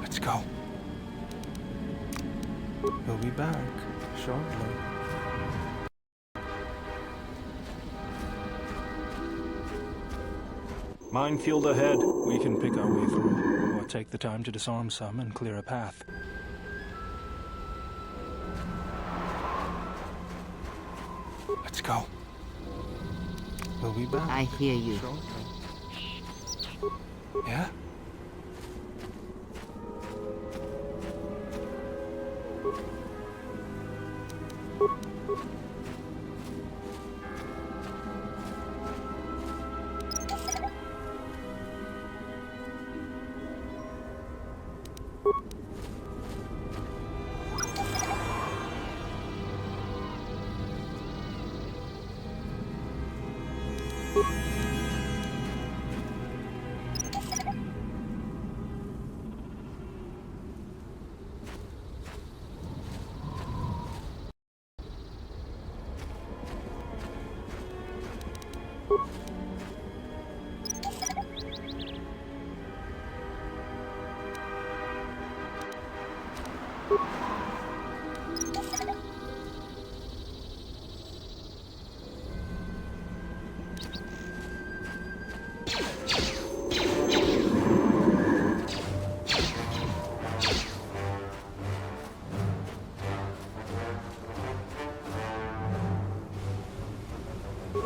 Let's go. We'll be back shortly. Minefield ahead. We can pick our way through, or take the time to disarm some and clear a path. Let's go. We'll be back. I hear you. Shortly. Yeah?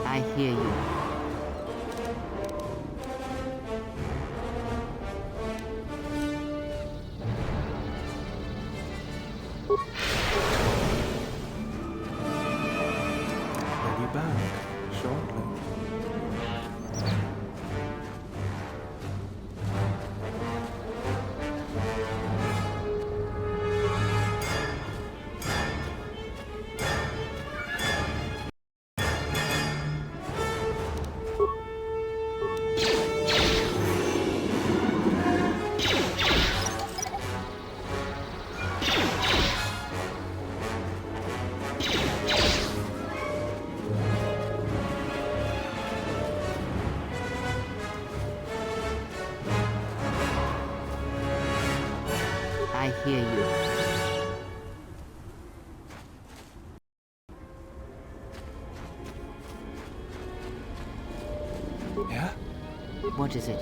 I hear you. We'll be back shortly. I hear you. Yeah? What is it?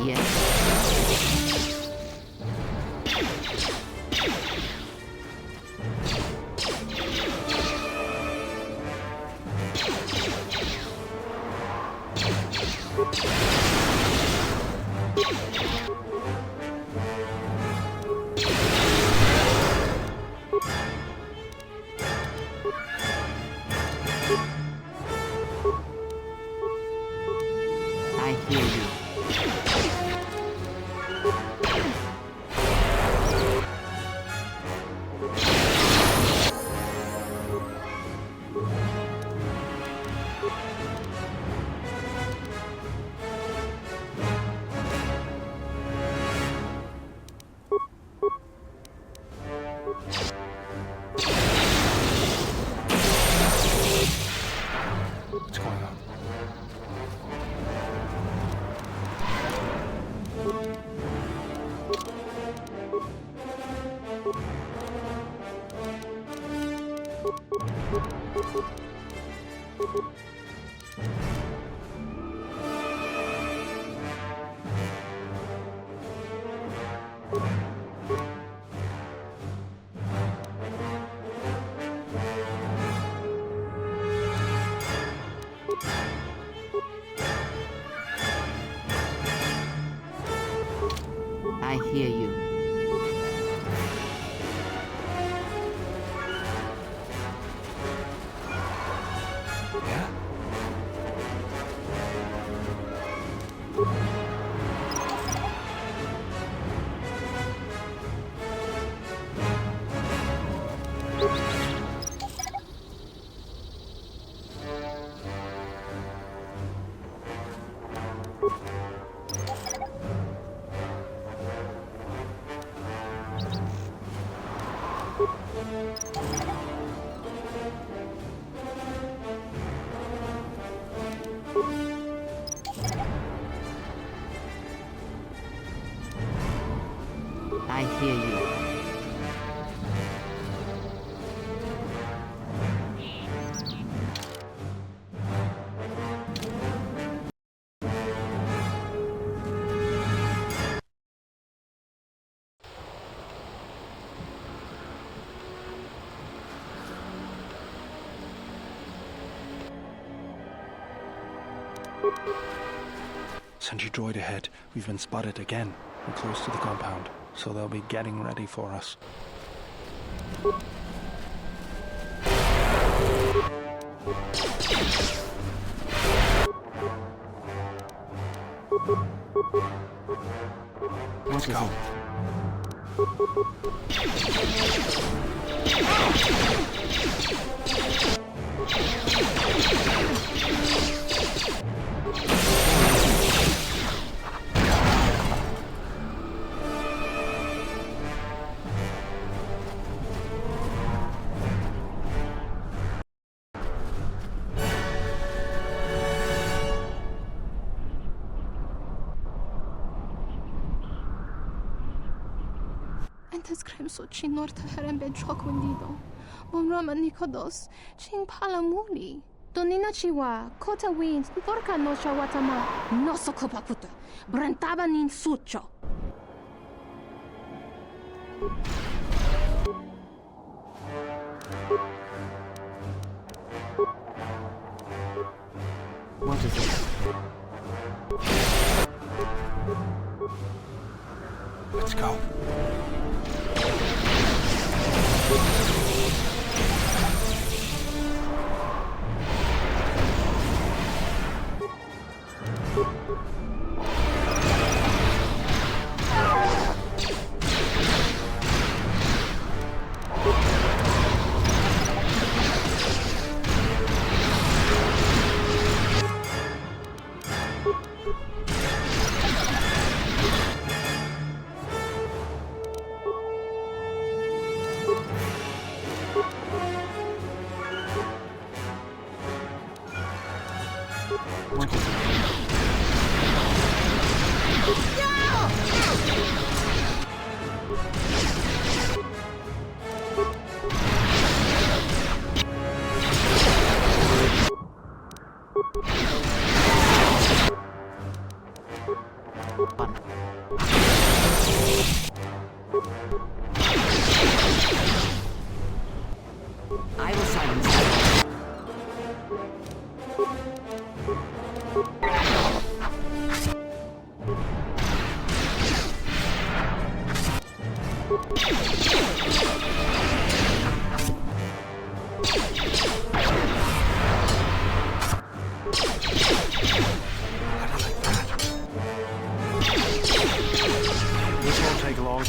Yes. I hear you. What's going on? I hear you. Yeah? I hear you. Sentry droid ahead. We've been spotted again. We're close to the compound, so they'll be getting ready for us. Let's go. انت سكريمسوتشي نورتا هرم بجوك ونديدو بمرام نيكودوس چين پالامولي دونينا چيوا كوتا وينز دوركا نوشا واتما نوسو كوباكوتا برنتابا نين سوچو What is it? Let's go. What is it? Fun. I will silence them. This won't take long.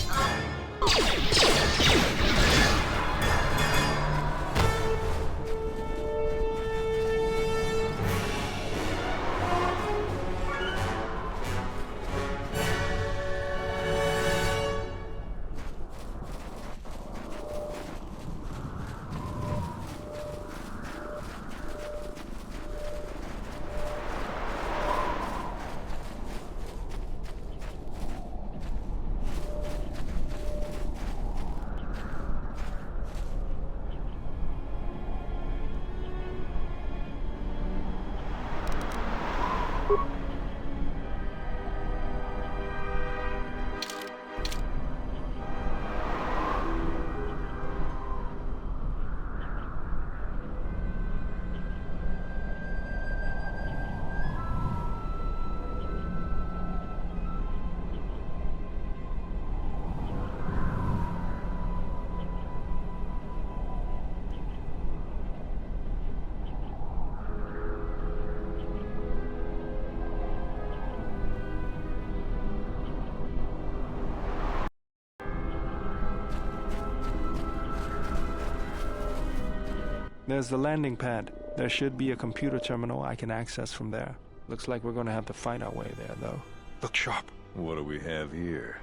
There's the landing pad. There should be a computer terminal I can access from there. Looks like we're gonna have to fight our way there, though. Look sharp. What do we have here?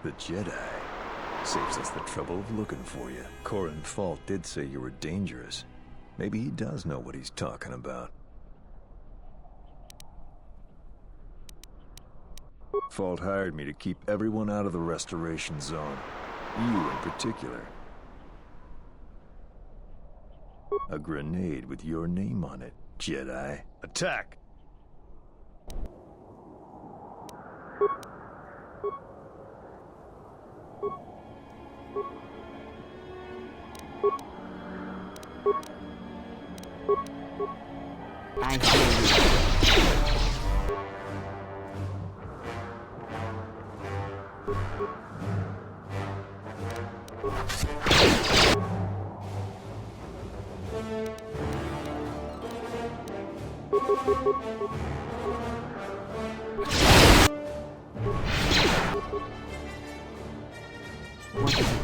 The Jedi. Saves us the trouble of looking for you. Corin Fault did say you were dangerous. Maybe he does know what he's talking about. Fault hired me to keep everyone out of the restoration zone. You in particular. A grenade with your name on it, Jedi. Attack! I hear you. What is it?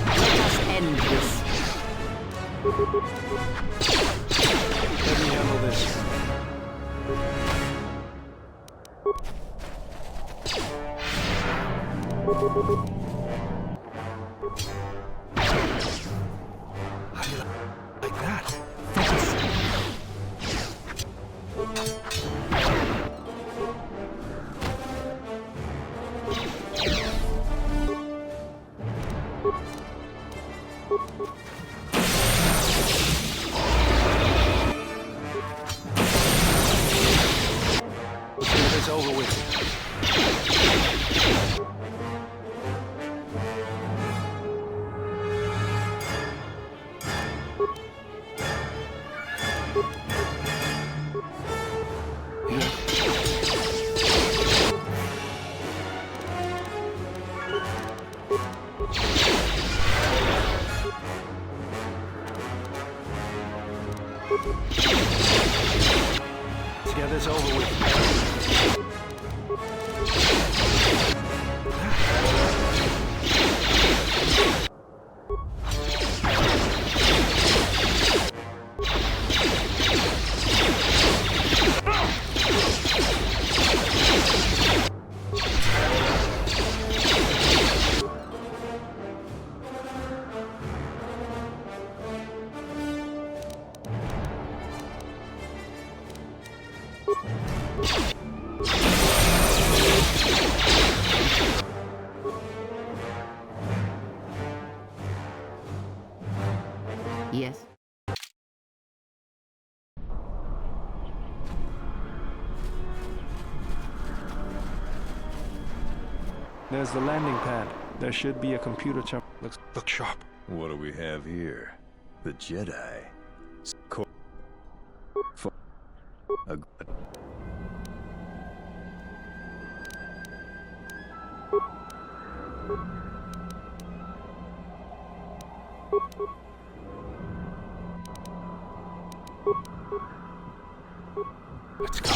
Let us end this. Let me handle this. How do you like that? Get this over with. Let's get this over with. Yes. There's the landing pad. There should be a computer terminal. Look sharp. What do we have here? The Jedi. A Let's go.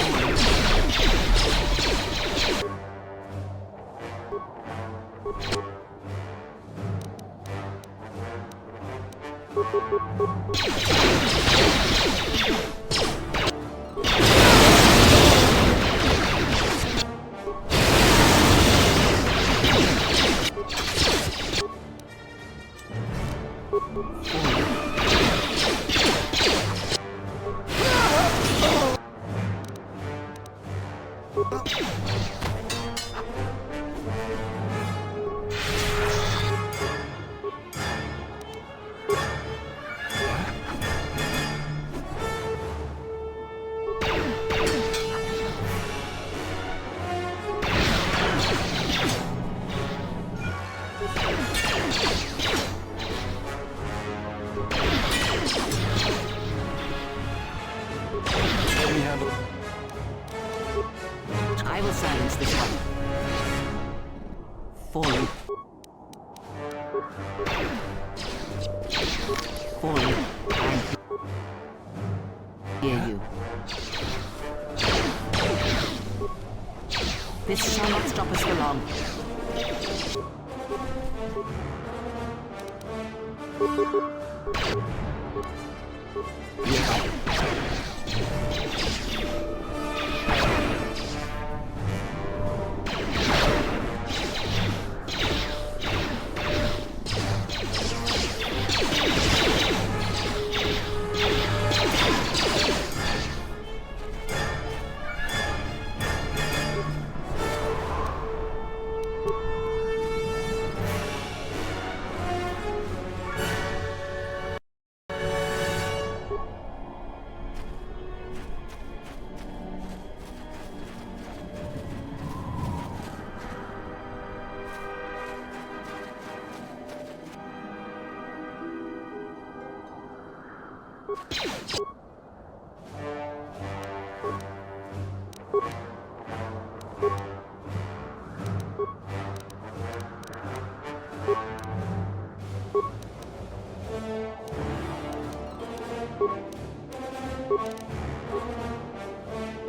Let me handle it. I will silence this one. Falling. Falling. I hear you. This shall not stop us for long.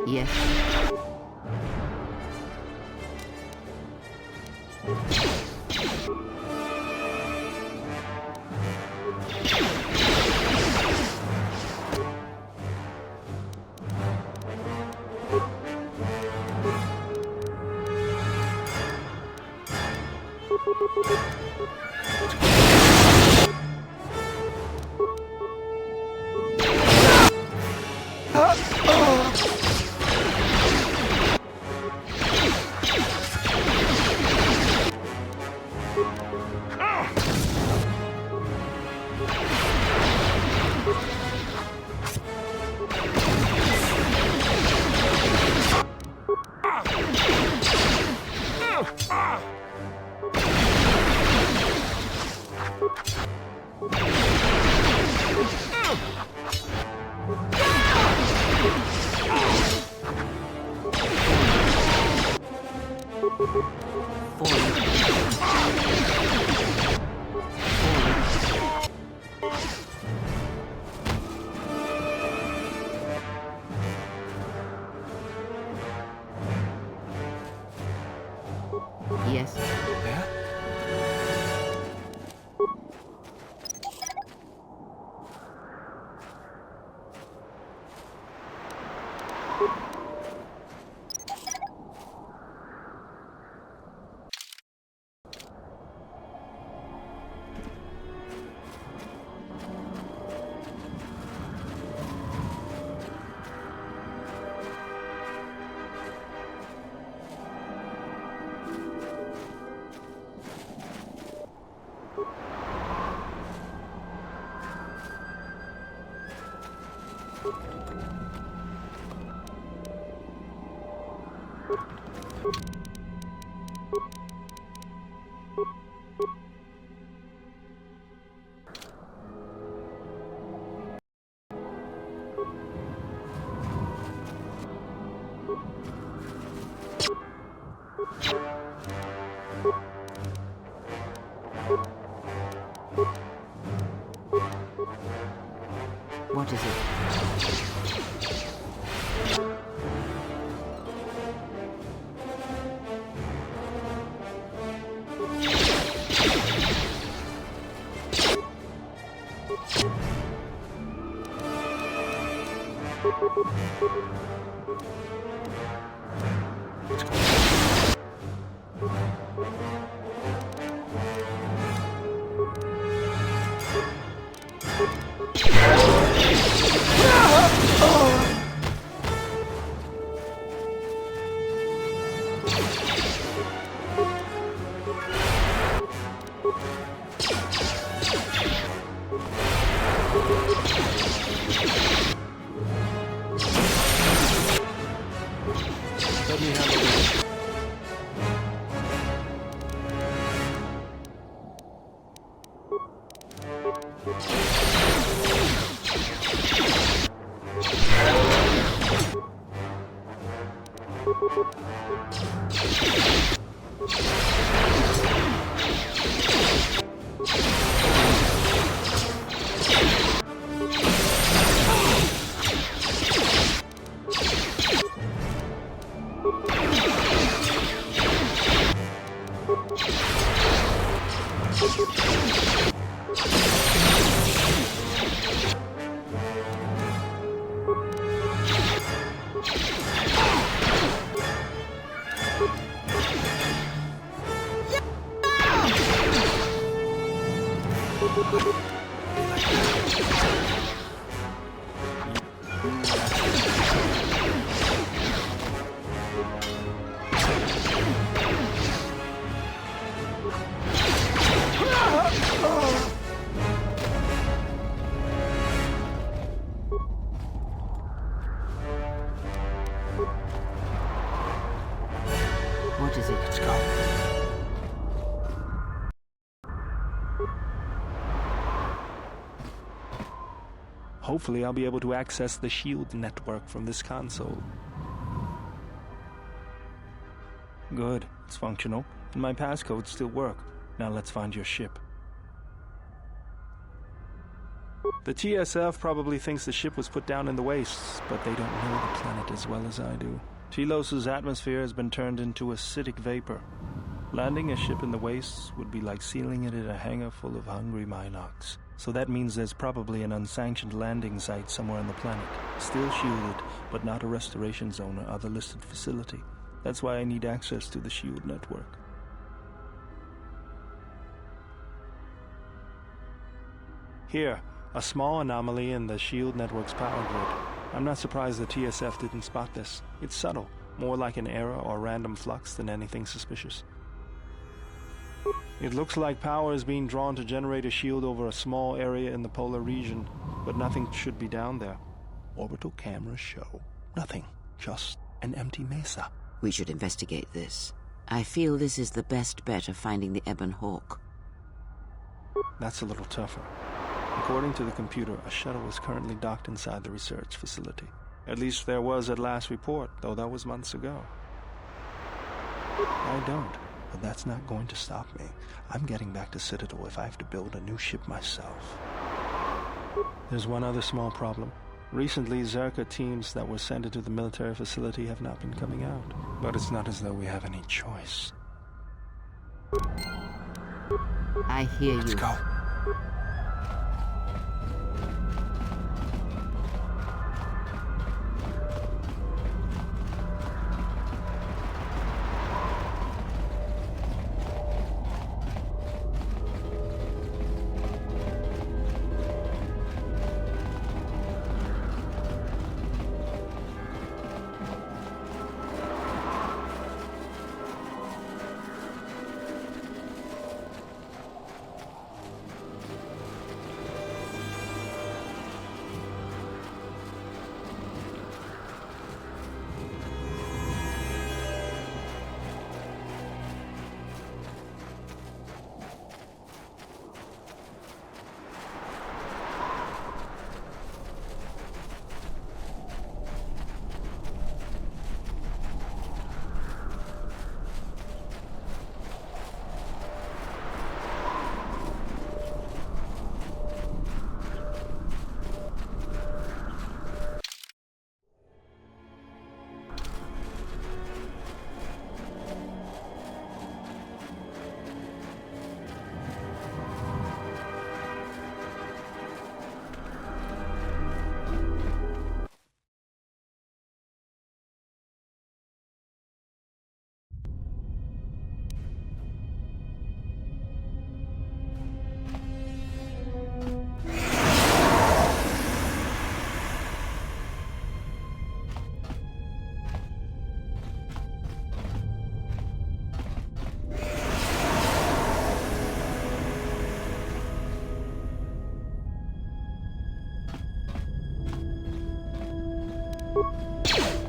Yes. Yes. Yeah? What is it? Let me handle this. What is it? Let's go. Hopefully I'll be able to access the shield network from this console. Good, it's functional, and my passcodes still work. Now let's find your ship. The TSF probably thinks the ship was put down in the wastes, but they don't know the planet as well as I do. Telos' atmosphere has been turned into acidic vapor. Landing a ship in the wastes would be like sealing it in a hangar full of hungry Minocs. So that means there's probably an unsanctioned landing site somewhere on the planet, still shielded, but not a restoration zone or other listed facility. That's why I need access to the shield network. Here, a small anomaly in the shield network's power grid. I'm not surprised the TSF didn't spot this. It's subtle, more like an error or random flux than anything suspicious. It looks like power is being drawn to generate a shield over a small area in the polar region, but nothing should be down there. Orbital cameras show nothing, just an empty mesa. We should investigate this. I feel this is the best bet of finding the Ebon Hawk. That's a little tougher. According to the computer, a shuttle is currently docked inside the research facility. At least there was at last report, though that was months ago. I don't, but that's not going to stop me. I'm getting back to Citadel if I have to build a new ship myself. There's one other small problem. Recently, Zerka teams that were sent into the military facility have not been coming out. But it's not as though we have any choice. I hear you. Let's go.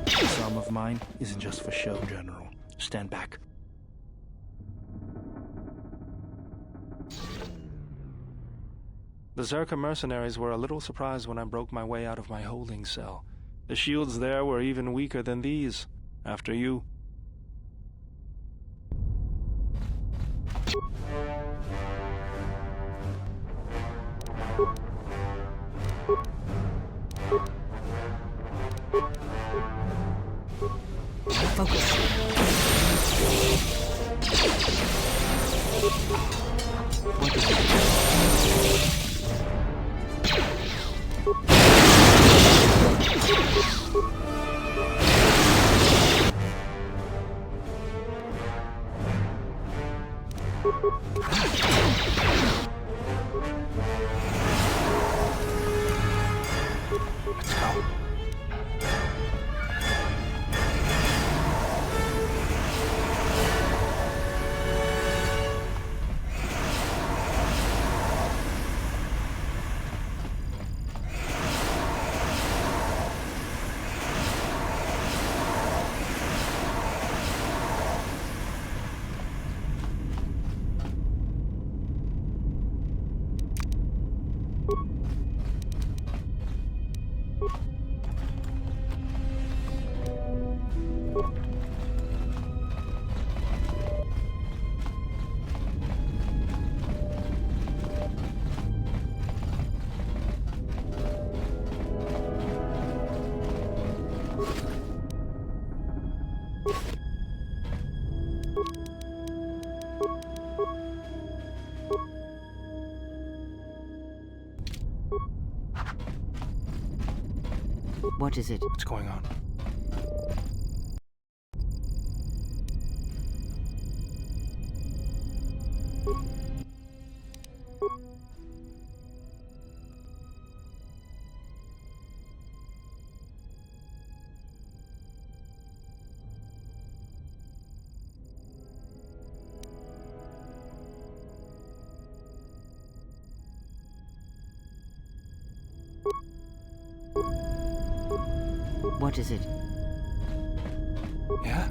This arm of mine isn't just for show, General. Stand back. The Zerka mercenaries were a little surprised when I broke my way out of my holding cell. The shields there were even weaker than these. After you. Let's go. What is it? What's going on? What is it? Yeah?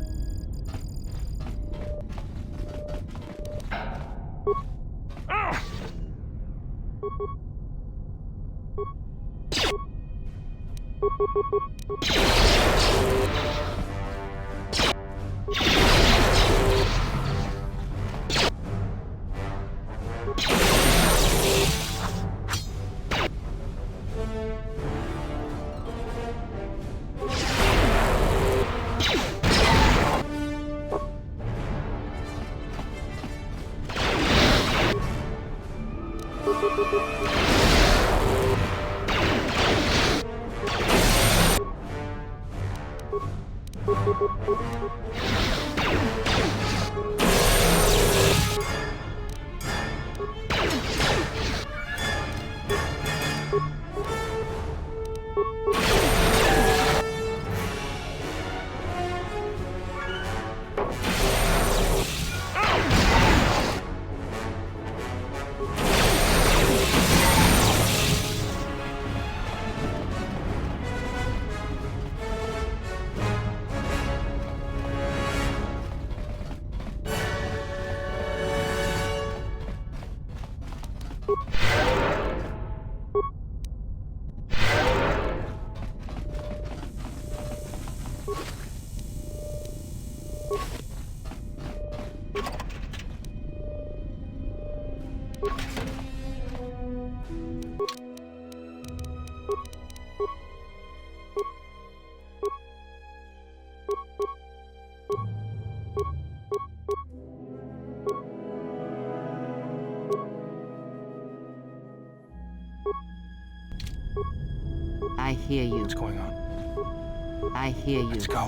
I hear you. What's going on? I hear you. Let's go.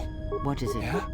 What is it? Yeah?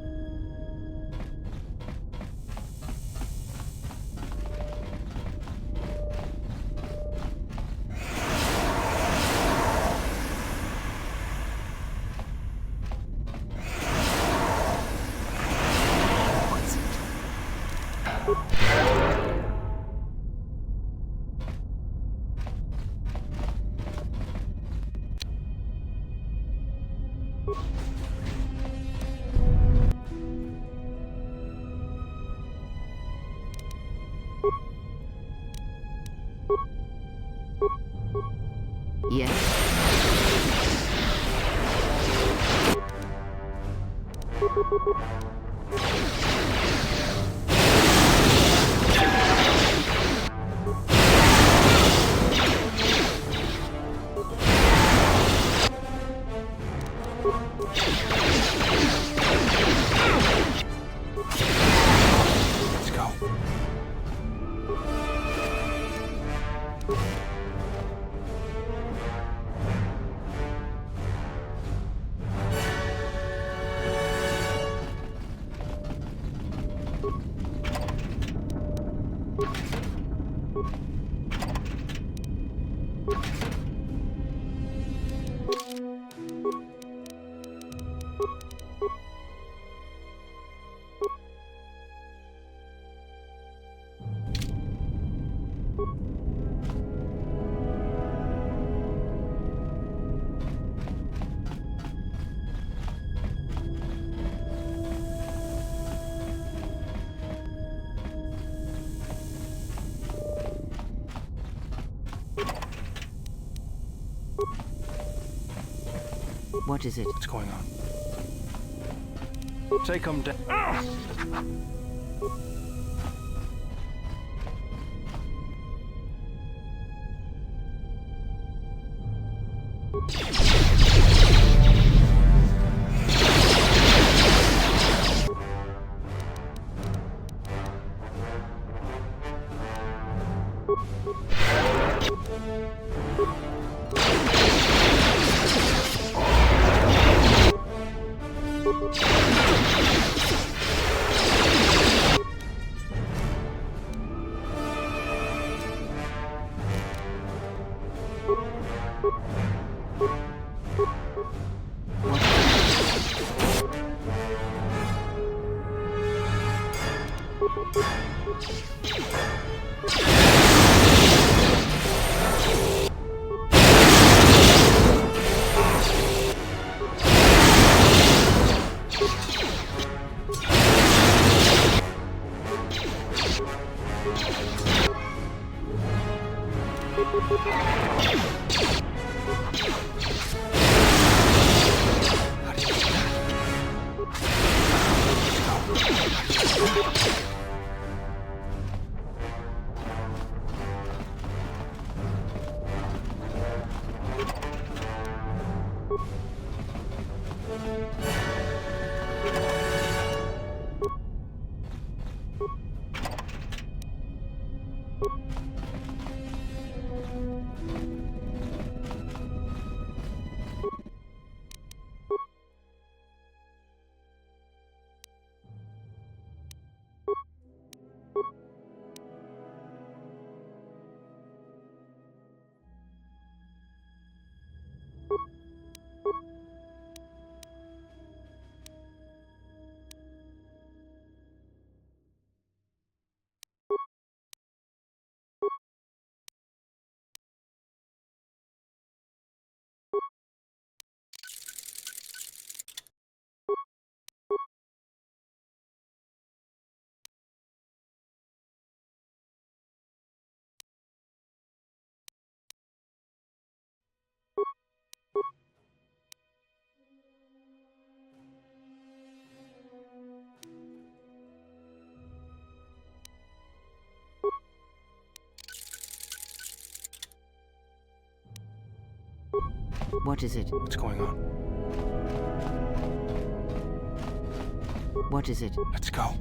Yes. Let's go. What is it? What's going on? Take him down. What is it? What's going on? What is it? Let's go.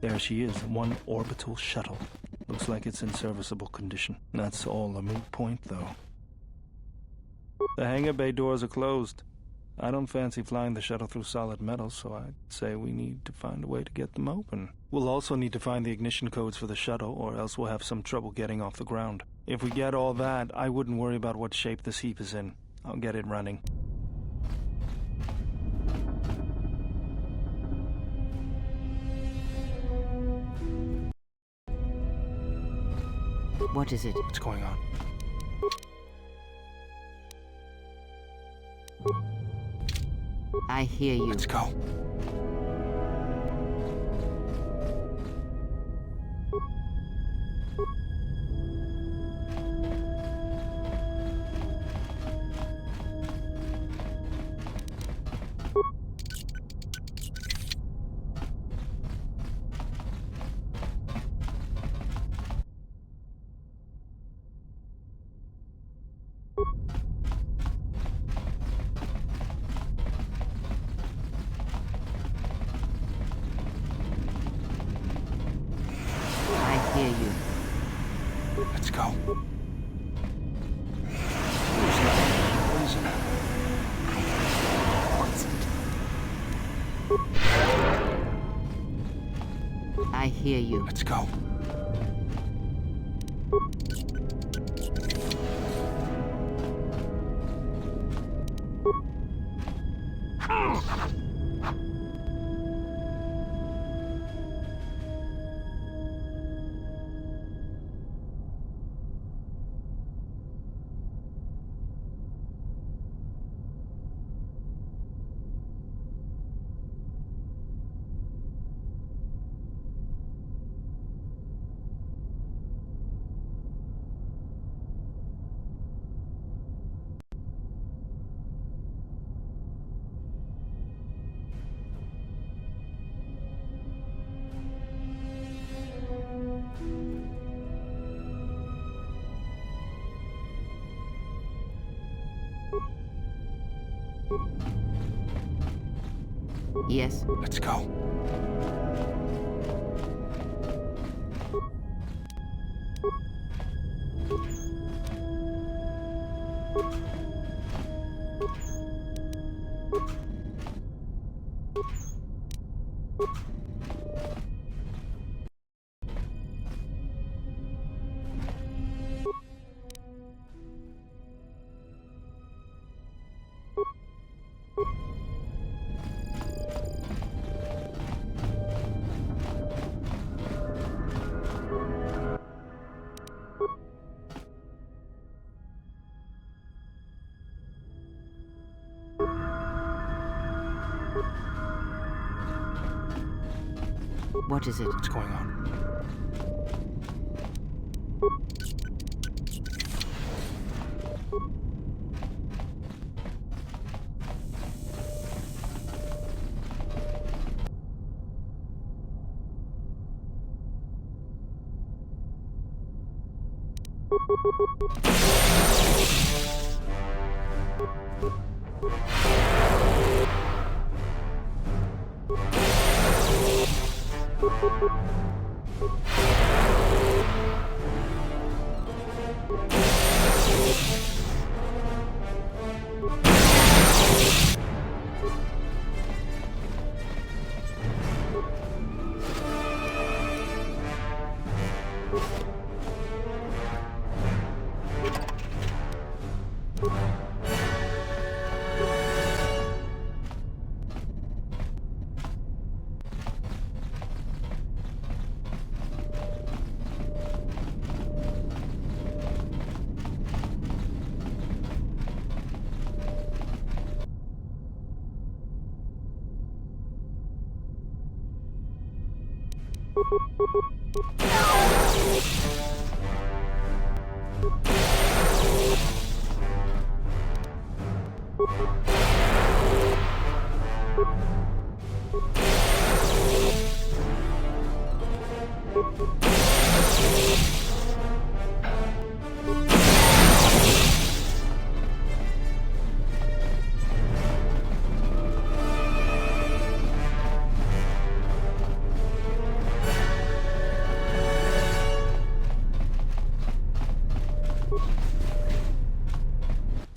There she is, one orbital shuttle. Looks like it's in serviceable condition. That's all a moot point, though. The hangar bay doors are closed. I don't fancy flying the shuttle through solid metal, so I'd say we need to find a way to get them open. We'll also need to find the ignition codes for the shuttle, or else we'll have some trouble getting off the ground. If we get all that, I wouldn't worry about what shape this heap is in. I'll get it running. What is it? What's going on? I hear you. Let's go. I hear you. Let's go. Poison. What's it? I hear you. Let's go. Yes. Let's go. What is it? What's going on?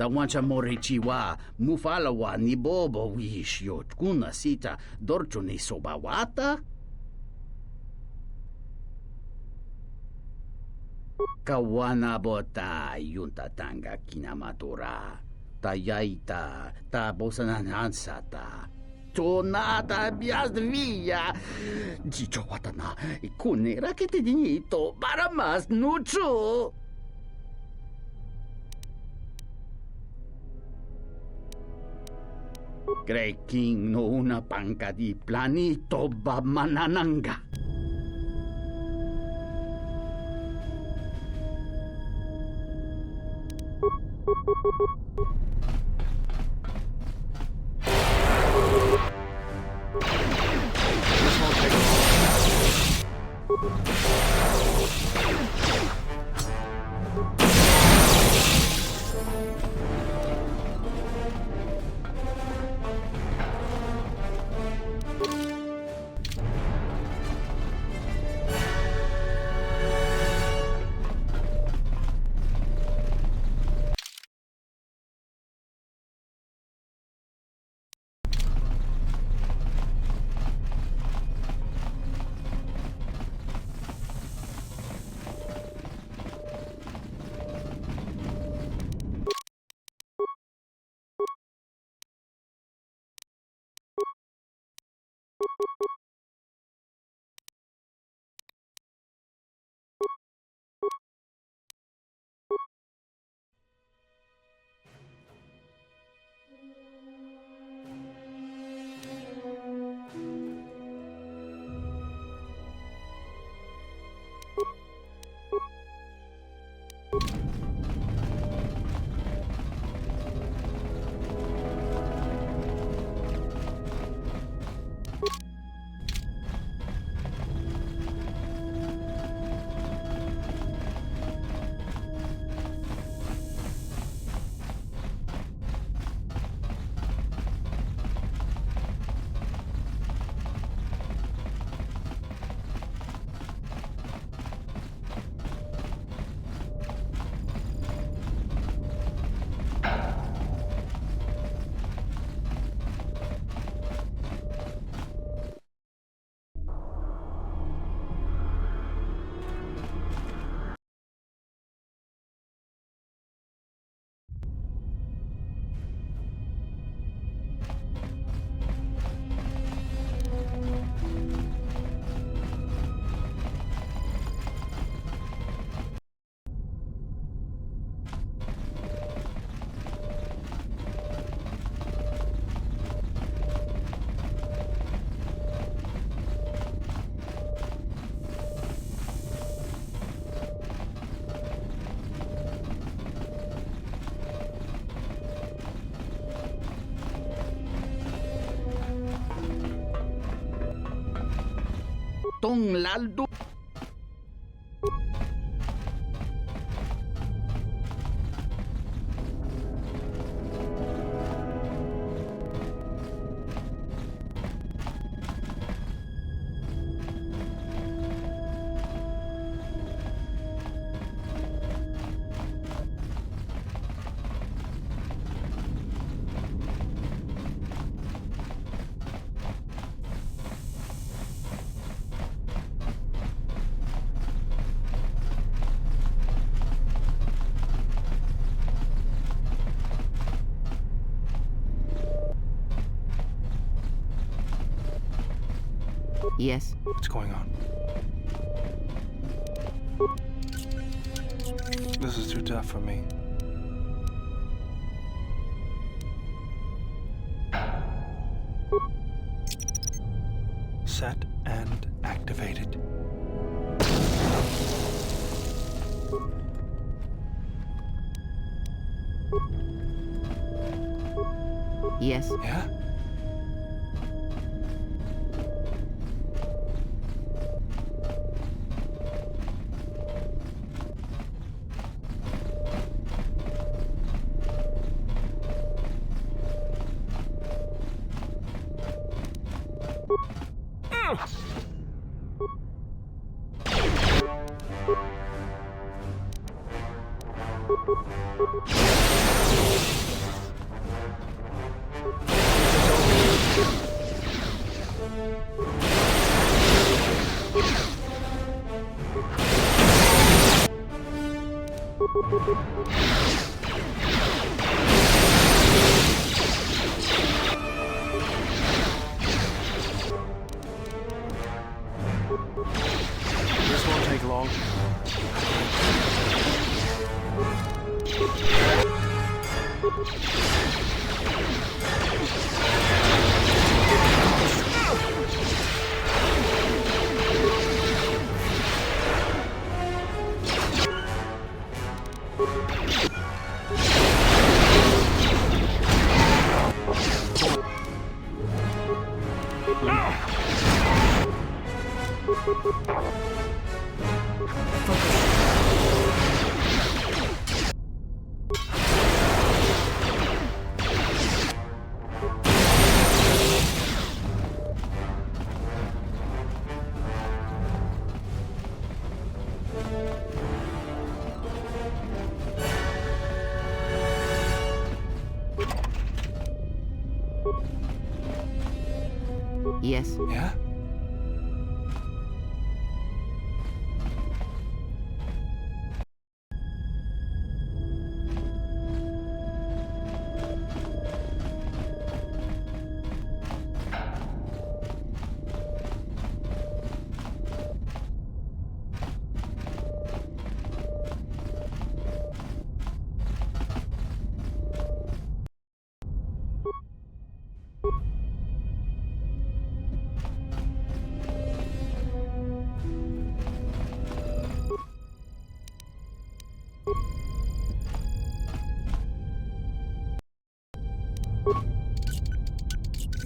Tawancha morichiwa, mufalawa ni bobo wish yot kuna sita dorcho ni sobawata? Kawana bota yunta tanga kinamatura. Tayaita, ta bosananansata. Tonata biasvia. Jicho watana, kunera que te dinito para más nucho. King no una panca di planito bamanananga. This won't take long. Tong laldo. Yes? What's going on? This is too tough for me. Set and activated. Yes? Yeah? This won't take long. Yes? Yeah?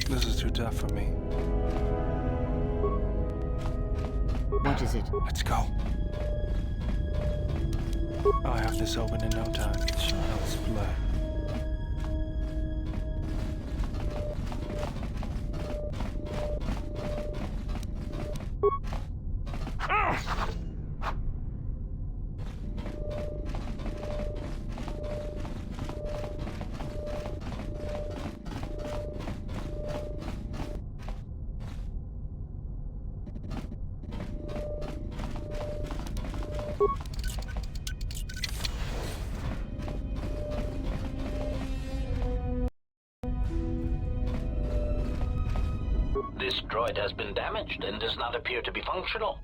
This is too tough for me. What is it? Let's go. I'll have this open in no time. Child's blood. This droid has been damaged and does not appear to be functional.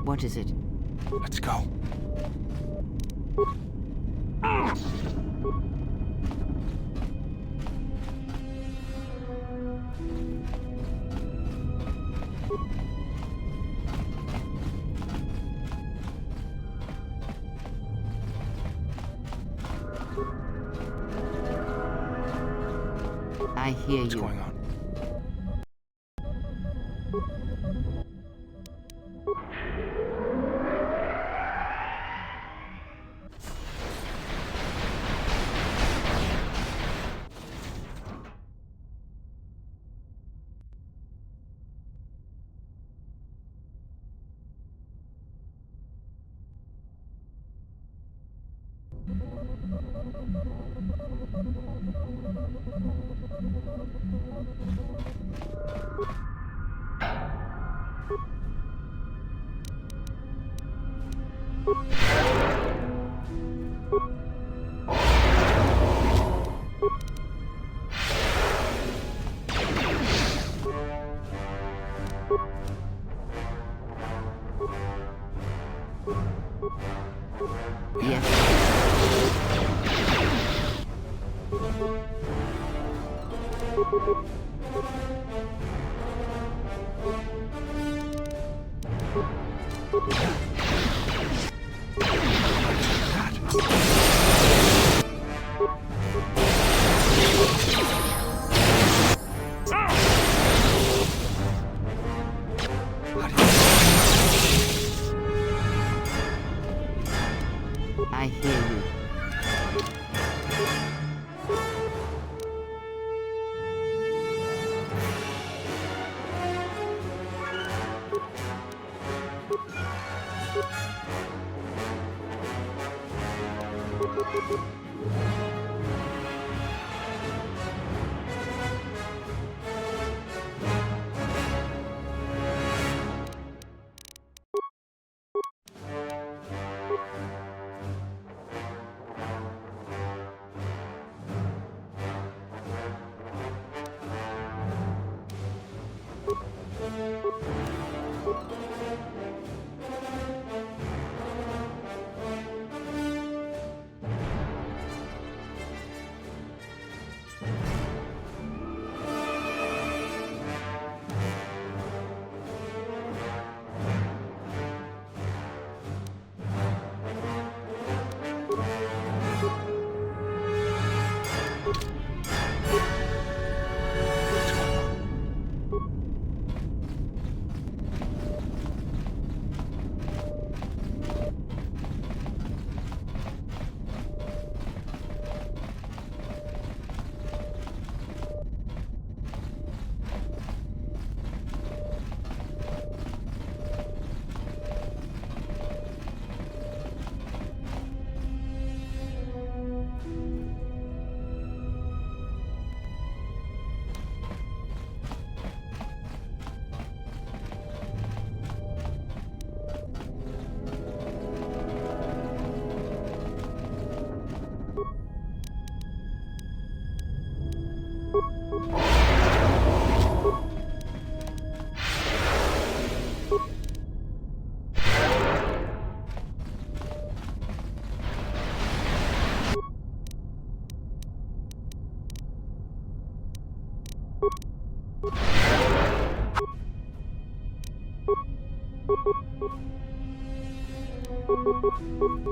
What is it? Let's go. I hear What's you. going on? Yes. I hear you.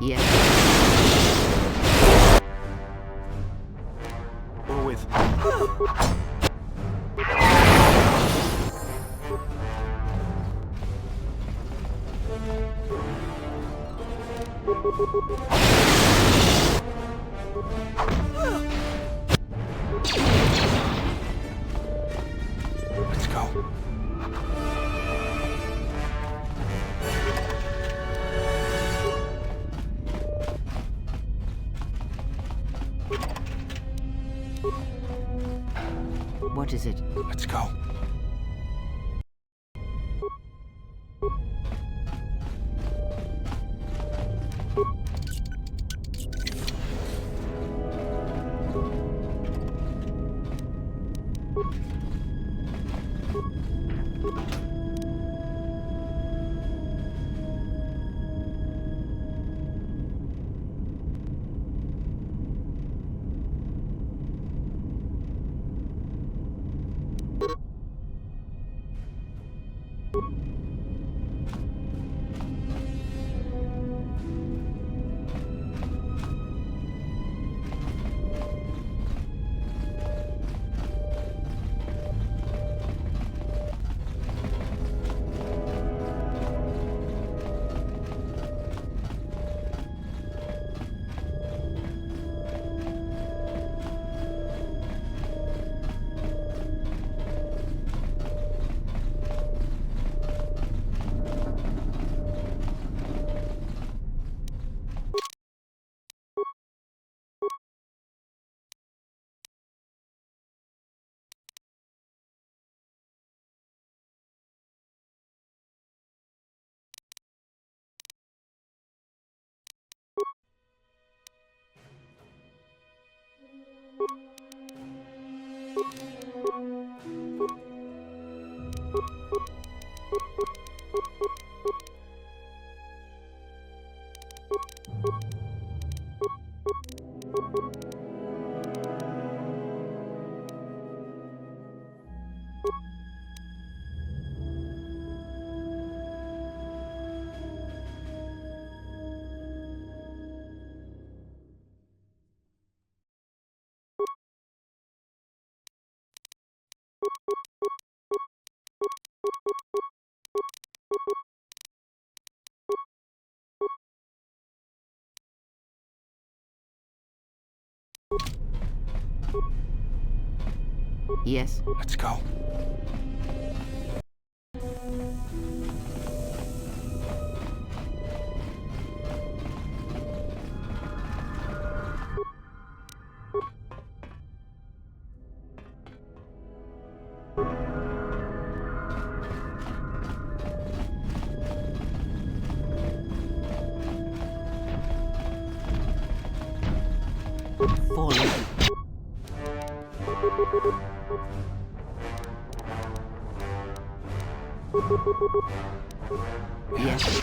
Yes. Over with. Let's go. What is it? Let's go. Yes. Let's go. Follow. Yes.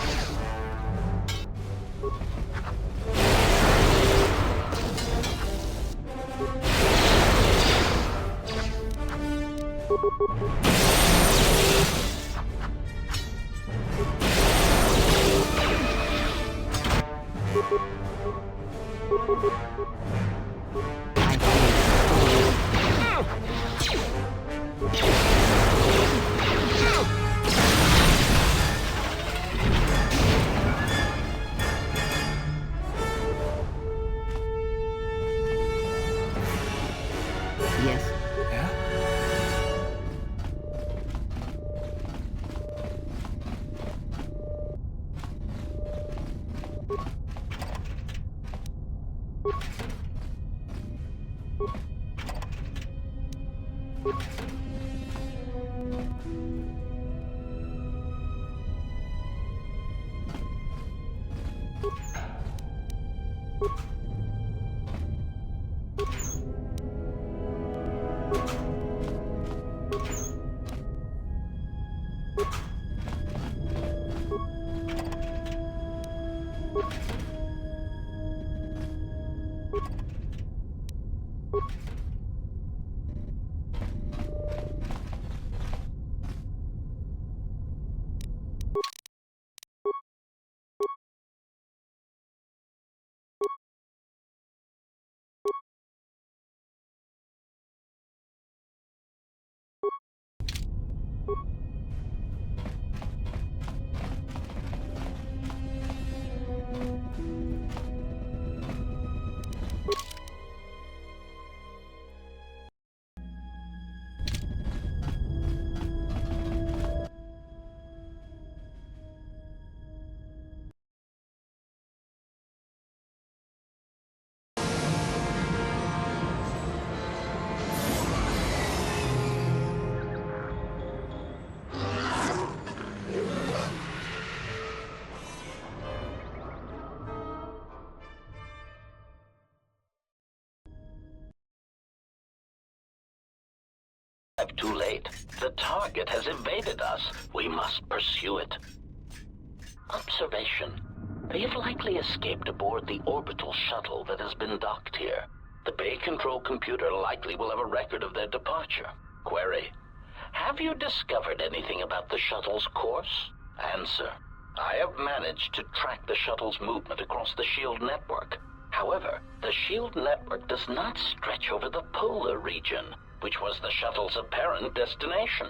Yes. Yeah? Too late. The target has evaded us. We must pursue it. Observation. They have likely escaped aboard the orbital shuttle that has been docked here. The Bay Control computer likely will have a record of their departure. Query. Have you discovered anything about the shuttle's course? Answer. I have managed to track the shuttle's movement across the SHIELD network. However, the SHIELD network does not stretch over the polar region, which was the shuttle's apparent destination.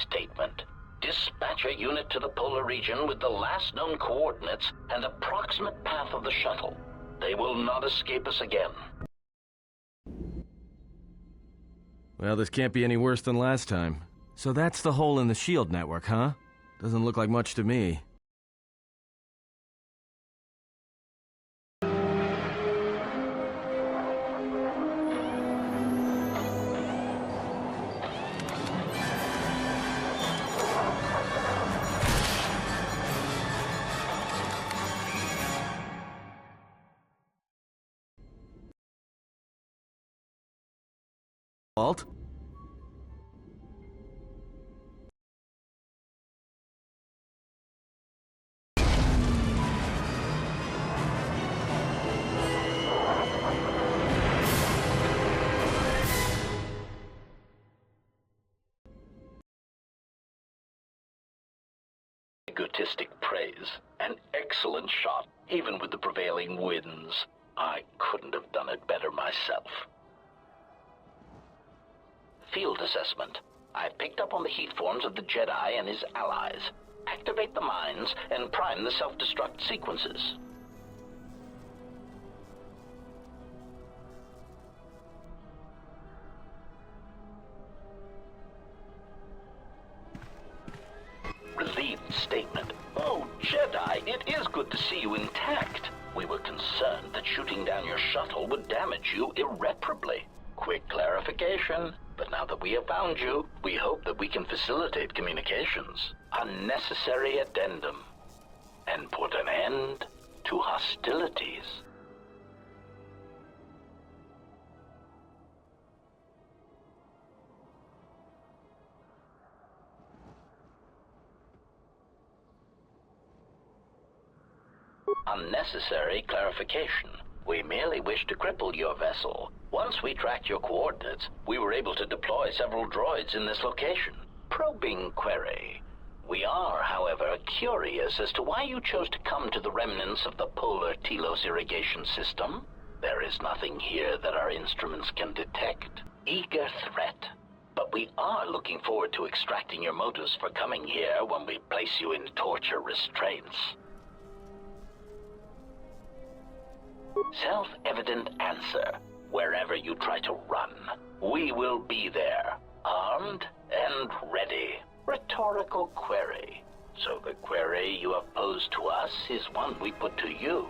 Statement. Dispatch a unit to the polar region with the last known coordinates and approximate path of the shuttle. They will not escape us again. Well, this can't be any worse than last time. So that's the hole in the SHIELD network, huh? Doesn't look like much to me. Walt? Egotistic praise. An excellent shot, even with the prevailing winds. I couldn't have done it better myself. Field assessment. I picked up on the heat forms of the Jedi and his allies. Activate the mines and prime the self-destruct sequences. Relieved statement. Oh, Jedi, it is good to see you intact. We were concerned that shooting down your shuttle would damage you irreparably. Quick clarification. But now that we have found you, we hope that we can facilitate communications. Unnecessary addendum. And put an end to hostilities. Unnecessary clarification. We merely wish to cripple your vessel. Once we tracked your coordinates, we were able to deploy several droids in this location. Probing query. We are, however, curious as to why you chose to come to the remnants of the polar Telos irrigation system. There is nothing here that our instruments can detect. Eager threat. But we are looking forward to extracting your motives for coming here when we place you in torture restraints. Self-evident answer. Wherever you try to run, we will be there, armed and ready. Rhetorical query. So the query you have posed to us is one we put to you.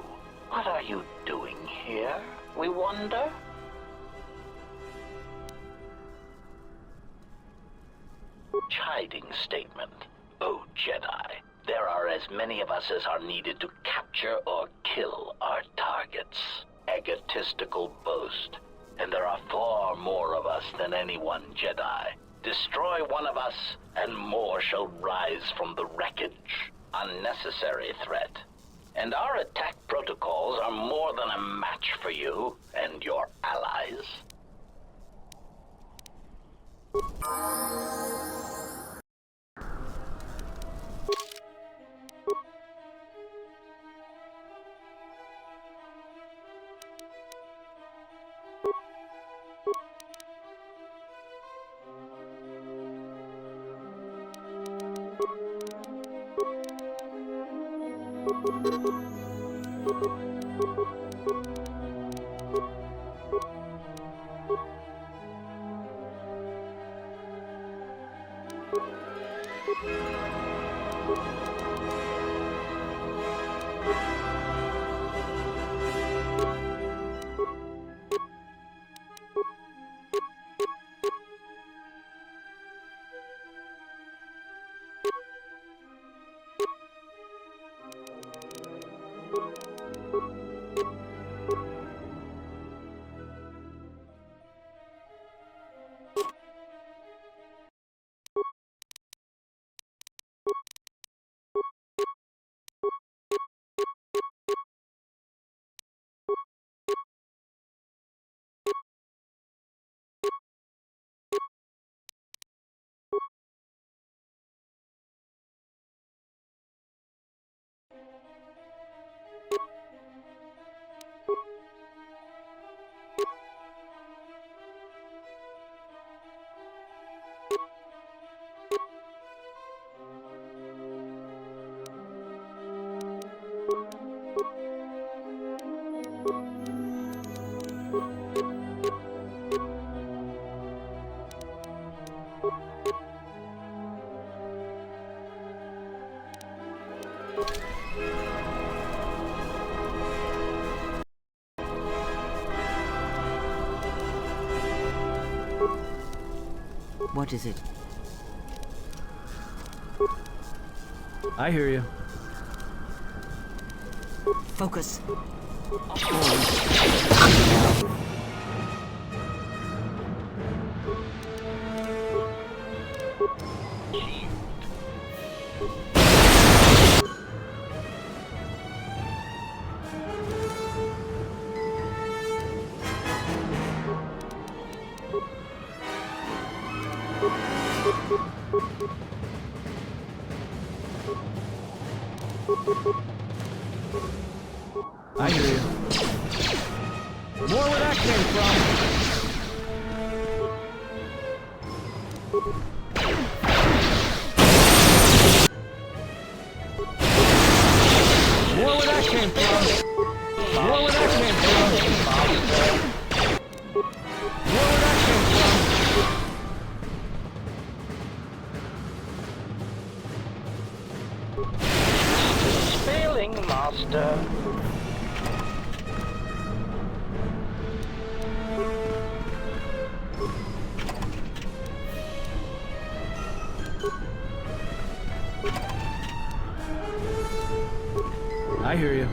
What are you doing here, we wonder? Chiding statement. Oh, Jedi. There are as many of us as are needed to capture or kill our targets. Egotistical boast. And there are far more of us than any one Jedi. Destroy one of us, and more shall rise from the wreckage. Unnecessary threat. And our attack protocols are more than a match for you and your allies. What is it? I hear you. Focus. I hear you. More where that came from. More where that came from. More where that came from. More where that came It's failing, Master. I hear you.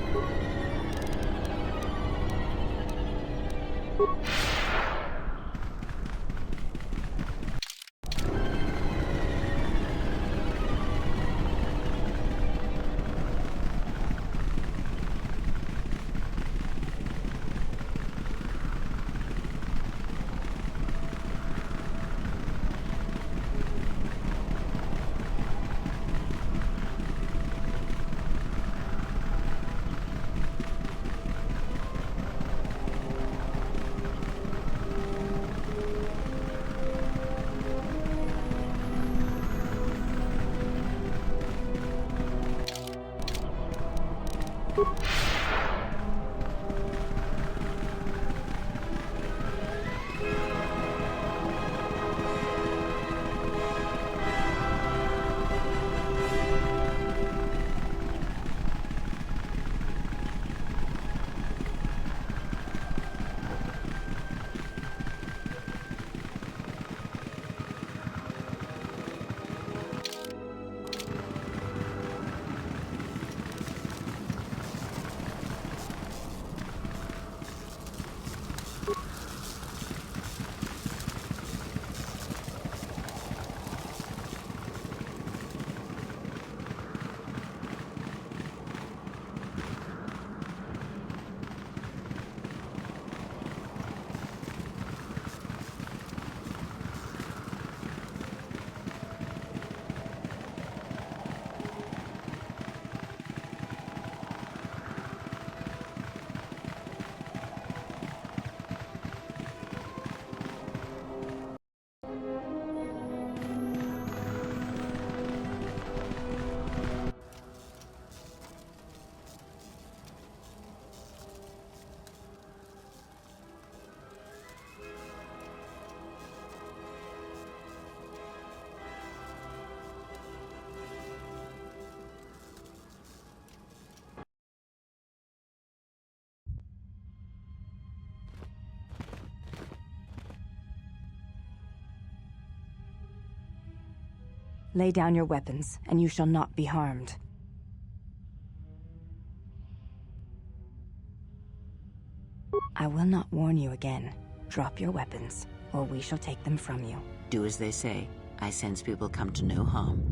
Lay down your weapons, and you shall not be harmed. I will not warn you again. Drop your weapons, or we shall take them from you. Do as they say. I sense people come to no harm.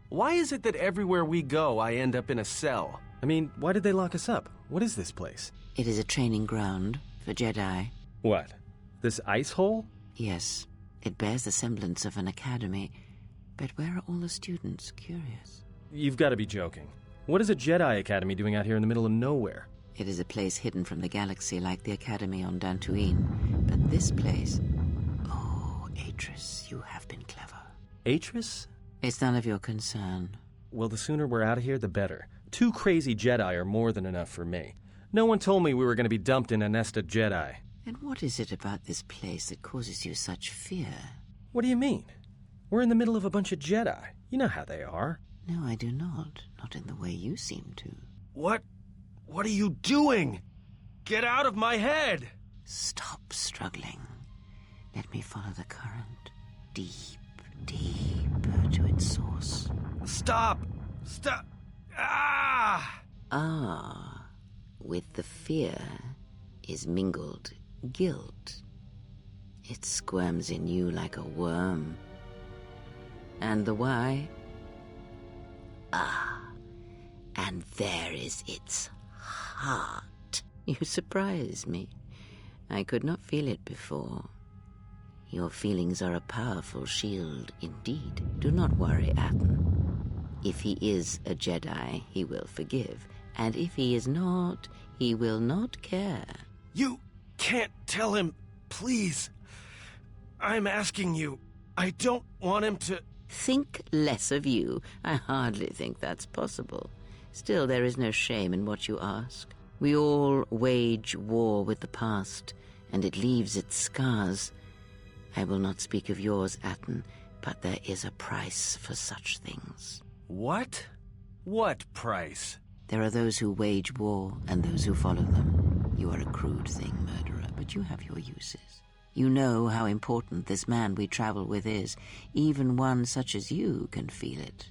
Why is it that everywhere we go, I end up in a cell? I mean, why did they lock us up? What is this place? It is a training ground for Jedi. What? This ice hole? Yes, it bears the semblance of an academy. But where are all the students? Curious. You've got to be joking. What is a Jedi Academy doing out here in the middle of nowhere? It is a place hidden from the galaxy like the academy on Dantooine. But this place... Oh, Atris, you have been clever. Atris? It's none of your concern. Well, the sooner we're out of here, the better. 2 crazy Jedi are more than enough for me. No one told me we were going to be dumped in a nest of Jedi. And what is it about this place that causes you such fear? What do you mean? We're in the middle of a bunch of Jedi. You know how they are. No, I do not. Not in the way you seem to. What are you doing? Get out of my head! Stop struggling. Let me follow the current. Deep, deeper to its source. Stop! Stop! Ah! Ah, with the fear is mingled guilt. It squirms in you like a worm. And the why? Ah, and there is its heart. You surprise me. I could not feel it before. Your feelings are a powerful shield indeed. Do not worry, Atten. If he is a Jedi, he will forgive. And if he is not, he will not care. You can't tell him, please. I'm asking you. I don't want him to... Think less of you. I hardly think that's possible. Still, there is no shame in what you ask. We all wage war with the past, and it leaves its scars. I will not speak of yours, Atten, but there is a price for such things. What? What price? There are those who wage war and those who follow them. You are a crude thing, murderer, but you have your uses. You know how important this man we travel with is. Even one such as you can feel it.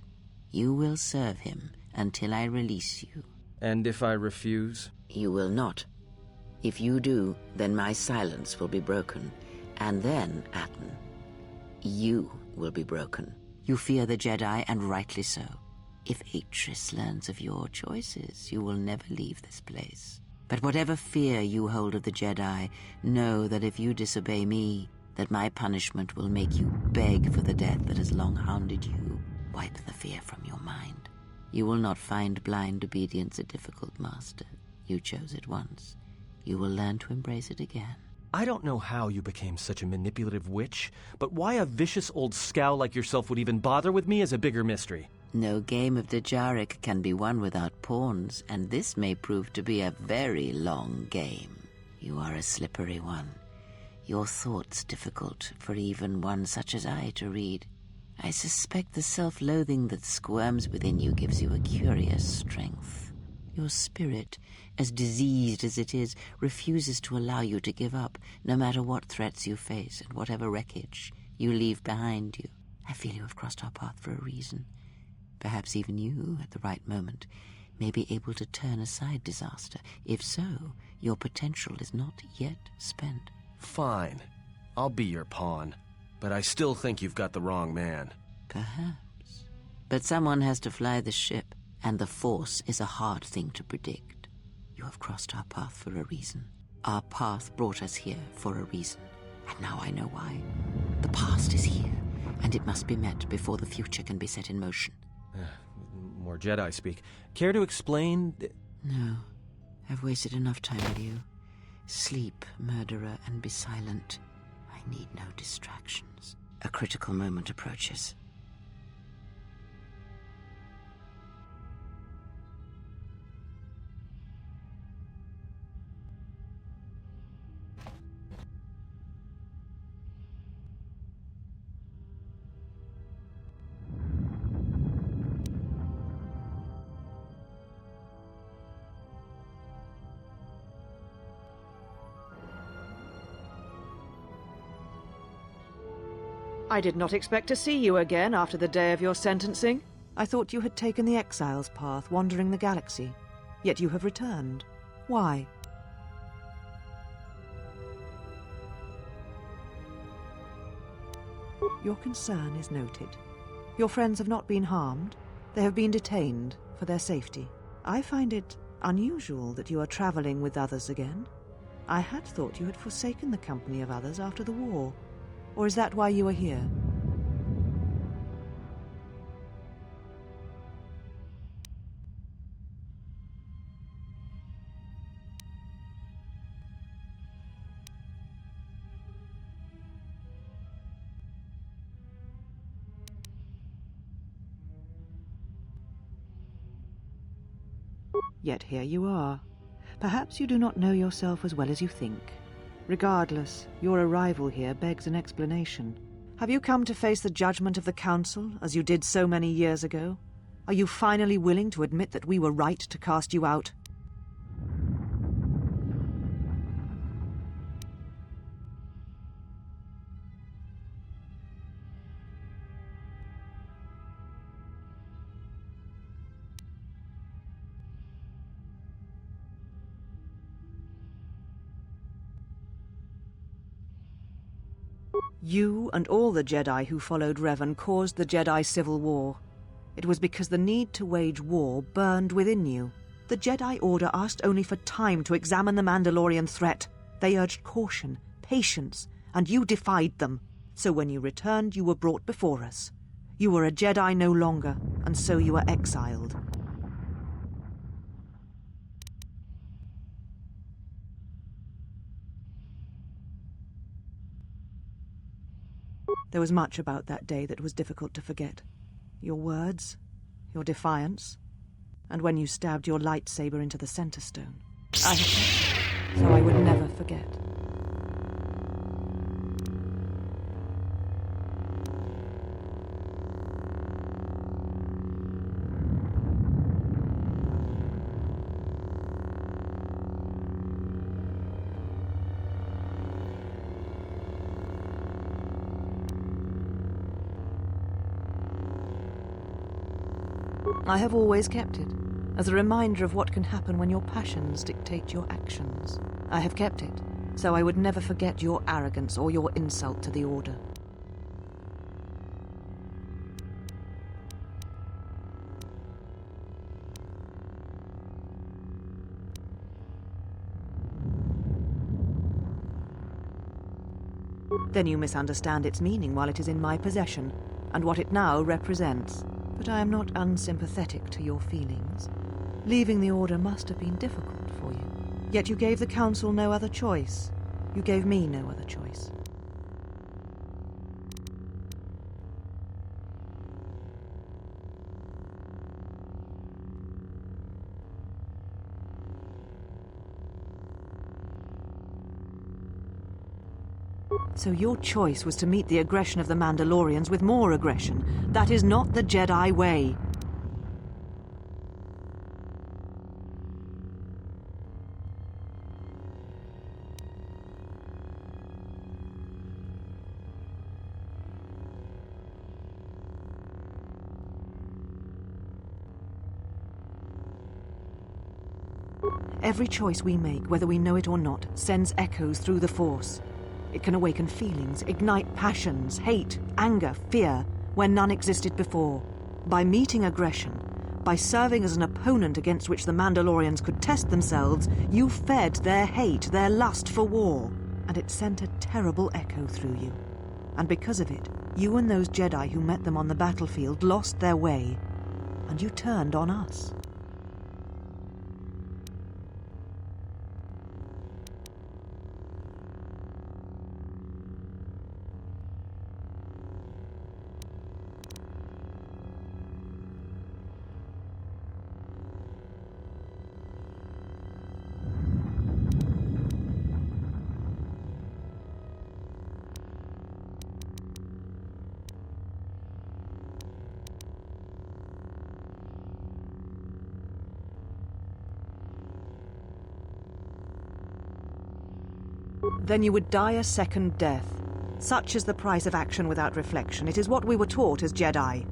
You will serve him until I release you. And if I refuse? You will not. If you do, then my silence will be broken. And then, Atten, you will be broken. You fear the Jedi, and rightly so. If Atris learns of your choices, you will never leave this place. But whatever fear you hold of the Jedi, know that if you disobey me, that my punishment will make you beg for the death that has long hounded you. Wipe the fear from your mind. You will not find blind obedience a difficult master. You chose it once. You will learn to embrace it again. I don't know how you became such a manipulative witch, but why a vicious old scow like yourself would even bother with me is a bigger mystery. No game of Djarik can be won without pawns, and this may prove to be a very long game. You are a slippery one. Your thoughts difficult for even one such as I to read. I suspect the self-loathing that squirms within you gives you a curious strength. Your spirit, as diseased as it is, refuses to allow you to give up, no matter what threats you face and whatever wreckage you leave behind you. I feel you have crossed our path for a reason. Perhaps even you, at the right moment, may be able to turn aside disaster. If so, your potential is not yet spent. Fine. I'll be your pawn. But I still think you've got the wrong man. Perhaps. But someone has to fly the ship, and the Force is a hard thing to predict. You have crossed our path for a reason. Our path brought us here for a reason. And now I know why. The past is here, and it must be met before the future can be set in motion. More Jedi speak. Care to explain? No. I've wasted enough time with you. Sleep, murderer, and be silent. I need no distractions. A critical moment approaches. I did not expect to see you again after the day of your sentencing. I thought you had taken the exile's path, wandering the galaxy. Yet you have returned. Why? Your concern is noted. Your friends have not been harmed. They have been detained for their safety. I find it unusual that you are traveling with others again. I had thought you had forsaken the company of others after the war. Or is that why you are here? Yet here you are. Perhaps you do not know yourself as well as you think. Regardless, your arrival here begs an explanation. Have you come to face the judgment of the Council, as you did so many years ago? Are you finally willing to admit that we were right to cast you out? You and all the Jedi who followed Revan caused the Jedi Civil War. It was because the need to wage war burned within you. The Jedi Order asked only for time to examine the Mandalorian threat. They urged caution, patience, and you defied them. So when you returned, you were brought before us. You were a Jedi no longer, and so you were exiled. There was much about that day that was difficult to forget. Your words, your defiance, and when you stabbed your lightsaber into the center stone. I have kept it, so I would never forget. I have always kept it, as a reminder of what can happen when your passions dictate your actions. I have kept it, so I would never forget your arrogance or your insult to the Order. Then you misunderstand its meaning while it is in my possession, and what it now represents. But I am not unsympathetic to your feelings. Leaving the Order must have been difficult for you. Yet you gave the Council no other choice. You gave me no other choice. So your choice was to meet the aggression of the Mandalorians with more aggression. That is not the Jedi way. Every choice we make, whether we know it or not, sends echoes through the Force. It can awaken feelings, ignite passions, hate, anger, fear, where none existed before. By meeting aggression, by serving as an opponent against which the Mandalorians could test themselves, you fed their hate, their lust for war. And it sent a terrible echo through you. And because of it, you and those Jedi who met them on the battlefield lost their way, and you turned on us. Then you would die a second death. Such is the price of action without reflection. It is what we were taught as Jedi.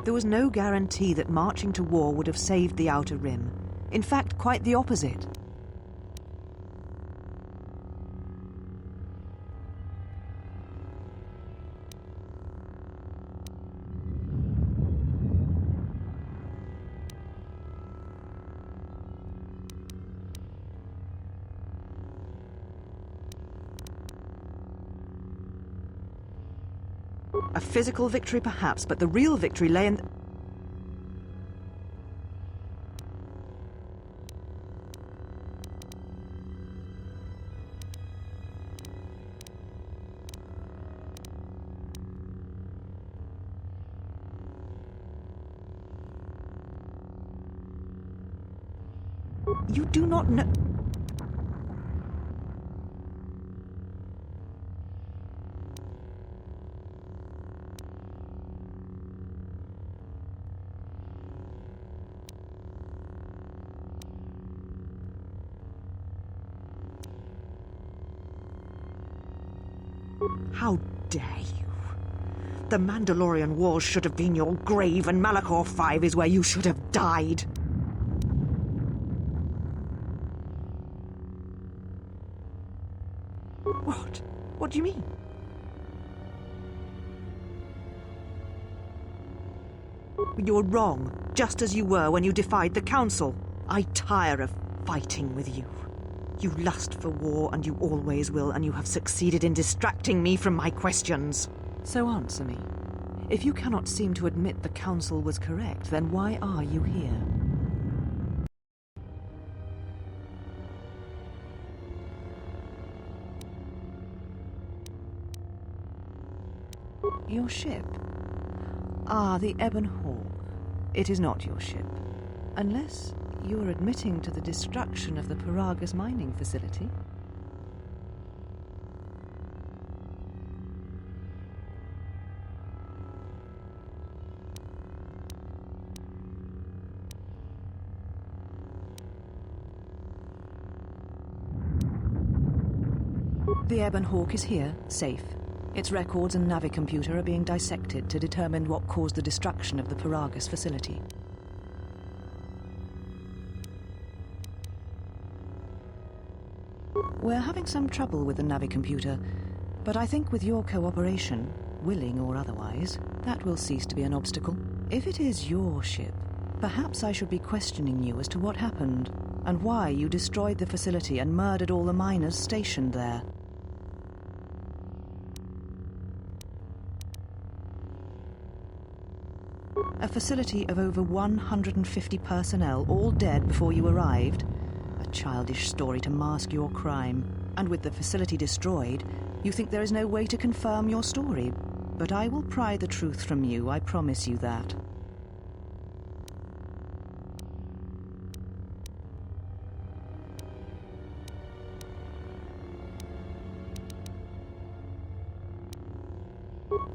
There was no guarantee that marching to war would have saved the Outer Rim. In fact, quite the opposite. A physical victory, perhaps, but the real victory lay in... You do not know... How dare you? The Mandalorian Wars should have been your grave, and Malachor 5 is where you should have died. What? What do you mean? You were wrong, just as you were when you defied the Council. I tire of fighting with you. You lust for war, and you always will, and you have succeeded in distracting me from my questions. So answer me. If you cannot seem to admit the Council was correct, then why are you here? Your ship? Ah, the Ebon Hawk. It is not your ship. Unless you are admitting to the destruction of the Paragus mining facility. The Ebon Hawk is here, safe. Its records and navicomputer are being dissected to determine what caused the destruction of the Paragus facility. We're having some trouble with the navicomputer, but I think with your cooperation, willing or otherwise, that will cease to be an obstacle. If it is your ship, perhaps I should be questioning you as to what happened, and why you destroyed the facility and murdered all the miners stationed there. A facility of over 150 personnel, all dead before you arrived. A childish story to mask your crime. And with the facility destroyed, you think there is no way to confirm your story. But I will pry the truth from you, I promise you that.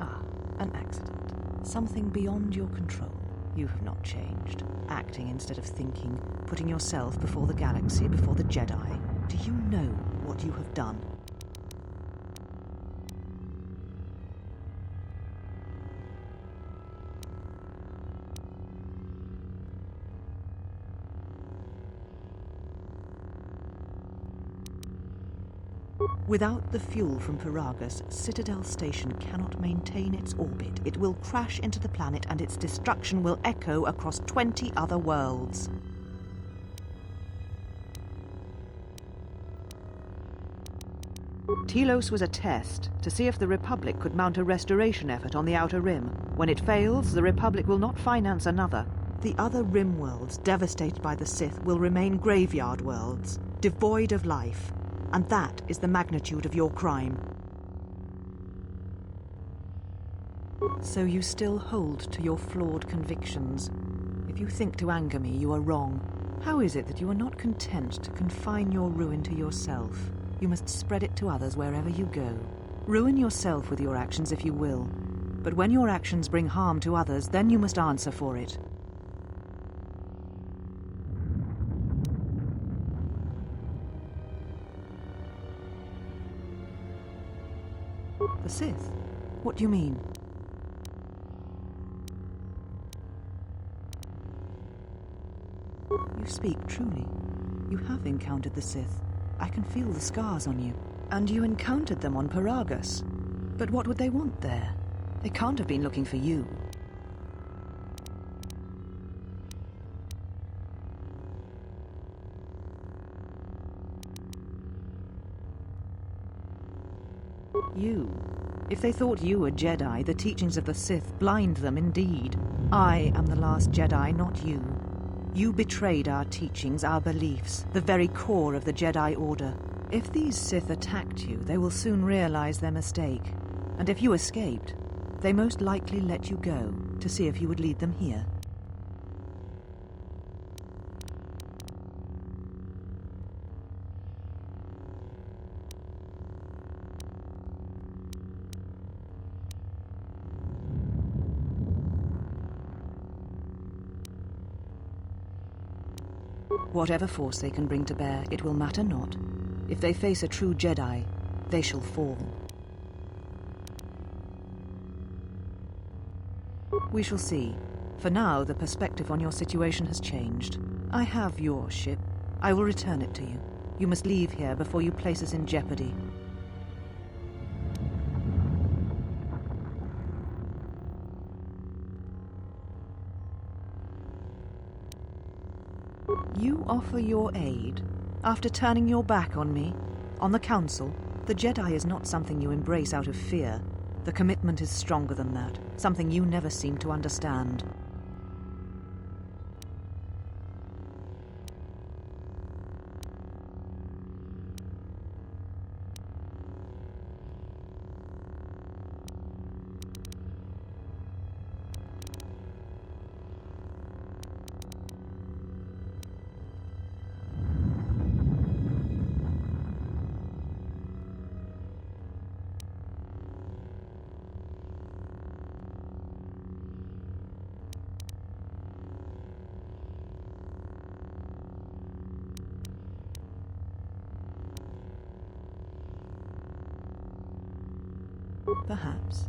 Ah, an accident. Something beyond your control. You have not changed. Acting instead of thinking, putting yourself before the galaxy, before the Jedi. Do you know what you have done? Without the fuel from Paragus, Citadel Station cannot maintain its orbit. It will crash into the planet and its destruction will echo across 20 other worlds. Telos was a test to see if the Republic could mount a restoration effort on the Outer Rim. When it fails, the Republic will not finance another. The other Rim worlds, devastated by the Sith, will remain graveyard worlds, devoid of life. And that is the magnitude of your crime. So you still hold to your flawed convictions. If you think to anger me, you are wrong. How is it that you are not content to confine your ruin to yourself? You must spread it to others wherever you go. Ruin yourself with your actions if you will. But when your actions bring harm to others, then you must answer for it. The Sith? What do you mean? You speak truly. You have encountered the Sith. I can feel the scars on you. And you encountered them on Paragus. But what would they want there? They can't have been looking for you. You If they thought you were Jedi, the teachings of the Sith blind them indeed. I am the last Jedi, not you. You betrayed our teachings, our beliefs, the very core of the Jedi Order. If these Sith attacked you, they will soon realize their mistake. And if you escaped, they most likely let you go to see if you would lead them here. Whatever force they can bring to bear, it will matter not. If they face a true Jedi, they shall fall. We shall see. For now, the perspective on your situation has changed. I have your ship. I will return it to you. You must leave here before you place us in jeopardy. You offer your aid after turning your back on me, on the Council. The Jedi is not something you embrace out of fear. The commitment is stronger than that, something you never seem to understand. Perhaps.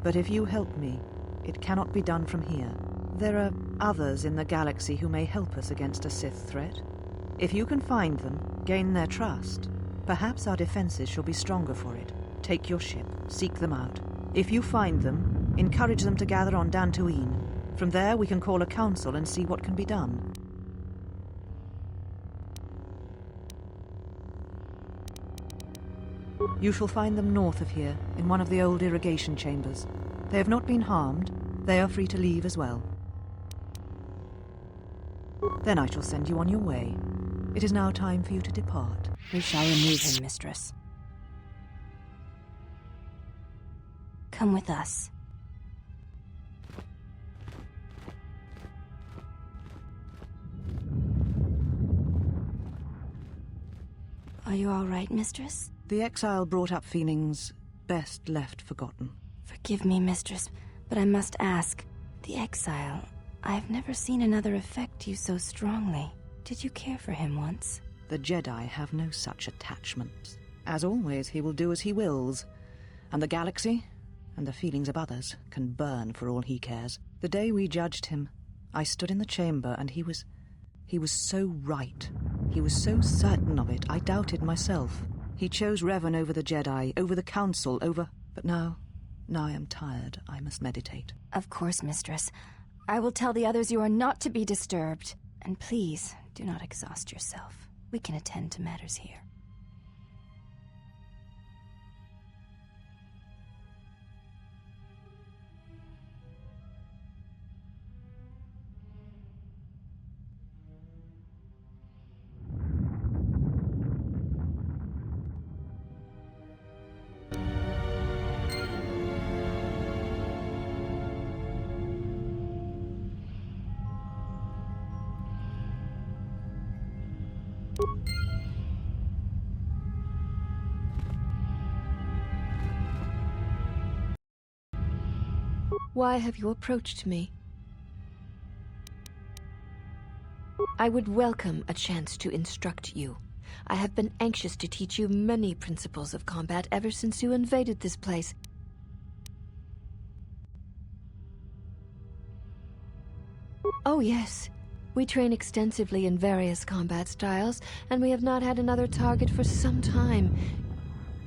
But if you help me, it cannot be done from here. There are others in the galaxy who may help us against a Sith threat. If you can find them, gain their trust, perhaps our defenses shall be stronger for it. Take your ship, seek them out. If you find them, encourage them to gather on Dantooine. From there we can call a council and see what can be done. You shall find them north of here, in one of the old irrigation chambers. They have not been harmed. They are free to leave as well. Then I shall send you on your way. It is now time for you to depart. We shall remove him, mistress. Come with us. Are you all right, mistress? The exile brought up feelings best left forgotten. Forgive me, mistress, but I must ask. The exile, I've never seen another affect you so strongly. Did you care for him once? The Jedi have no such attachments. As always, he will do as he wills. And the galaxy, and the feelings of others, can burn for all he cares. The day we judged him, I stood in the chamber and he was so right. He was so certain of it, I doubted myself. He chose Revan over the Jedi, over the Council, over... But now I am tired. I must meditate. Of course, mistress. I will tell the others you are not to be disturbed. And please, do not exhaust yourself. We can attend to matters here. Why have you approached me? I would welcome a chance to instruct you. I have been anxious to teach you many principles of combat ever since you invaded this place. Oh yes, we train extensively in various combat styles, and we have not had another target for some time.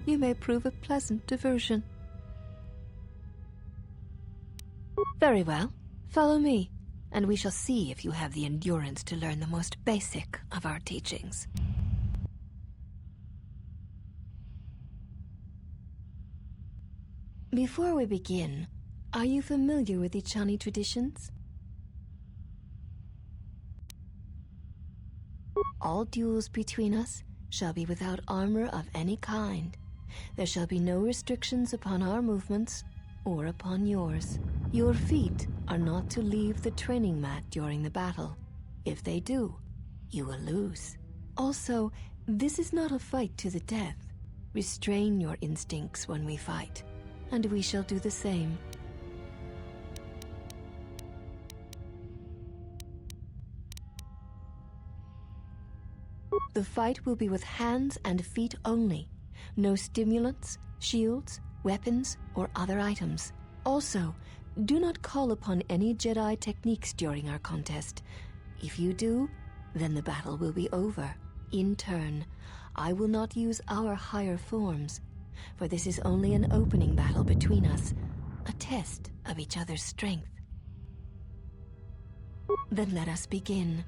You may prove a pleasant diversion. Very well. Follow me, and we shall see if you have the endurance to learn the most basic of our teachings. Before we begin, are you familiar with the Chani traditions? All duels between us shall be without armor of any kind. There shall be no restrictions upon our movements or upon yours. Your feet are not to leave the training mat during the battle. If they do, you will lose. Also, this is not a fight to the death. Restrain your instincts when we fight, and we shall do the same. The fight will be with hands and feet only. No stimulants, shields, weapons, or other items. Also, do not call upon any Jedi techniques during our contest. If you do, then the battle will be over. In turn, I will not use our higher forms, for this is only an opening battle between us, a test of each other's strength. Then let us begin.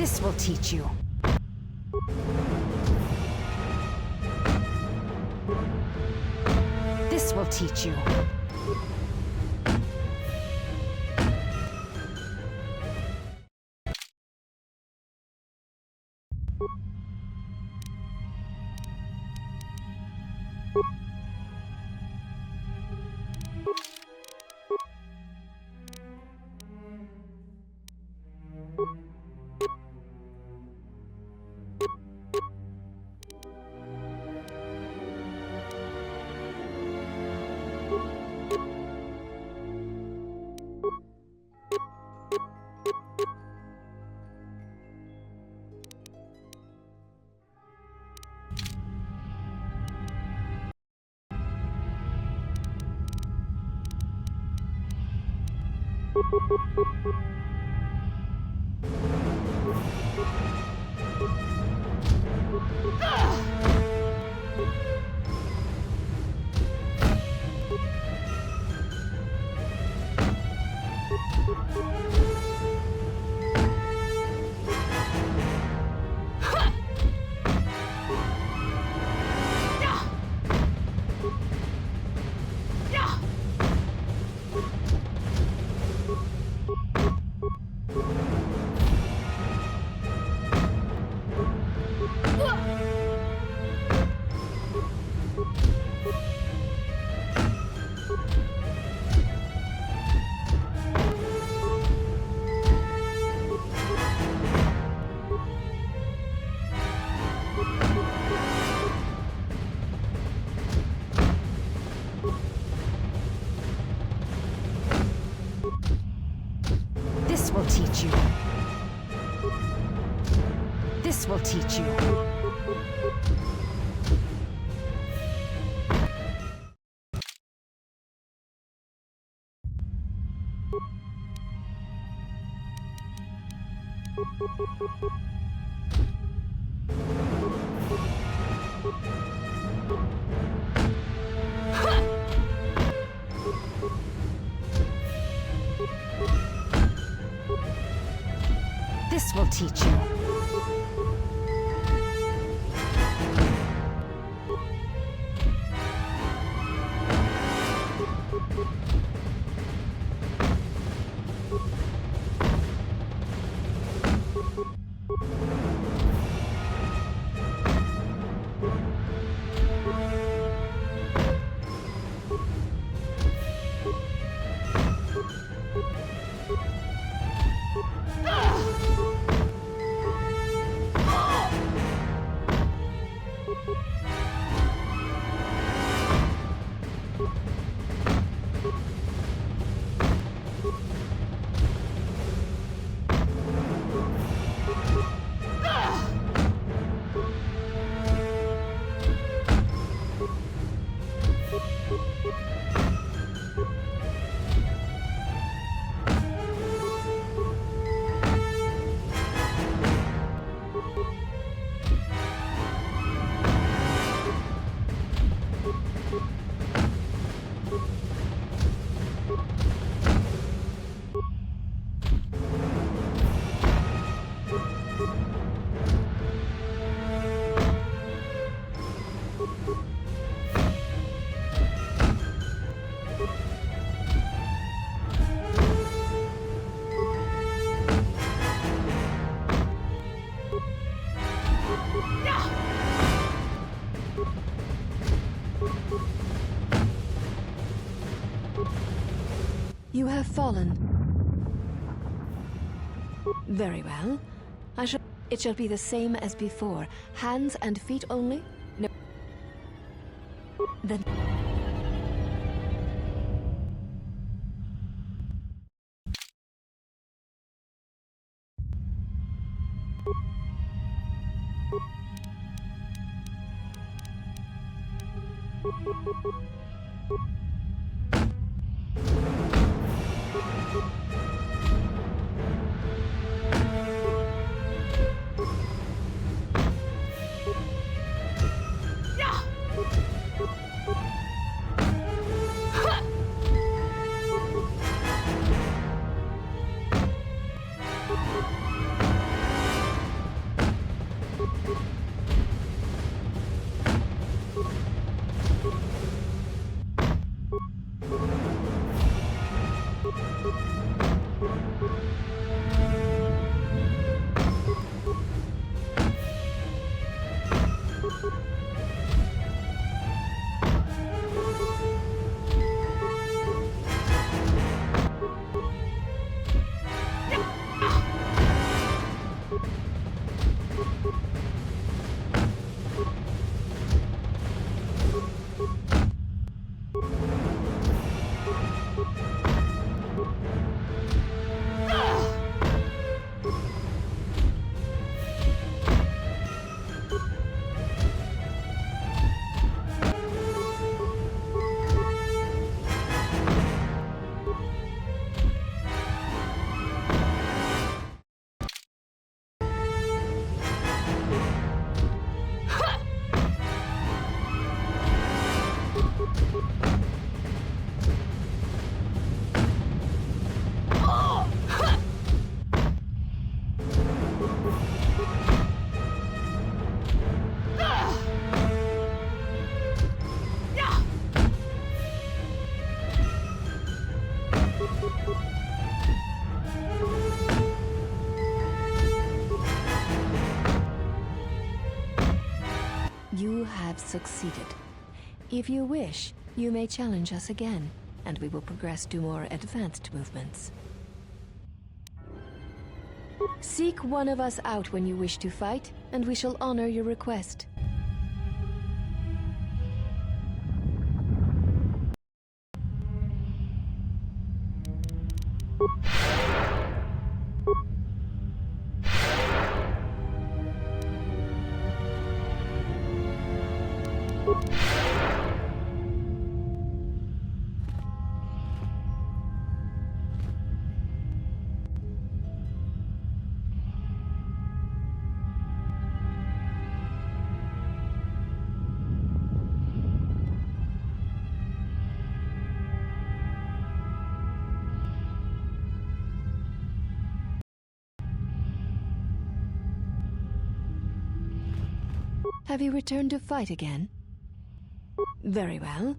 This will teach you. This will teach you. This will teach you. This will teach you. This will teach you. You have fallen. Very well. It shall be the same as before. Hands and feet only? No. Then... You have succeeded. If you wish, you may challenge us again, and we will progress to more advanced movements. Seek one of us out when you wish to fight, and we shall honor your request. Have you returned to fight again? Very well.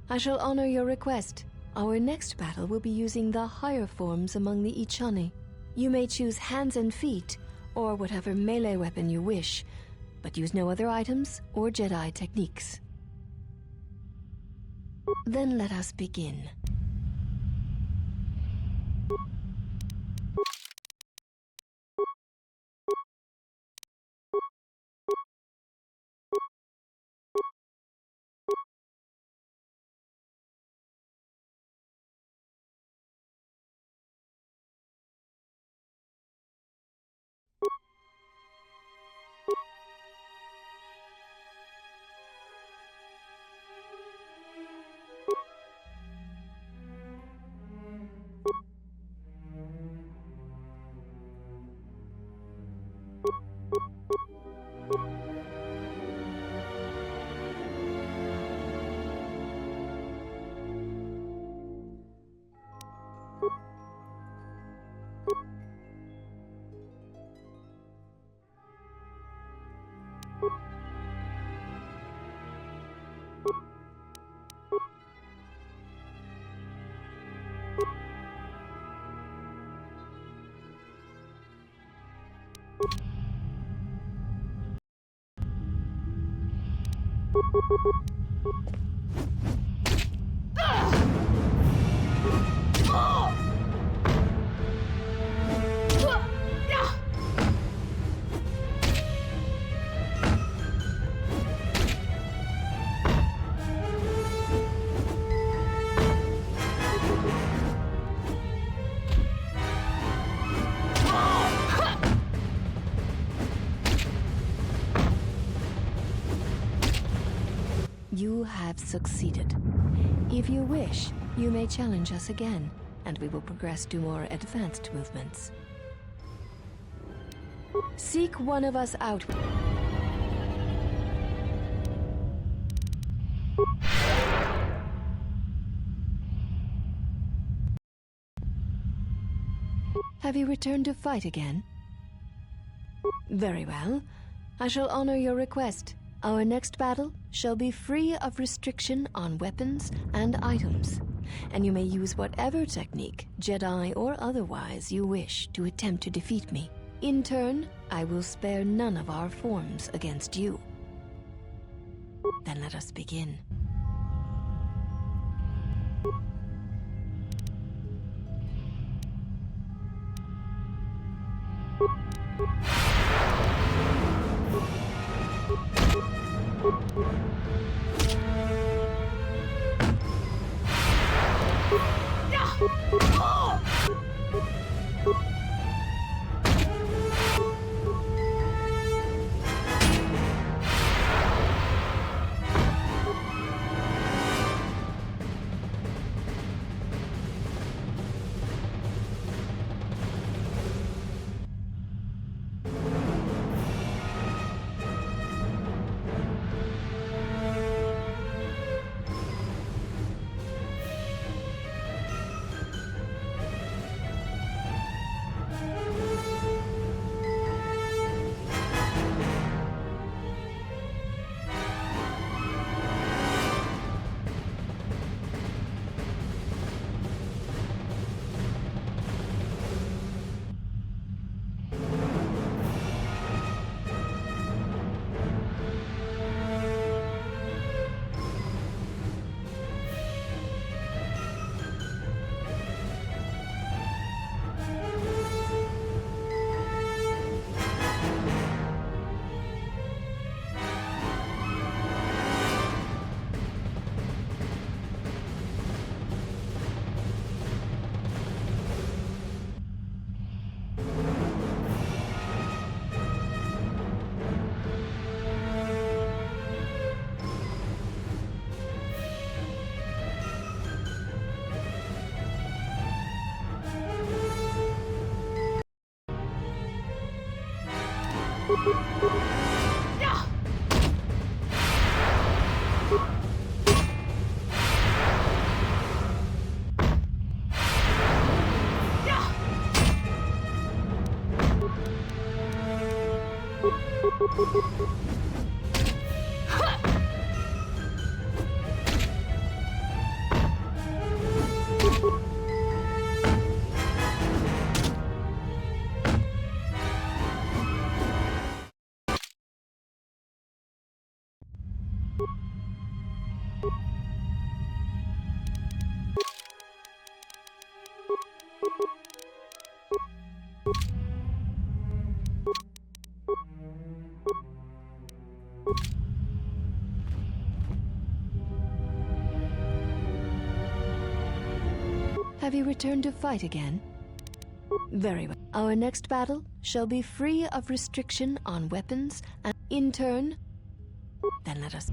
I shall honor your request. Our next battle will be using the higher forms among the Ichani. You may choose hands and feet, or whatever melee weapon you wish, but use no other items or Jedi techniques. Then let us begin. You have succeeded. If you wish, you may challenge us again, and we will progress to more advanced movements. Seek one of us out. Have you returned to fight again? Very well. I shall honor your request. Our next battle shall be free of restriction on weapons and items, and you may use whatever technique, Jedi or otherwise, you wish to attempt to defeat me. In turn, I will spare none of our forms against you. Then let us begin. Have you returned to fight again? Very well. Our next battle shall be free of restriction on weapons and in turn, then let us...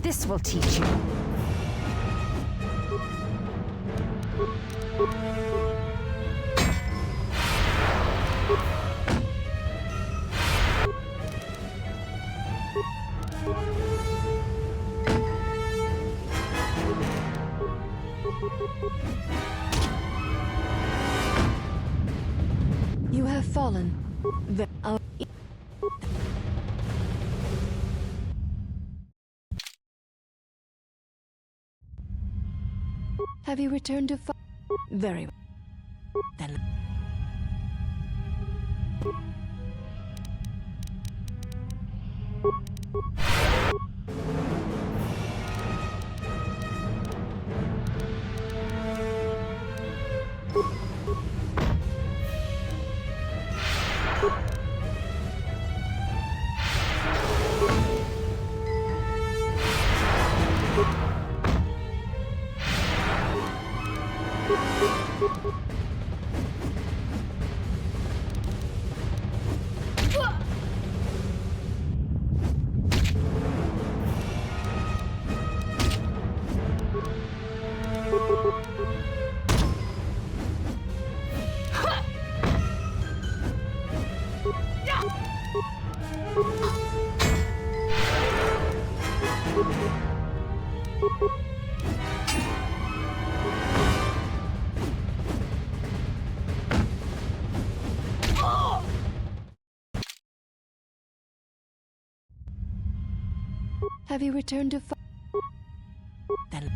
This will teach you. You have fallen. Have you returned to fight? Very well. Then... Have you returned to then?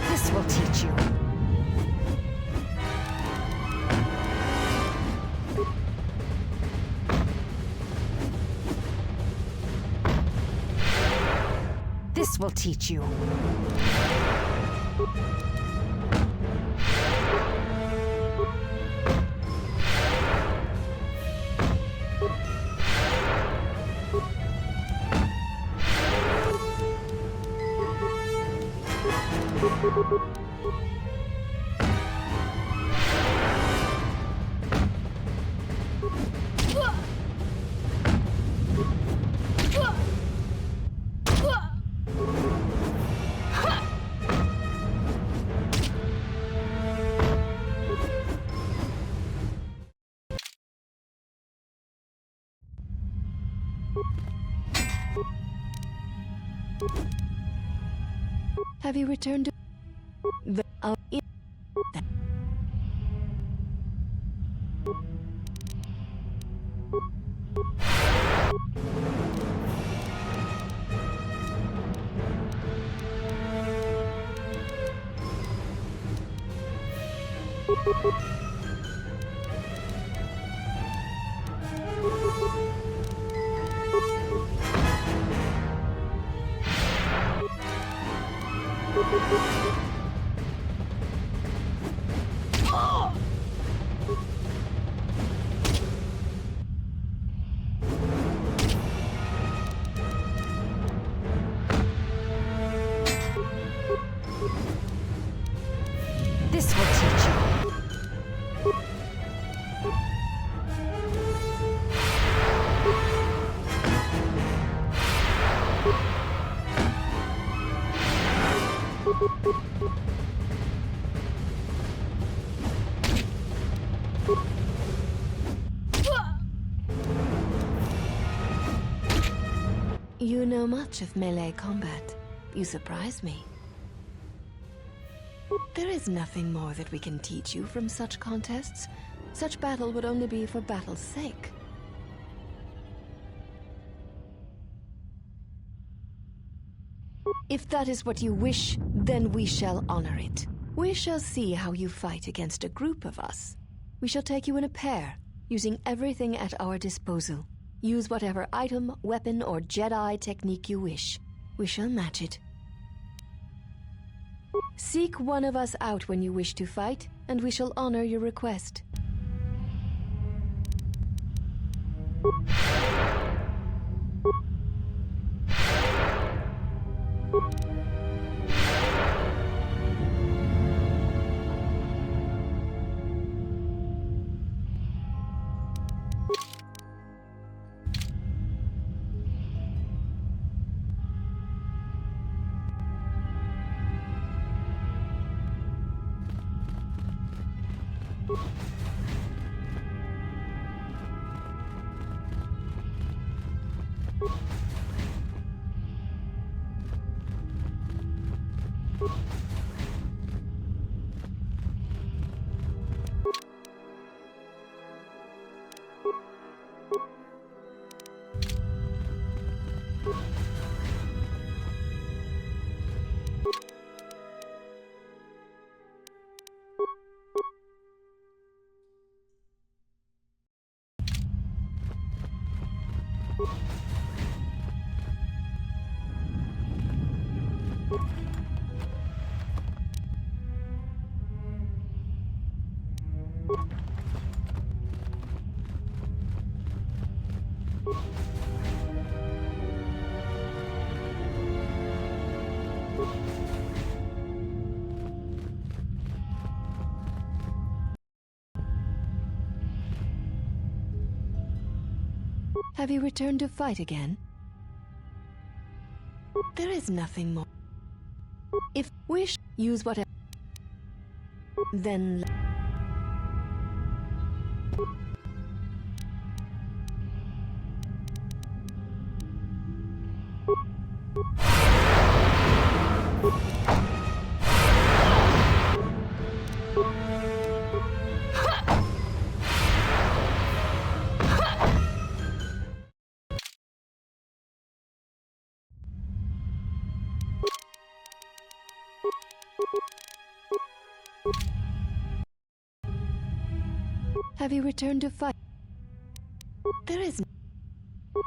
This will teach you. This will teach you. Have you returned to the This will teach you. You know much of melee combat. You surprise me. There is nothing more that we can teach you from such contests. Such battle would only be for battle's sake. If that is what you wish, then we shall honor it. We shall see how you fight against a group of us. We shall take you in a pair, using everything at our disposal. Use whatever item, weapon, or Jedi technique you wish. We shall match it. Seek one of us out when you wish to fight, and we shall honor your request. Have you returned to fight again? There is nothing more. If wish, use whatever. Then. Have you returned to fight? There is.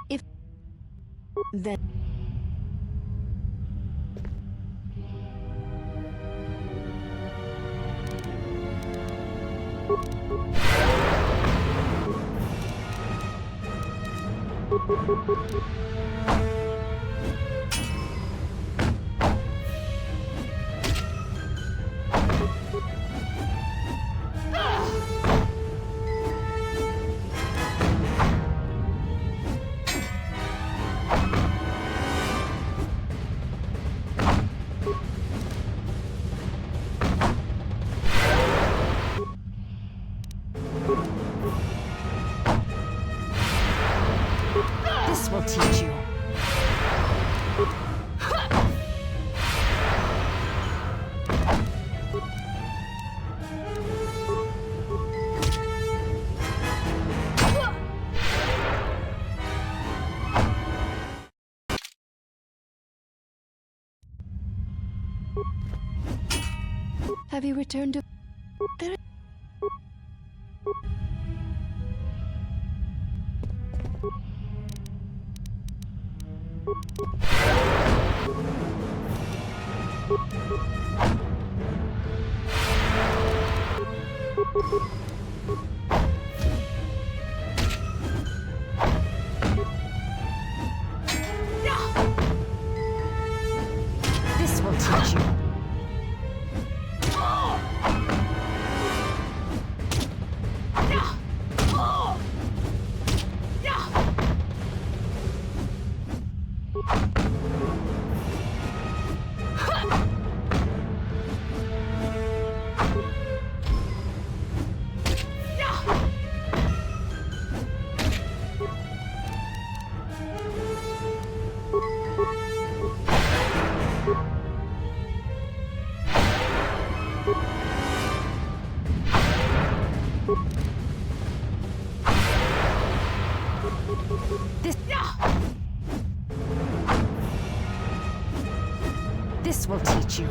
If. Then. This will teach you. Have you returned to. There. This will teach you. This will teach you.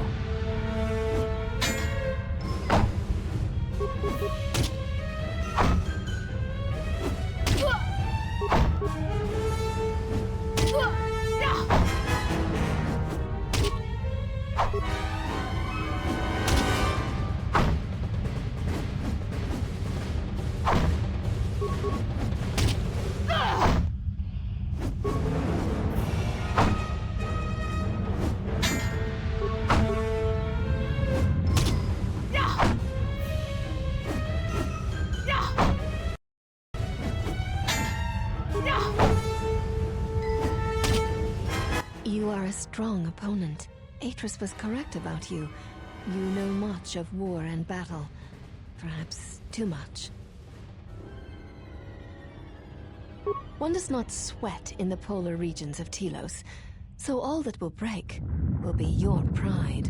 You are a strong opponent. Atris was correct about you. You know much of war and battle. Perhaps too much. One does not sweat in the polar regions of Telos, so all that will break will be your pride.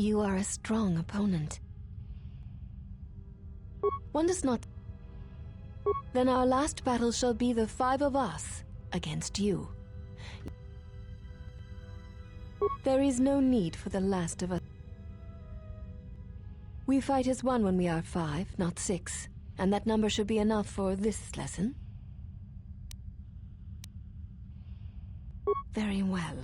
You are a strong opponent. One does not... Then our last battle shall be the 5 of us against you. There is no need for the last of us. We fight as one when we are 5, not 6, and that number should be enough for this lesson. Very well.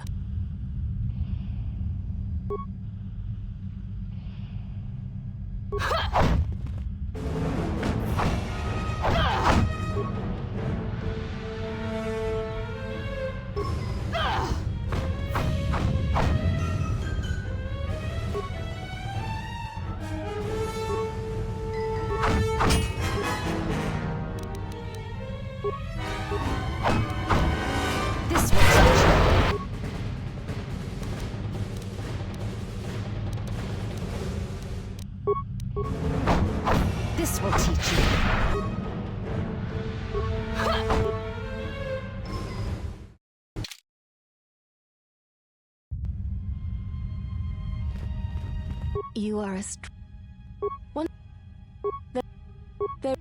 This will teach you. You are a one. There.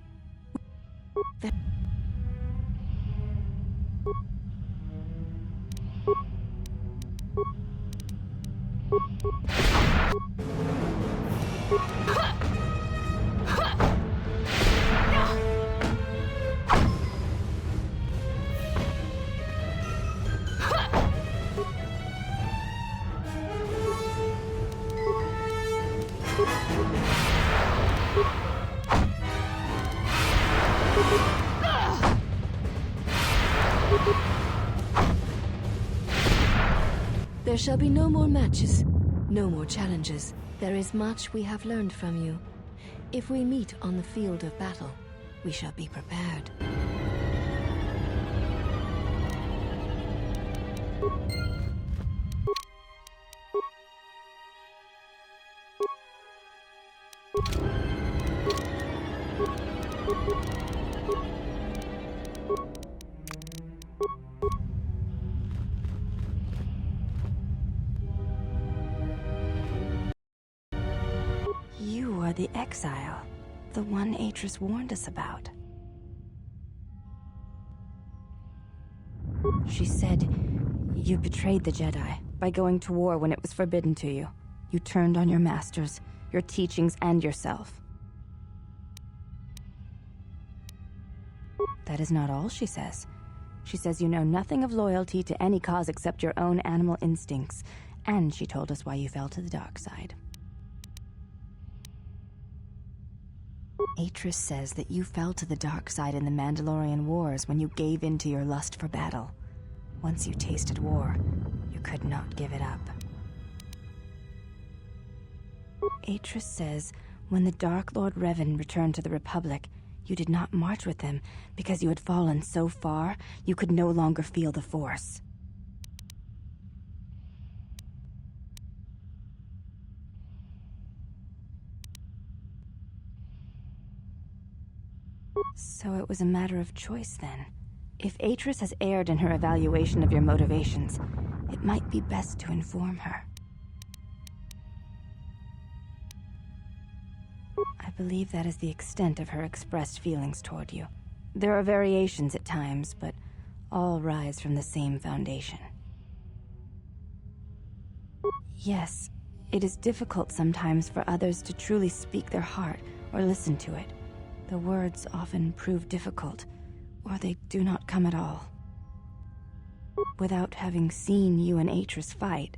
There shall be no more matches, no more challenges. There is much we have learned from you. If we meet on the field of battle, we shall be prepared. You are the exile, the one Atris warned us about. She said, you betrayed the Jedi by going to war when it was forbidden to you. You turned on your masters, your teachings, and yourself. That is not all she says. She says you know nothing of loyalty to any cause except your own animal instincts, and she told us why you fell to the dark side. Atris says that you fell to the dark side in the Mandalorian Wars when you gave in to your lust for battle. Once you tasted war, you could not give it up. Atris says when the Dark Lord Revan returned to the Republic, you did not march with him because you had fallen so far you could no longer feel the Force. So it was a matter of choice then. If Atris has erred in her evaluation of your motivations, it might be best to inform her. I believe that is the extent of her expressed feelings toward you. There are variations at times, but all rise from the same foundation. Yes, it is difficult sometimes for others to truly speak their heart or listen to it. The words often prove difficult, or they do not come at all. Without having seen you and Atris fight,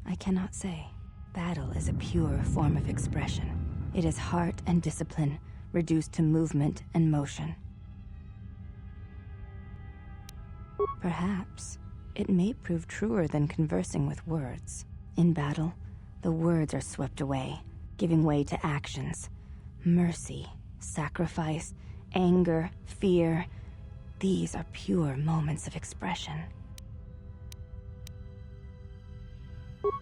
I cannot say. Battle is a pure form of expression. It is heart and discipline, reduced to movement and motion. Perhaps it may prove truer than conversing with words. In battle, the words are swept away, giving way to actions. Mercy, sacrifice, anger, fear. These are pure moments of expression.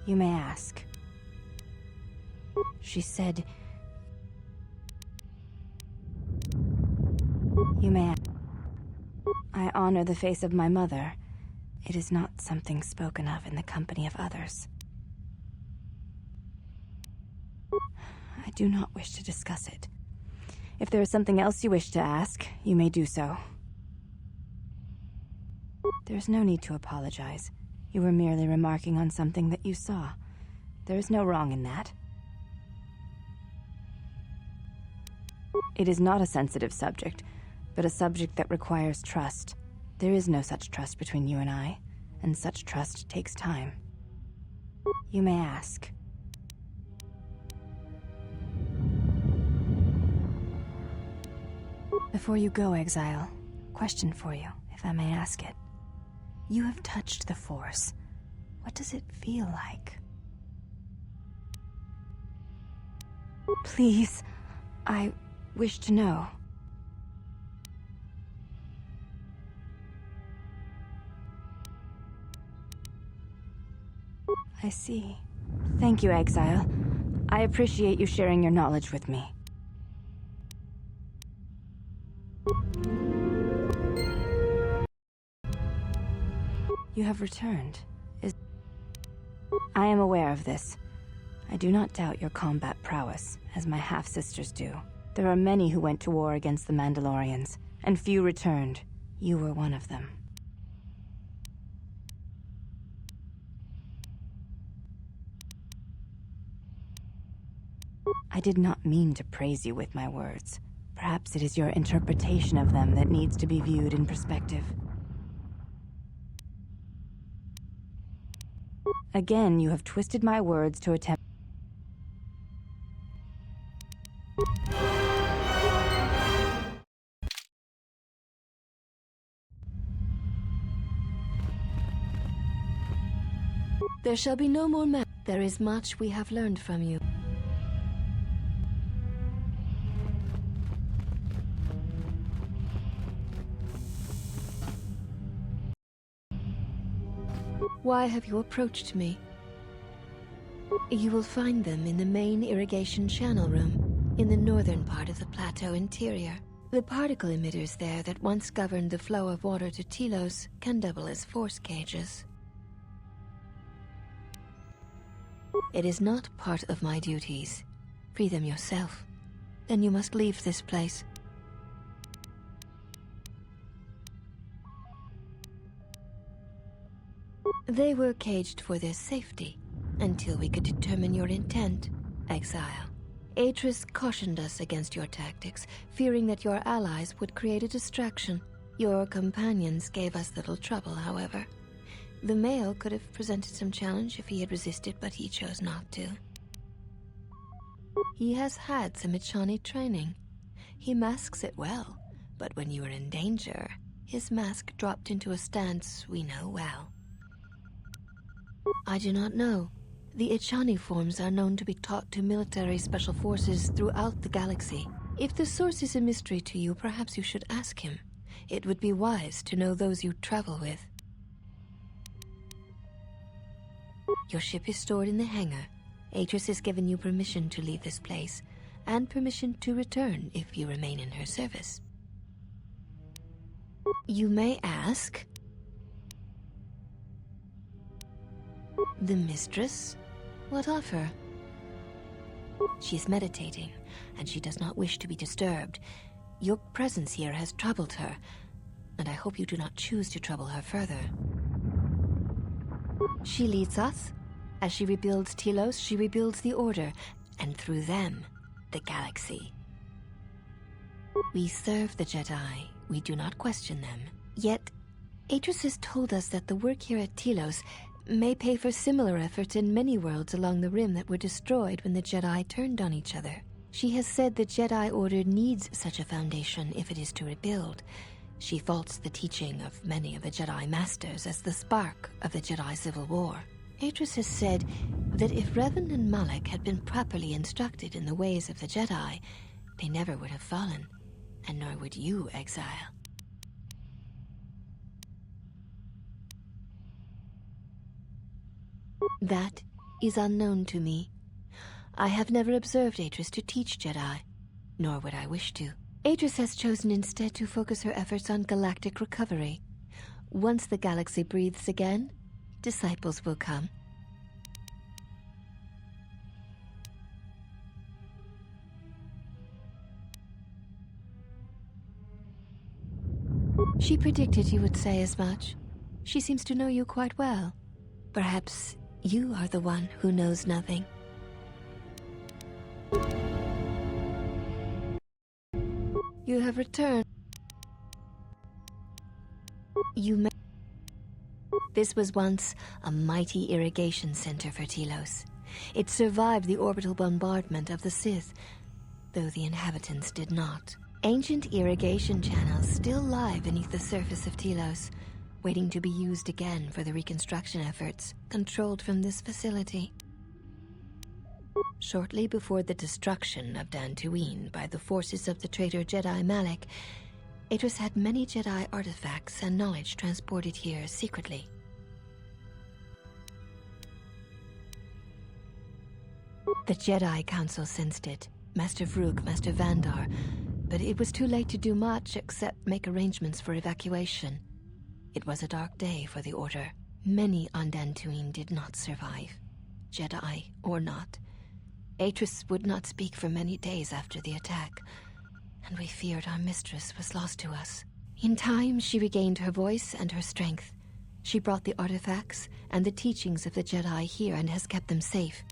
You may ask. She said, you may ask. I honor the face of my mother. It is not something spoken of in the company of others. I do not wish to discuss it. If there is something else you wish to ask, you may do so. There is no need to apologize. You were merely remarking on something that you saw. There is no wrong in that. It is not a sensitive subject, but a subject that requires trust. There is no such trust between you and I, and such trust takes time. You may ask. Before you go, Exile, question for you, if I may ask it. You have touched the Force. What does it feel like? Please, I wish to know. I see. Thank you, Exile. I appreciate you sharing your knowledge with me. You have returned. I am aware of this. I do not doubt your combat prowess, as my half-sisters do. There are many who went to war against the Mandalorians, and few returned. You were one of them. I did not mean to praise you with my words. Perhaps it is your interpretation of them that needs to be viewed in perspective. Again, you have twisted my words to attempt... There shall be no more There is much we have learned from you. Why have you approached me? You will find them in the main irrigation channel room, in the northern part of the plateau interior. The particle emitters there that once governed the flow of water to Telos can double as force cages. It is not part of my duties. Free them yourself. Then you must leave this place. They were caged for their safety, until we could determine your intent, Exile. Atris cautioned us against your tactics, fearing that your allies would create a distraction. Your companions gave us little trouble, however. The male could have presented some challenge if he had resisted, but he chose not to. He has had some Echani training. He masks it well, but when you are in danger, his mask dropped into a stance we know well. I do not know. The Echani forms are known to be taught to military special forces throughout the galaxy. If the source is a mystery to you, perhaps you should ask him. It would be wise to know those you travel with. Your ship is stored in the hangar. Atris has given you permission to leave this place, and permission to return if you remain in her service. You may ask... The mistress? What of her? She is meditating, and she does not wish to be disturbed. Your presence here has troubled her, and I hope you do not choose to trouble her further. She leads us. As she rebuilds Telos, she rebuilds the Order, and through them, the galaxy. We serve the Jedi. We do not question them. Yet, Atris has told us that the work here at Telos may pay for similar efforts in many worlds along the Rim that were destroyed when the Jedi turned on each other. She has said the Jedi Order needs such a foundation if it is to rebuild. She faults the teaching of many of the Jedi Masters as the spark of the Jedi Civil War. Atris has said that if Revan and Malak had been properly instructed in the ways of the Jedi, they never would have fallen, and nor would you, Exile. That is unknown to me. I have never observed Atris to teach Jedi, nor would I wish to. Atris has chosen instead to focus her efforts on galactic recovery. Once the galaxy breathes again, disciples will come. She predicted you would say as much. She seems to know you quite well. Perhaps you are the one who knows nothing. You have returned. This was once a mighty irrigation center for Telos. It survived the orbital bombardment of the Sith, though the inhabitants did not. Ancient irrigation channels still lie beneath the surface of Telos, waiting to be used again for the reconstruction efforts controlled from this facility. Shortly before the destruction of Dantooine by the forces of the traitor Jedi Malak, Atris had many Jedi artifacts and knowledge transported here secretly. The Jedi Council sensed it, Master Vrook, Master Vandar, but it was too late to do much except make arrangements for evacuation. It was a dark day for the Order. Many on Dantooine did not survive, Jedi or not. Atris would not speak for many days after the attack, and we feared our mistress was lost to us. In time, she regained her voice and her strength. She brought the artifacts and the teachings of the Jedi here and has kept them safe.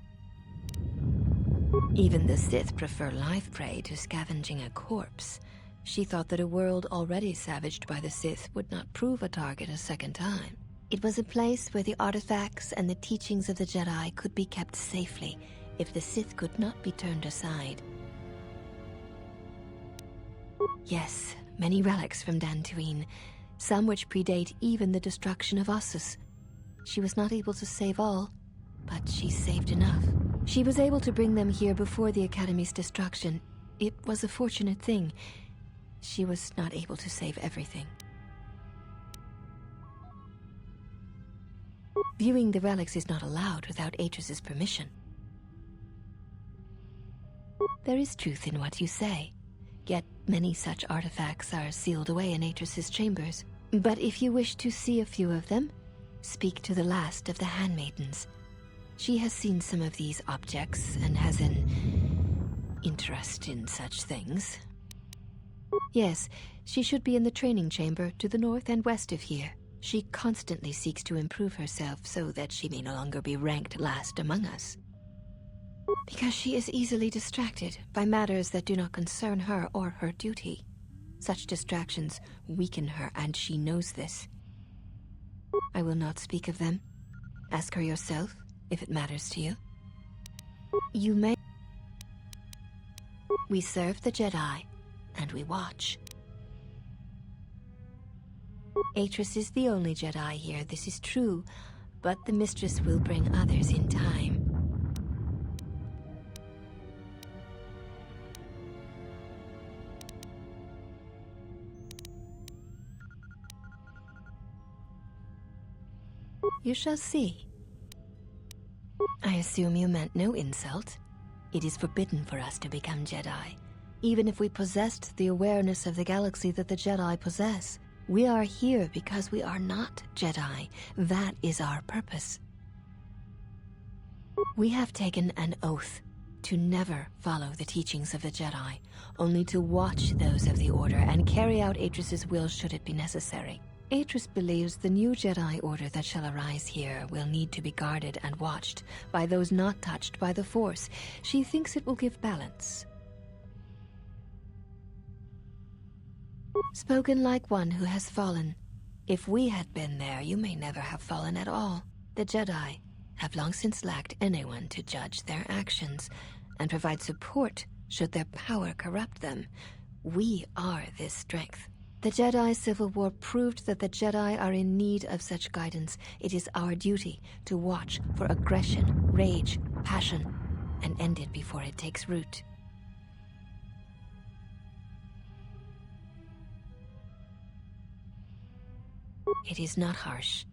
Even the Sith prefer live prey to scavenging a corpse. She thought that a world already savaged by the Sith would not prove a target a second time. It was a place where the artifacts and the teachings of the Jedi could be kept safely if the Sith could not be turned aside. Yes, many relics from Dantooine, some which predate even the destruction of Ossus. She was not able to save all, but she saved enough. She was able to bring them here before the Academy's destruction. It was a fortunate thing. She was not able to save everything. Viewing the relics is not allowed without Atris's permission. There is truth in what you say, yet many such artifacts are sealed away in Atris's chambers. But if you wish to see a few of them, speak to the last of the handmaidens. She has seen some of these objects and has an interest in such things. Yes, she should be in the training chamber to the north and west of here. She constantly seeks to improve herself so that she may no longer be ranked last among us. Because she is easily distracted by matters that do not concern her or her duty. Such distractions weaken her, and she knows this. I will not speak of them. Ask her yourself, if it matters to you. You may. We serve the Jedi, and we watch. Atris is the only Jedi here, this is true, but the Mistress will bring others in time. You shall see. I assume you meant no insult. It is forbidden for us to become Jedi, even if we possessed the awareness of the galaxy that the Jedi possess. We are here because we are not Jedi. That is our purpose. We have taken an oath to never follow the teachings of the Jedi, only to watch those of the Order and carry out Atris's will should it be necessary. Atris believes the new Jedi Order that shall arise here will need to be guarded and watched by those not touched by the Force. She thinks it will give balance. Spoken like one who has fallen. If we had been there, you may never have fallen at all. The Jedi have long since lacked anyone to judge their actions and provide support should their power corrupt them. We are this strength. The Jedi Civil War proved that the Jedi are in need of such guidance. It is our duty to watch for aggression, rage, passion, and end it before it takes root. It is not harsh.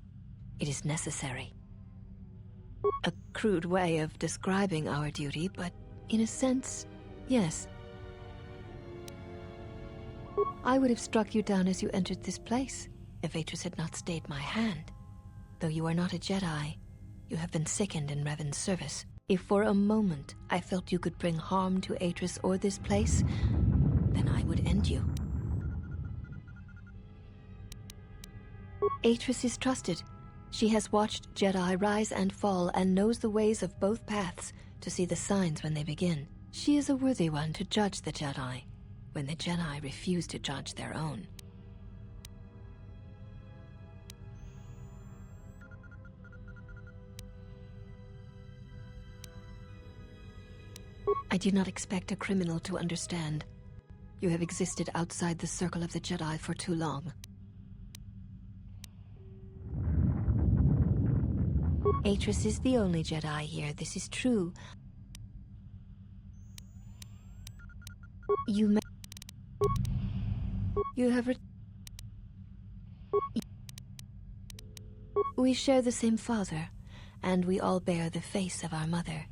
It is necessary. A crude way of describing our duty, but in a sense, yes. I would have struck you down as you entered this place, if Atris had not stayed my hand. Though you are not a Jedi, you have been sickened in Revan's service. If for a moment I felt you could bring harm to Atris or this place, then I would end you. Atris is trusted. She has watched Jedi rise and fall and knows the ways of both paths to see the signs when they begin. She is a worthy one to judge the Jedi, when the Jedi refuse to judge their own. I do not expect a criminal to understand. You have existed outside the circle of the Jedi for too long. Atris is the only Jedi here, this is true. You have We share the same father, and we all bear the face of our mother.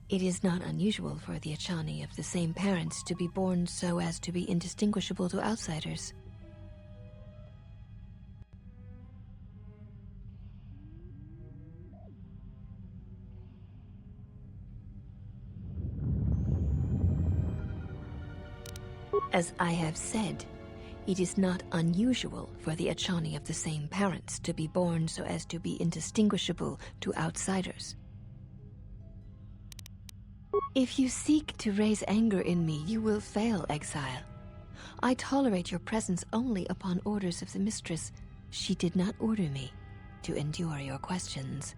It is not unusual for the Achani of the same parents to be born so as to be indistinguishable to outsiders. As I have said, it is not unusual for the Achani of the same parents to be born so as to be indistinguishable to outsiders. If you seek to raise anger in me, you will fail, Exile. I tolerate your presence only upon orders of the Mistress. She did not order me to endure your questions.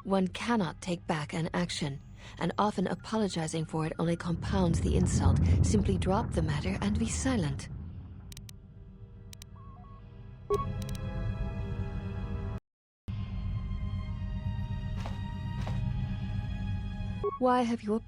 One cannot take back an action, and often apologizing for it only compounds the insult. Simply drop the matter and be silent. Why have you...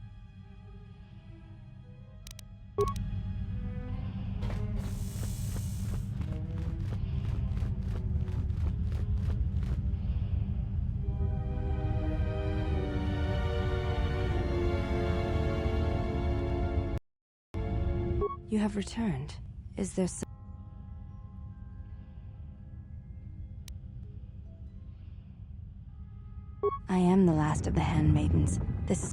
You have returned. Is there some... I am the last of the handmaidens. This is...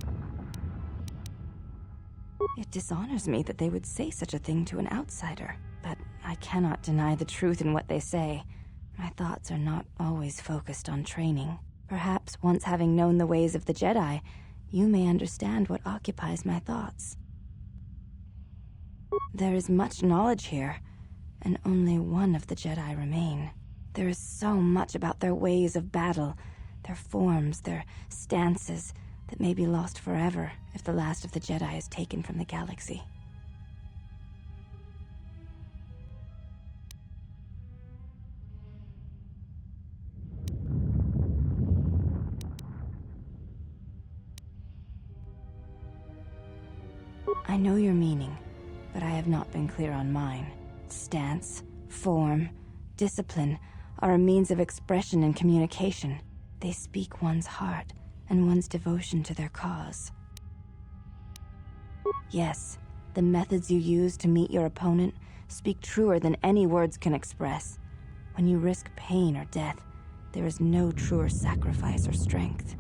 It dishonors me that they would say such a thing to an outsider. But I cannot deny the truth in what they say. My thoughts are not always focused on training. Perhaps once having known the ways of the Jedi, you may understand what occupies my thoughts. There is much knowledge here, and only one of the Jedi remain. There is so much about their ways of battle, their forms, their stances, that may be lost forever if the last of the Jedi is taken from the galaxy. I know your meaning, but I have not been clear on mine. Stance, form, discipline are a means of expression and communication. They speak one's heart and one's devotion to their cause. Yes, the methods you use to meet your opponent speak truer than any words can express. When you risk pain or death, there is no truer sacrifice or strength.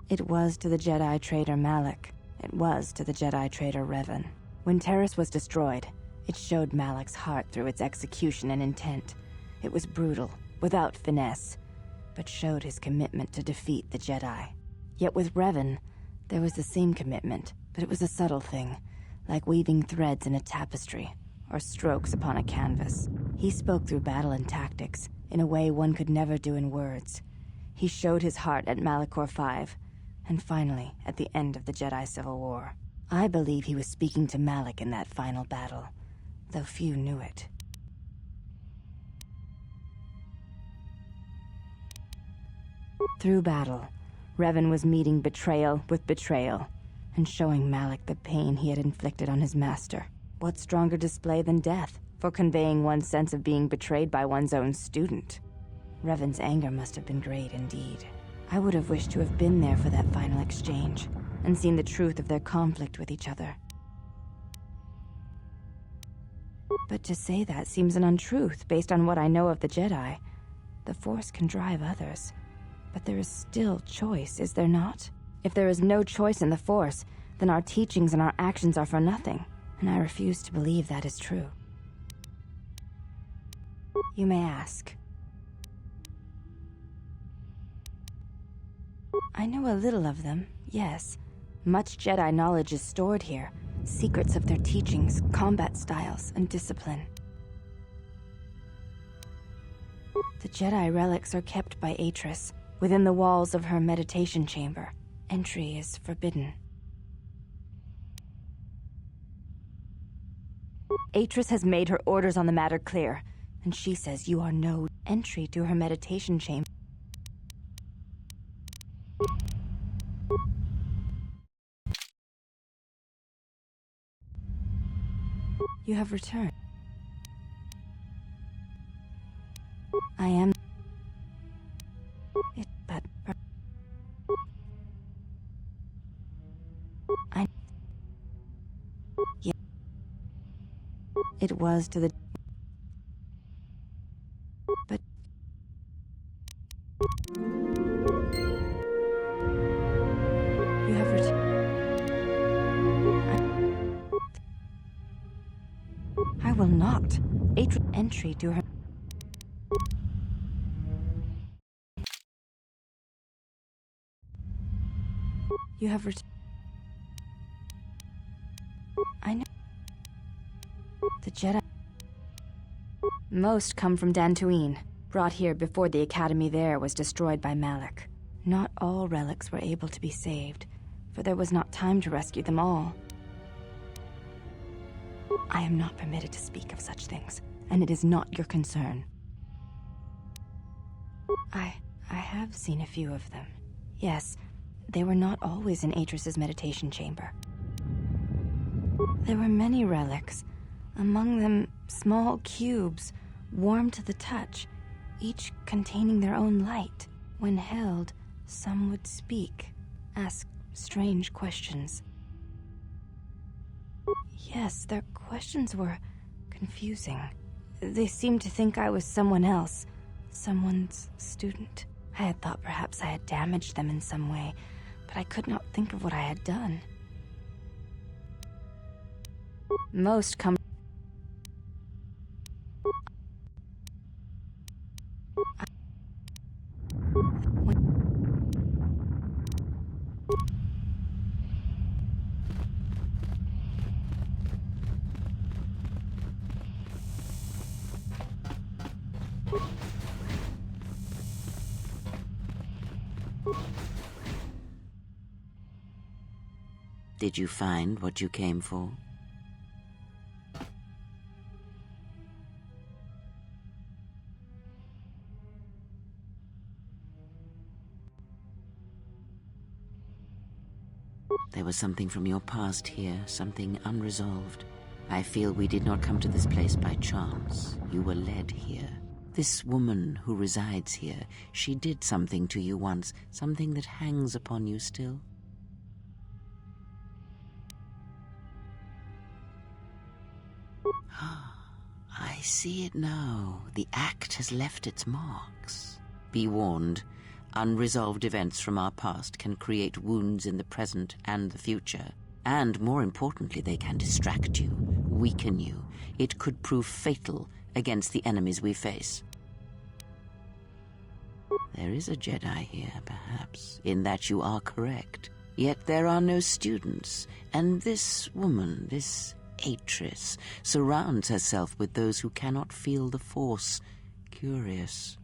It was to the Jedi traitor Malak. It was to the Jedi traitor Revan. When Terrace was destroyed, it showed Malak's heart through its execution and intent. It was brutal, without finesse, but showed his commitment to defeat the Jedi. Yet with Revan, there was the same commitment, but it was a subtle thing, like weaving threads in a tapestry, or strokes upon a canvas. He spoke through battle and tactics, in a way one could never do in words. He showed his heart at Malachor V, and finally, at the end of the Jedi Civil War. I believe he was speaking to Malak in that final battle, though few knew it. Through battle, Revan was meeting betrayal with betrayal, and showing Malak the pain he had inflicted on his master. What stronger display than death for conveying one's sense of being betrayed by one's own student? Revan's anger must have been great indeed. I would have wished to have been there for that final exchange, and seen the truth of their conflict with each other. But to say that seems an untruth based on what I know of the Jedi. The Force can drive others, but there is still choice, is there not? If there is no choice in the Force, then then our teachings and our actions are for nothing, and I refuse to believe that is true. You may ask. I know a little of them, yes. Much Jedi knowledge is stored here. Secrets of their teachings, combat styles, and discipline. The Jedi relics are kept by Atris, within the walls of her meditation chamber. Entry is forbidden. Atris has made her orders on the matter clear, and she says you are no entry to her meditation chamber. You have returned. I am... Yeah. It was to the... But... You have returned. I will not. Entry to her... You have returned. I know. The Jedi... Most come from Dantooine, brought here before the academy there was destroyed by Malak. Not all relics were able to be saved, for there was not time to rescue them all. I am not permitted to speak of such things, and it is not your concern. I have seen a few of them. Yes, they were not always in Atris's meditation chamber. There were many relics, among them small cubes, warm to the touch, each containing their own light. When held, some would speak, ask strange questions. Yes, their questions were confusing. They seemed to think I was someone else, someone's student. I had thought perhaps I had damaged them in some way, but I could not think of what I had done. Most come... Did you find what you came for? There was something from your past here, something unresolved. I feel we did not come to this place by chance. You were led here. This woman who resides here, she did something to you once, something that hangs upon you still. I see it now. The act has left its marks. Be warned. Unresolved events from our past can create wounds in the present and the future. And more importantly, they can distract you, weaken you. It could prove fatal against the enemies we face. There is a Jedi here, perhaps, in that you are correct. Yet there are no students, and this woman, this Atris, surrounds herself with those who cannot feel the Force. Curious.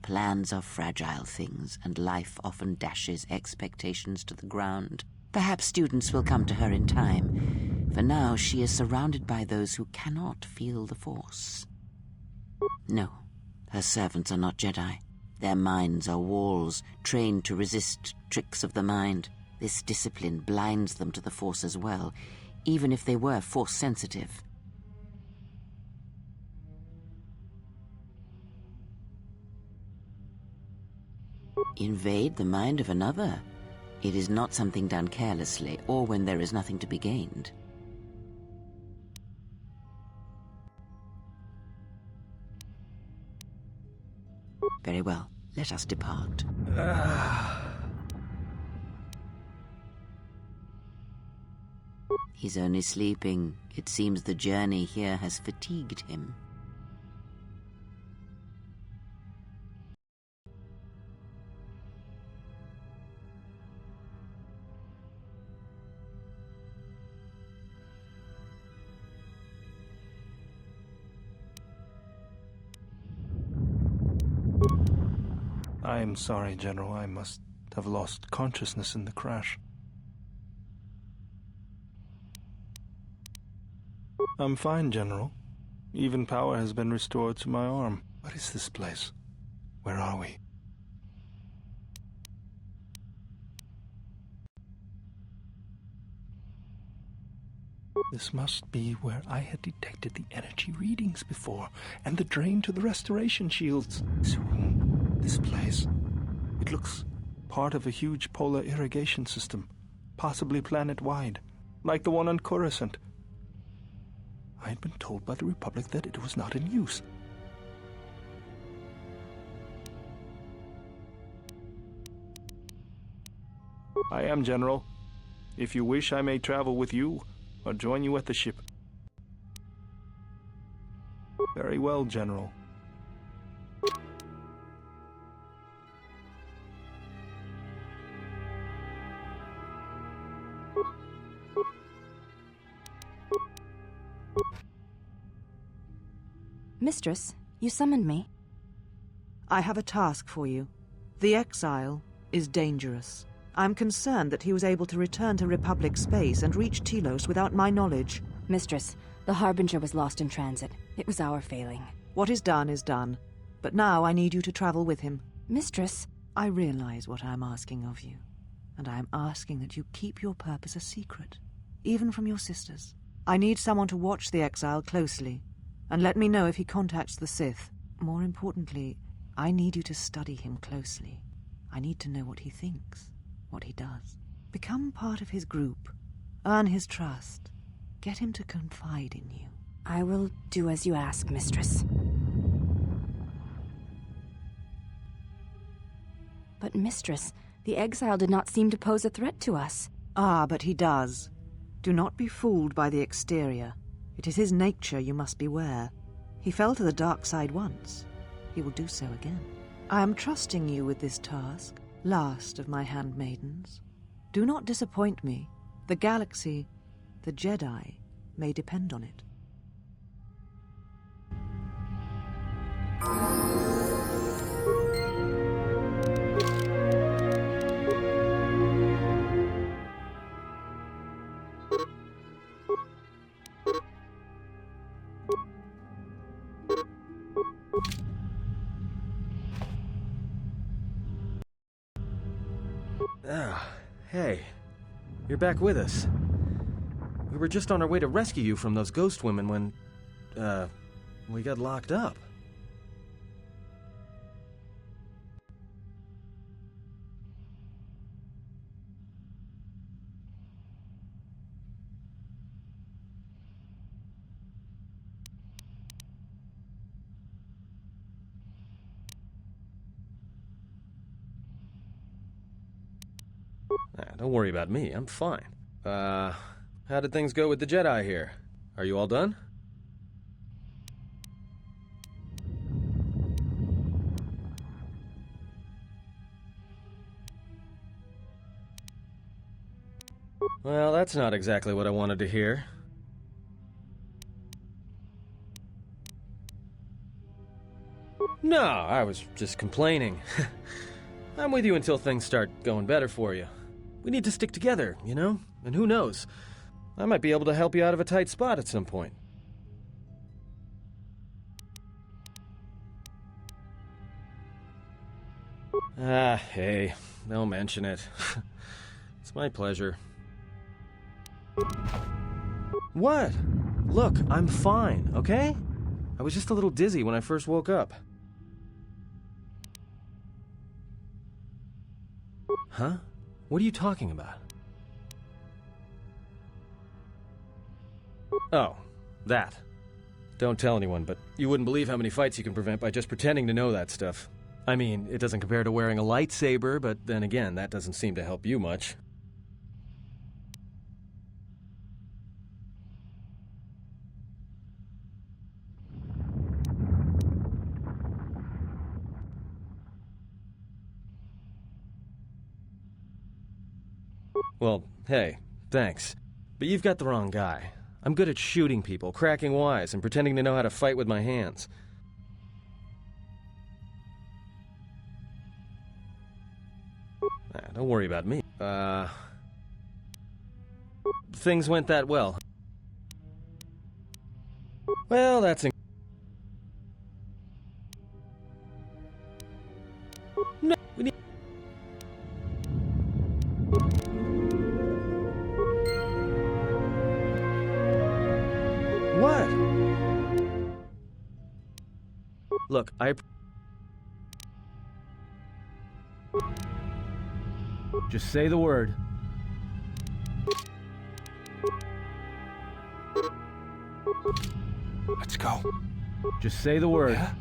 Plans are fragile things, and life often dashes expectations to the ground. Perhaps students will come to her in time. For now, she is surrounded by those who cannot feel the Force. No, her servants are not Jedi. Their minds are walls, trained to resist tricks of the mind. This discipline blinds them to the Force as well, even if they were Force-sensitive. Invade the mind of another. It is not something done carelessly, or when there is nothing to be gained. Very well. Let us depart. He's only sleeping. It seems the journey here has fatigued him. I'm sorry, General. I must have lost consciousness in the crash. I'm fine, General. Even power has been restored to my arm. What is this place? Where are we? This must be where I had detected the energy readings before, and the drain to the restoration shields. This room, this place. It looks part of a huge polar irrigation system, possibly planet-wide, like the one on Coruscant. I had been told by the Republic that it was not in use. I am, General. If you wish, I may travel with you, or join you at the ship. Very well, General. Mistress, you summoned me. I have a task for you. The exile is dangerous. I'm concerned that he was able to return to Republic space and reach Telos without my knowledge. Mistress, the Harbinger was lost in transit. It was our failing. What is done, but now I need you to travel with him. Mistress, I realize what I'm asking of you, and I am asking that you keep your purpose a secret, even from your sisters. I need someone to watch the exile closely, and let me know if he contacts the Sith. More importantly, I need you to study him closely. I need to know what he thinks, what he does. Become part of his group. Earn his trust. Get him to confide in you. I will do as you ask, Mistress. But, Mistress, the exile did not seem to pose a threat to us. Ah, but he does. Do not be fooled by the exterior. It is his nature you must beware. He fell to the dark side once. He will do so again. I am trusting you with this task, last of my handmaidens. Do not disappoint me. The galaxy, the Jedi, may depend on it. Ah, hey. You're back with us. We were just on our way to rescue you from those ghost women when, we got locked up. Don't worry about me, I'm fine. How did things go with the Jedi here? Are you all done? Well, that's not exactly what I wanted to hear. No, I was just complaining. I'm with you until things start going better for you. We need to stick together, you know? And who knows? I might be able to help you out of a tight spot at some point. Ah, hey, don't mention it. It's my pleasure. What? Look, I'm fine, okay? I was just a little dizzy when I first woke up. Huh? What are you talking about? Oh, that. Don't tell anyone, but you wouldn't believe how many fights you can prevent by just pretending to know that stuff. I mean, it doesn't compare to wearing a lightsaber, but then again, that doesn't seem to help you much. Well, hey, thanks. But you've got the wrong guy. I'm good at shooting people, cracking wise, and pretending to know how to fight with my hands. Don't worry about me. Things went that well. Well, that's no, we need... What? Look, just say the word. Let's go. Just say the word. Yeah?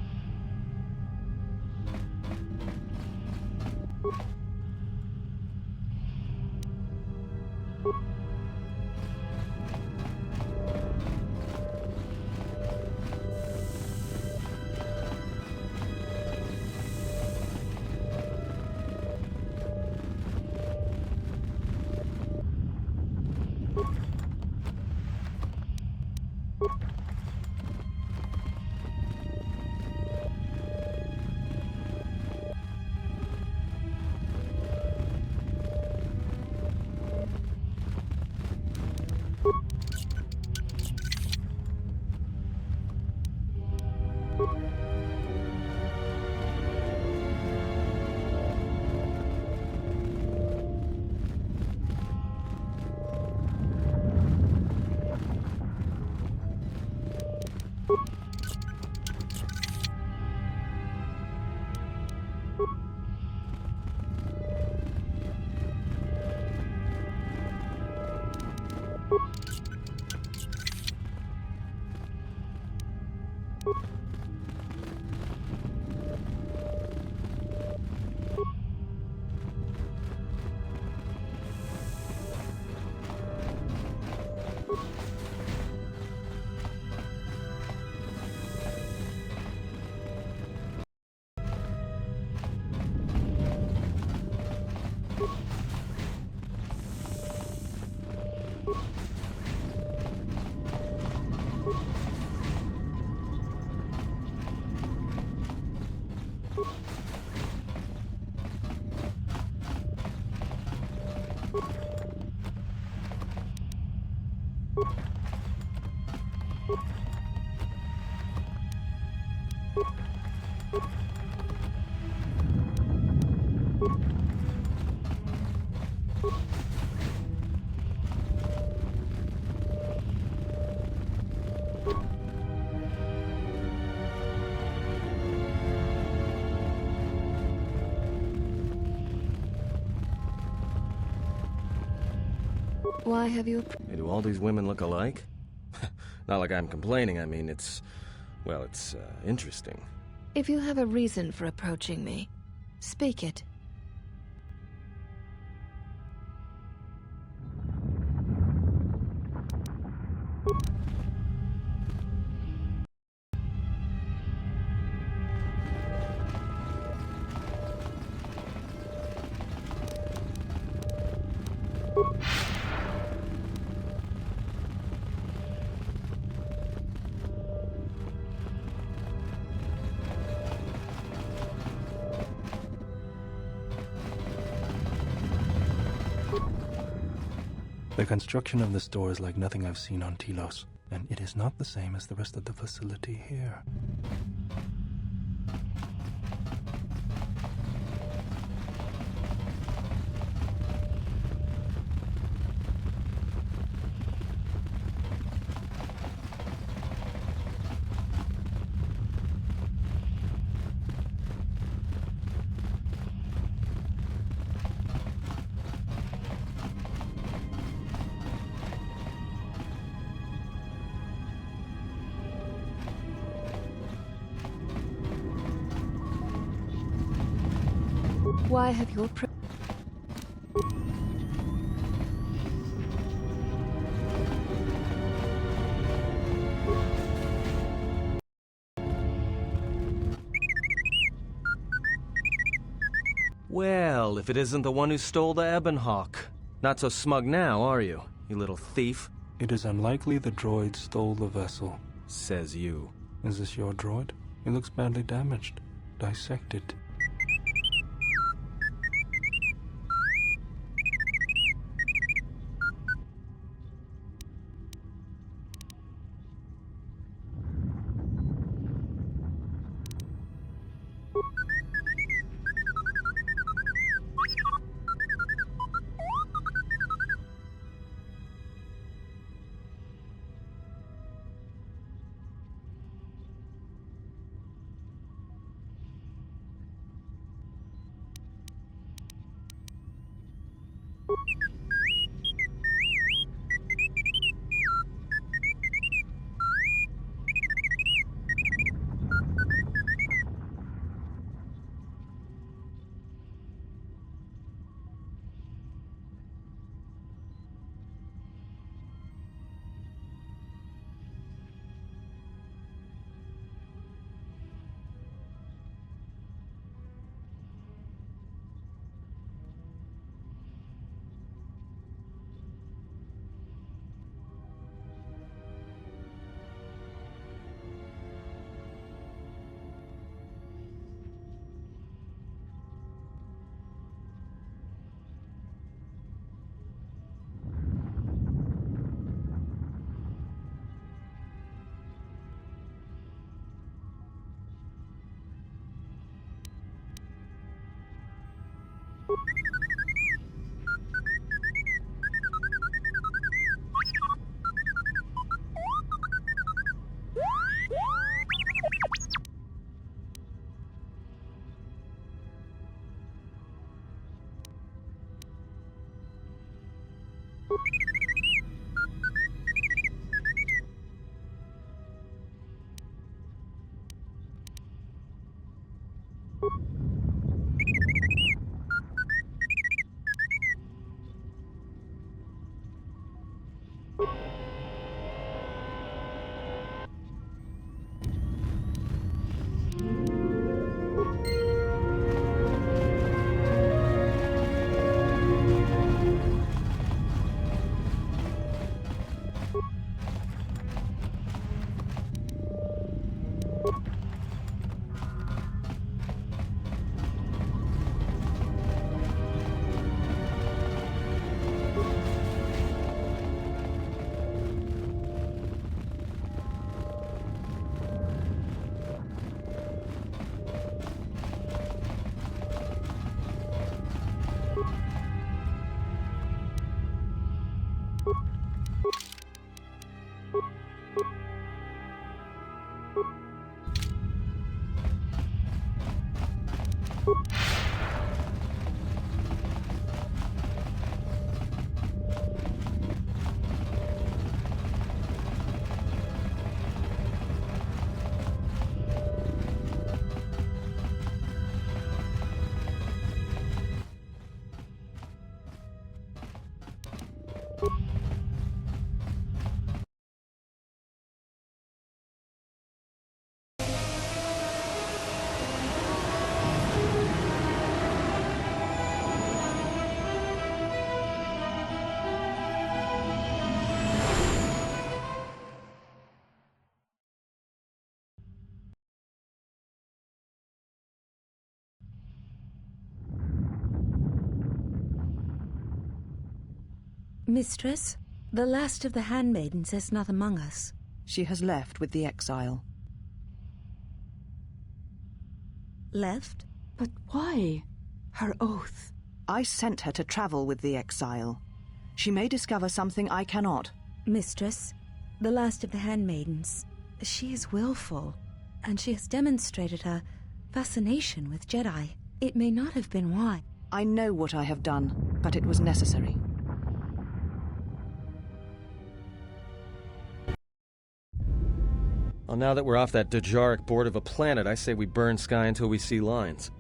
Why have you... Hey, do all these women look alike? Not like I'm complaining, I mean, well, it's interesting. If you have a reason for approaching me, speak it. The construction of this door is like nothing I've seen on Telos, and it is not the same as the rest of the facility here. Why have your Well, if it isn't the one who stole the Ebonhawk. Not so smug now, are you, you little thief? It is unlikely the droid stole the vessel. Says you. Is this your droid? It looks badly damaged. Dissect it. Mistress, the last of the handmaidens is not among us. She has left with the exile. Left? But why? Her oath. I sent her to travel with the exile. She may discover something I cannot. Mistress, the last of the handmaidens. She is willful, and she has demonstrated a fascination with Jedi. It may not have been why. I know what I have done, but it was necessary. Well, now that we're off that Dejaric board of a planet, I say we burn Sky until we see lines.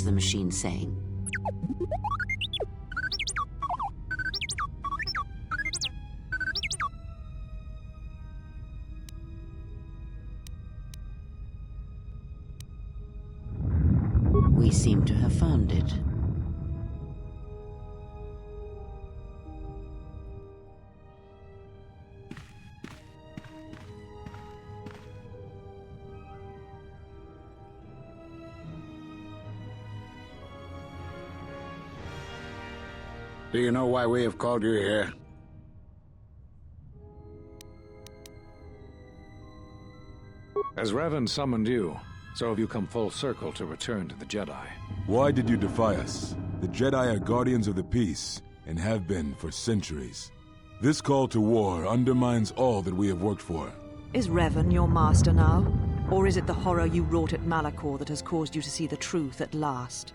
the machine saying? We seem to have found it. Do you know why we have called you here? As Revan summoned you, so have you come full circle to return to the Jedi. Why did you defy us? The Jedi are guardians of the peace, and have been for centuries. This call to war undermines all that we have worked for. Is Revan your master now? Or is it the horror you wrought at Malachor that has caused you to see the truth at last?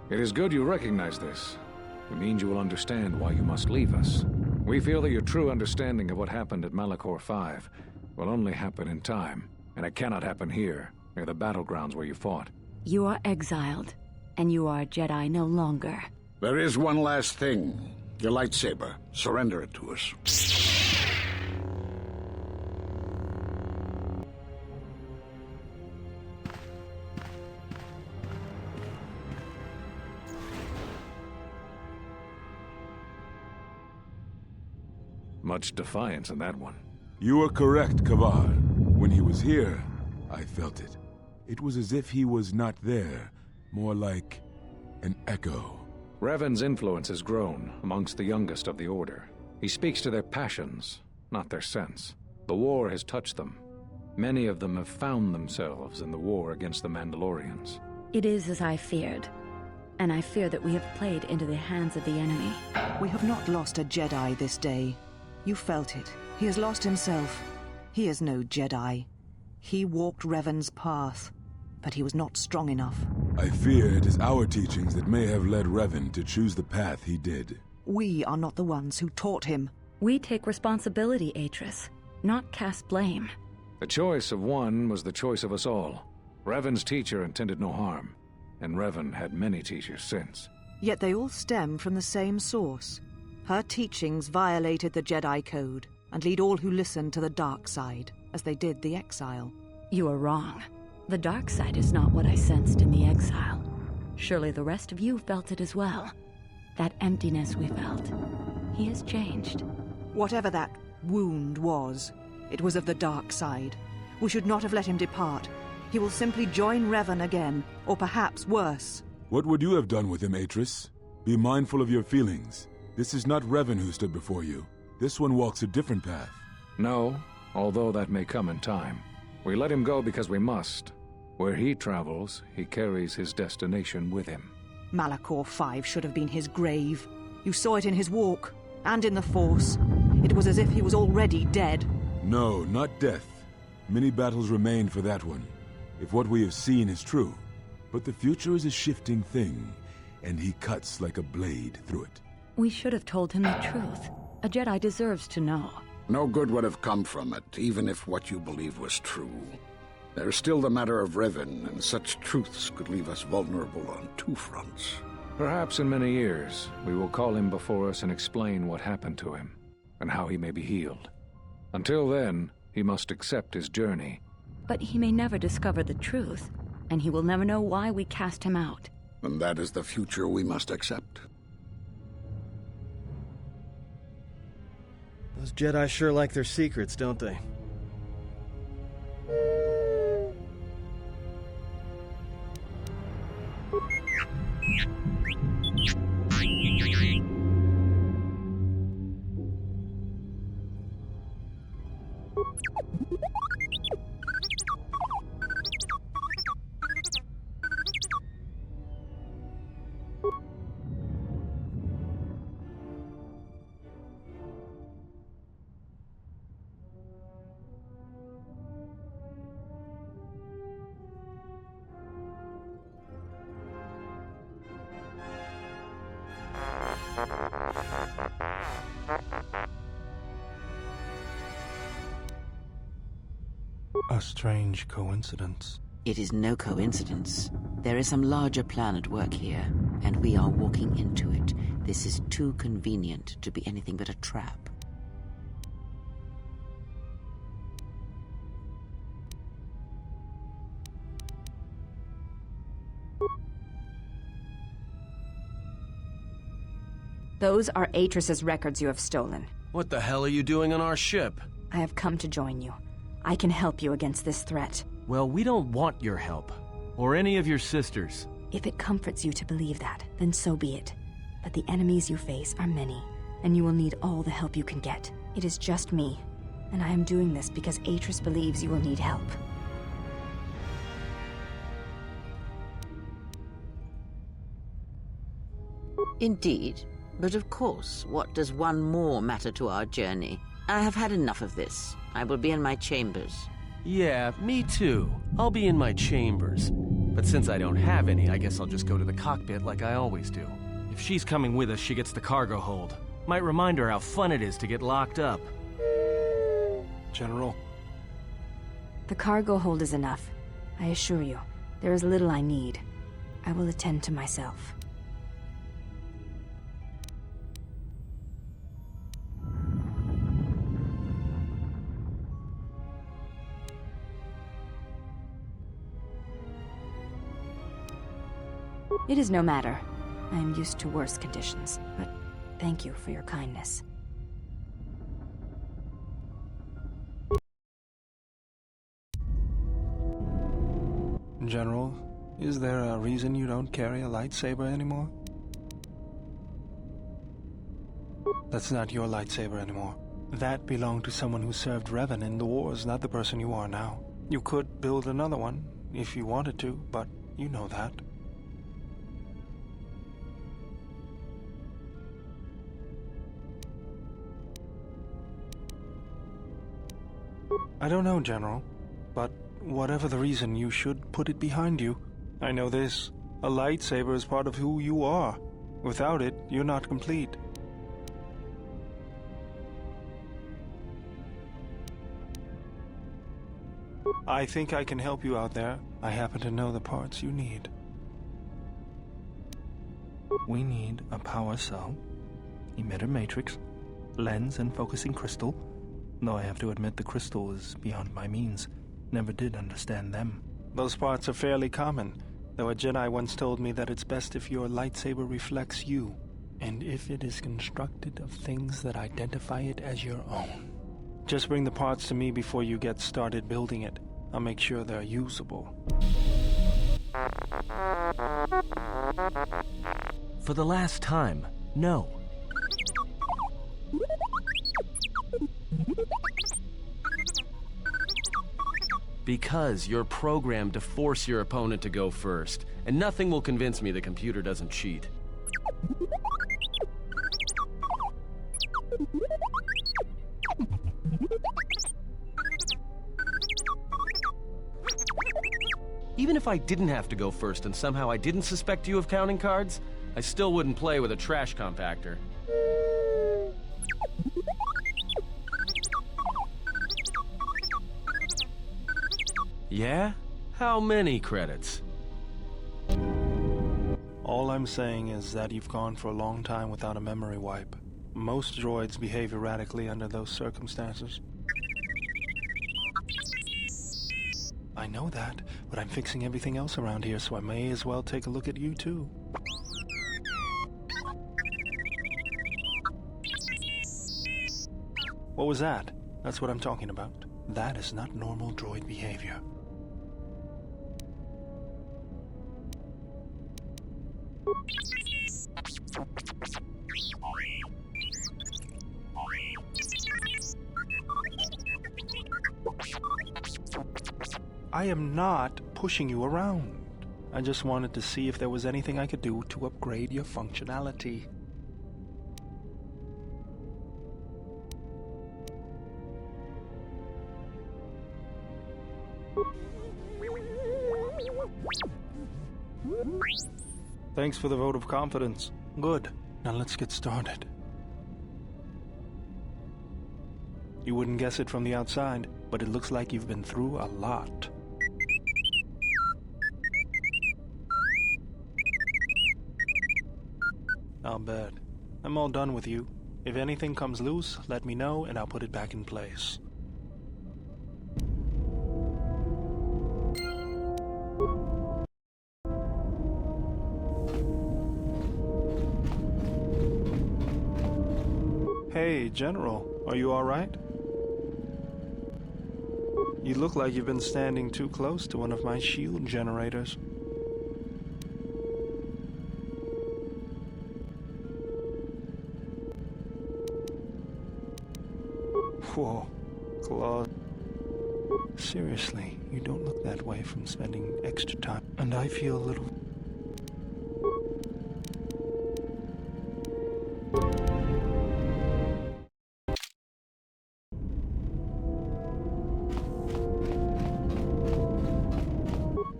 It is good you recognize this. It means you will understand why you must leave us. We feel that your true understanding of what happened at Malachor 5 will only happen in time, and it cannot happen here, near the battlegrounds where you fought. You are exiled, and you are a Jedi no longer. There is one last thing. Your lightsaber. Surrender it to us. Much defiance in that one. You are correct, Kavar. When he was here, I felt it. It was as if he was not there, more like an echo. Revan's influence has grown amongst the youngest of the Order. He speaks to their passions, not their sense. The war has touched them. Many of them have found themselves in the war against the Mandalorians. It is as I feared, and I fear that we have played into the hands of the enemy. We have not lost a Jedi this day. You felt it. He has lost himself. He is no Jedi. He walked Revan's path, but he was not strong enough. I fear it is our teachings that may have led Revan to choose the path he did. We are not the ones who taught him. We take responsibility, Atris, not cast blame. The choice of one was the choice of us all. Revan's teacher intended no harm, and Revan had many teachers since. Yet they all stem from the same source. Her teachings violated the Jedi Code and lead all who listen to the dark side, as they did the exile. You are wrong. The dark side is not what I sensed in the exile. Surely the rest of you felt it as well. That emptiness we felt. He has changed. Whatever that wound was, it was of the dark side. We should not have let him depart. He will simply join Revan again, or perhaps worse. What would you have done with him, Atris? Be mindful of your feelings. This is not Revan who stood before you. This one walks a different path. No, although that may come in time. We let him go because we must. Where he travels, he carries his destination with him. Malachor 5 should have been his grave. You saw it in his walk, and in the Force. It was as if he was already dead. No, not death. Many battles remain for that one, if what we have seen is true. But the future is a shifting thing, and he cuts like a blade through it. We should have told him the truth. A Jedi deserves to know. No good would have come from it, even if what you believe was true. There is still the matter of Revan, and such truths could leave us vulnerable on two fronts. Perhaps in many years, we will call him before us and explain what happened to him, and how he may be healed. Until then, he must accept his journey. But he may never discover the truth, and he will never know why we cast him out. And that is the future we must accept. Those Jedi sure like their secrets, don't they? A strange coincidence. It is no coincidence. There is some larger plan at work here, and we are walking into it. This is too convenient to be anything but a trap. Those are Atris's records you have stolen. What the hell are you doing on our ship? I have come to join you. I can help you against this threat. Well, we don't want your help. Or any of your sisters. If it comforts you to believe that, then so be it. But the enemies you face are many, and you will need all the help you can get. It is just me, and I am doing this because Atris believes you will need help. Indeed. But of course, what does one more matter to our journey? I have had enough of this. I will be in my chambers. Yeah, me too. I'll be in my chambers. But since I don't have any, I guess I'll just go to the cockpit like I always do. If she's coming with us, she gets the cargo hold. Might remind her how fun it is to get locked up. General. The cargo hold is enough. I assure you, there is little I need. I will attend to myself. It is no matter. I am used to worse conditions, but thank you for your kindness. General, is there a reason you don't carry a lightsaber anymore? That's not your lightsaber anymore. That belonged to someone who served Revan in the wars, not the person you are now. You could build another one, if you wanted to, but you know that. I don't know, General, but whatever the reason, you should put it behind you. I know this. A lightsaber is part of who you are. Without it, you're not complete. I think I can help you out there. I happen to know the parts you need. We need a power cell, emitter matrix, lens and focusing crystal. Though I have to admit the crystal is beyond my means. Never did understand them. Those parts are fairly common, though a Jedi once told me that it's best if your lightsaber reflects you, and if it is constructed of things that identify it as your own. Just bring the parts to me before you get started building it. I'll make sure they're usable. For the last time, no. Because you're programmed to force your opponent to go first, and nothing will convince me the computer doesn't cheat. Even if I didn't have to go first and somehow I didn't suspect you of counting cards, I still wouldn't play with a trash compactor. Yeah? How many credits? All I'm saying is that you've gone for a long time without a memory wipe. Most droids behave erratically under those circumstances. I know that, but I'm fixing everything else around here, so I may as well take a look at you too. What was that? That's what I'm talking about. That is not normal droid behavior. I am not pushing you around. I just wanted to see if there was anything I could do to upgrade your functionality. Thanks for the vote of confidence. Good. Now let's get started. You wouldn't guess it from the outside, but it looks like you've been through a lot. I'll bet. I'm all done with you. If anything comes loose, let me know and I'll put it back in place. Hey, General, are you all right? You look like you've been standing too close to one of my shield generators. Whoa, Claude. Seriously, you don't look that way from spending extra time, and I feel a little...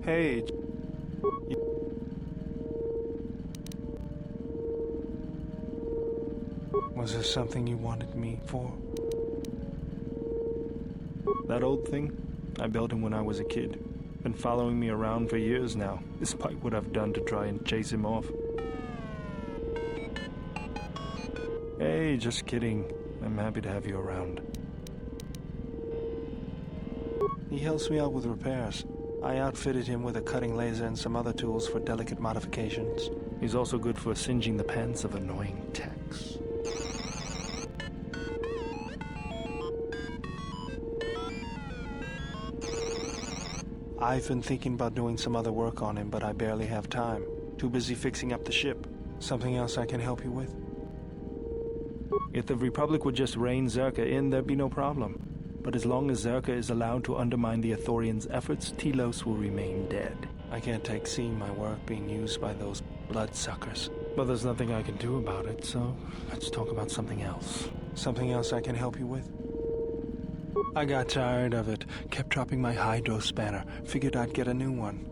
Hey, was there something you wanted me for? That old thing? I built him when I was a kid. Been following me around for years now, despite what I've done to try and chase him off. Hey, just kidding. I'm happy to have you around. He helps me out with repairs. I outfitted him with a cutting laser and some other tools for delicate modifications. He's also good for singeing the pants of annoying techs. I've been thinking about doing some other work on him, but I barely have time. Too busy fixing up the ship. Something else I can help you with? If the Republic would just rein Zerka in, there'd be no problem. But as long as Zerka is allowed to undermine the Ithorians' efforts, Telos will remain dead. I can't take seeing my work being used by those bloodsuckers. But there's nothing I can do about it, so let's talk about something else. Something else I can help you with? I got tired of it. Kept dropping my hydro spanner. Figured I'd get a new one.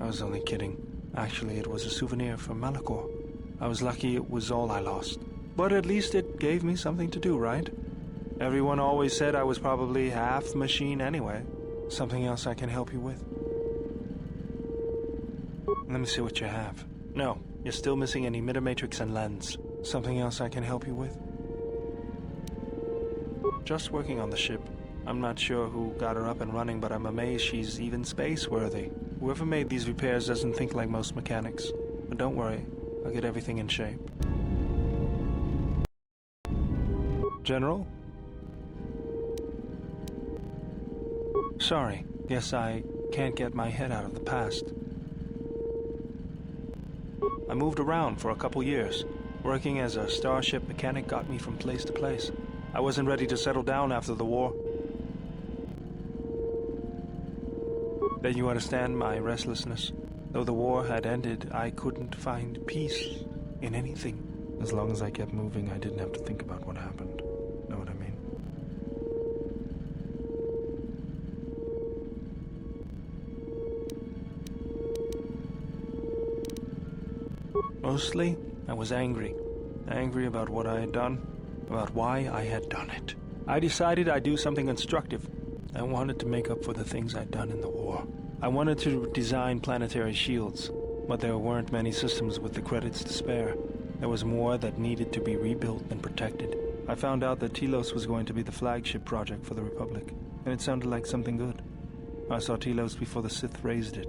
I was only kidding. Actually, it was a souvenir from Malachor. I was lucky it was all I lost. But at least it gave me something to do, right? Everyone always said I was probably half machine anyway. Something else I can help you with? Let me see what you have. No, you're still missing an emitter matrix and lens. Something else I can help you with? Just working on the ship. I'm not sure who got her up and running, but I'm amazed she's even space-worthy. Whoever made these repairs doesn't think like most mechanics. But don't worry, I'll get everything in shape. General? Sorry, guess I can't get my head out of the past. I moved around for a couple years. Working as a starship mechanic got me from place to place. I wasn't ready to settle down after the war. Then you understand my restlessness. Though the war had ended, I couldn't find peace in anything. As long as I kept moving, I didn't have to think about what happened. Know what I mean? Mostly, I was angry. Angry about what I had done, about why I had done it. I decided I'd do something constructive. I wanted to make up for the things I'd done in the war. I wanted to design planetary shields, but there weren't many systems with the credits to spare. There was more that needed to be rebuilt and protected. I found out that Telos was going to be the flagship project for the Republic, and it sounded like something good. I saw Telos before the Sith raised it.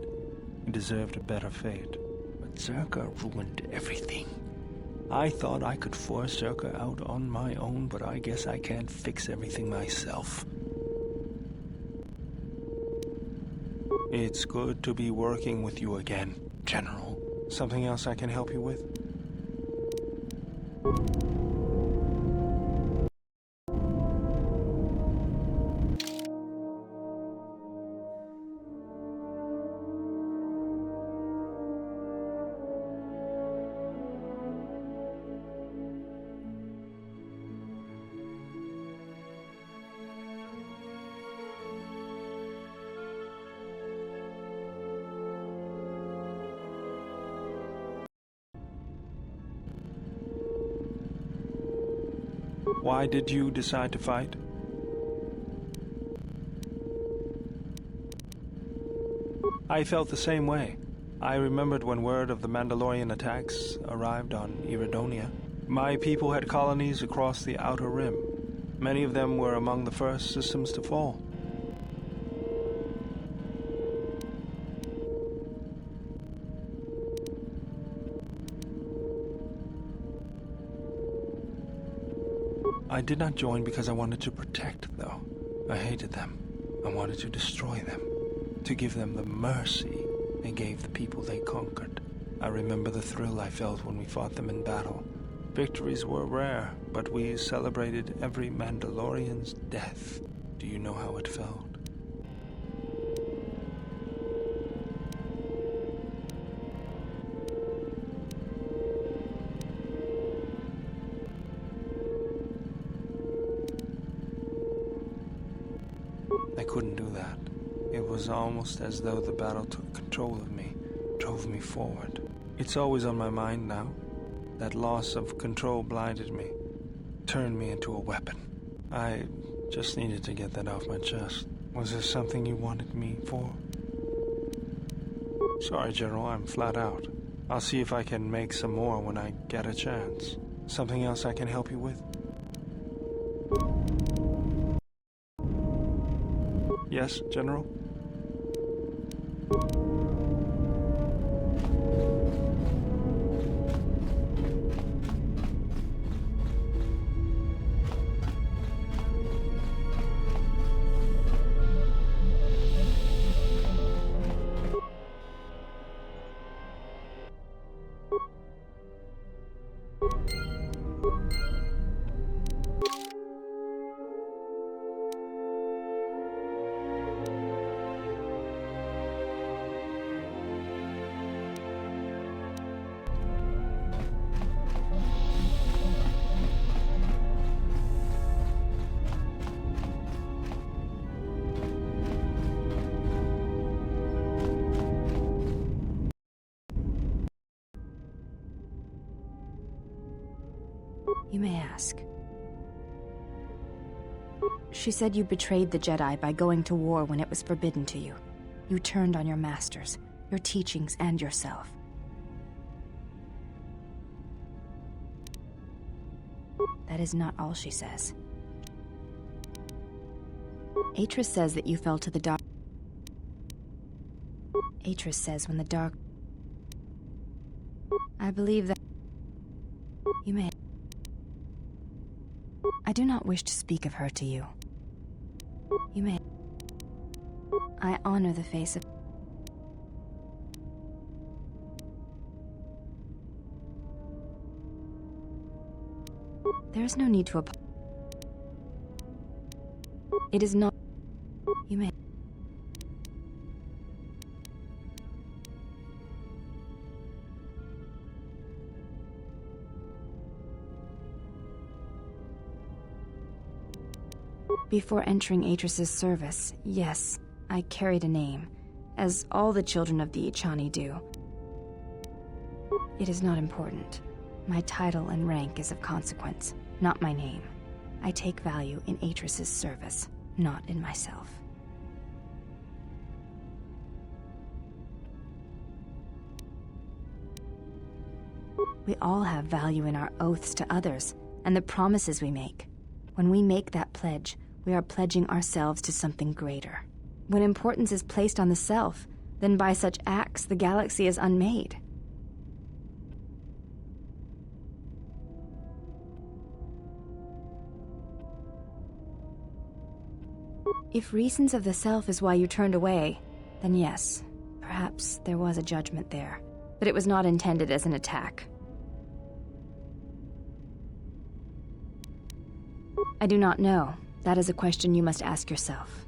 It deserved a better fate. But Zerka ruined everything. I thought I could force Zerka out on my own, but I guess I can't fix everything myself. It's good to be working with you again, General. Something else I can help you with? Why did you decide to fight? I felt the same way. I remembered when word of the Mandalorian attacks arrived on Iridonia. My people had colonies across the Outer Rim. Many of them were among the first systems to fall. I did not join because I wanted to protect, though. I hated them. I wanted to destroy them, to give them the mercy they gave the people they conquered. I remember the thrill I felt when we fought them in battle. Victories were rare, but we celebrated every Mandalorian's death. Do you know how it felt? I couldn't do that. It was almost as though the battle took control of me, drove me forward. It's always on my mind now. That loss of control blinded me, turned me into a weapon. I just needed to get that off my chest. Was there something you wanted me for? Sorry, General, I'm flat out. I'll see if I can make some more when I get a chance. Something else I can help you with? Yes, General? You may ask. She said you betrayed the Jedi by going to war when it was forbidden to you. You turned on your masters, your teachings, and yourself. That is not all she says. Atris says that you fell to the dark. Atris says when the dark... I believe that... You may... I do not wish to speak of her to you. You may... I honor the face of... There is no need to apologize. It is not... You may... Before entering Atris's service, yes, I carried a name, as all the children of the Ichani do. It is not important. My title and rank is of consequence, not my name. I take value in Atris's service, not in myself. We all have value in our oaths to others, and the promises we make. When we make that pledge, we are pledging ourselves to something greater. When importance is placed on the self, then by such acts the galaxy is unmade. If reasons of the self is why you turned away, then yes, perhaps there was a judgment there, but it was not intended as an attack. I do not know. That is a question you must ask yourself.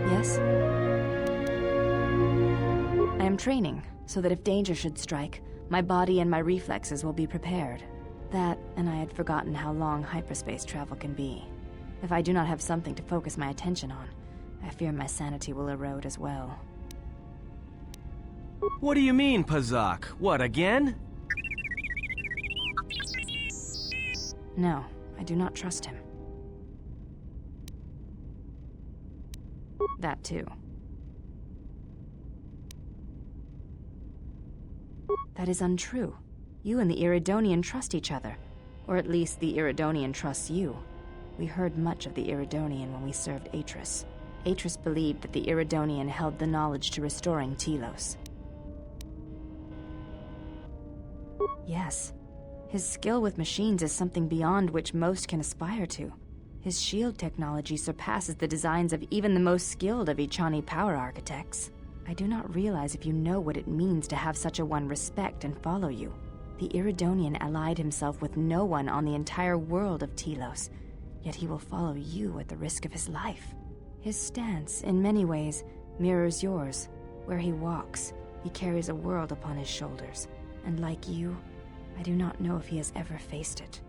Yes? I am training, so that if danger should strike, my body and my reflexes will be prepared. That, and I had forgotten how long hyperspace travel can be. If I do not have something to focus my attention on, I fear my sanity will erode as well. What do you mean, Pazak? What, again? No, I do not trust him. That too. That is untrue. You and the Iridonian trust each other. Or at least the Iridonian trusts you. We heard much of the Iridonian when we served Atris. Atris believed that the Iridonian held the knowledge to restoring Telos. Yes. His skill with machines is something beyond which most can aspire to. His shield technology surpasses the designs of even the most skilled of Echani power architects. I do not realize if you know what it means to have such a one respect and follow you. The Iridonian allied himself with no one on the entire world of Telos, yet he will follow you at the risk of his life. His stance, in many ways, mirrors yours. Where he walks, he carries a world upon his shoulders, and like you, I do not know if he has ever faced it.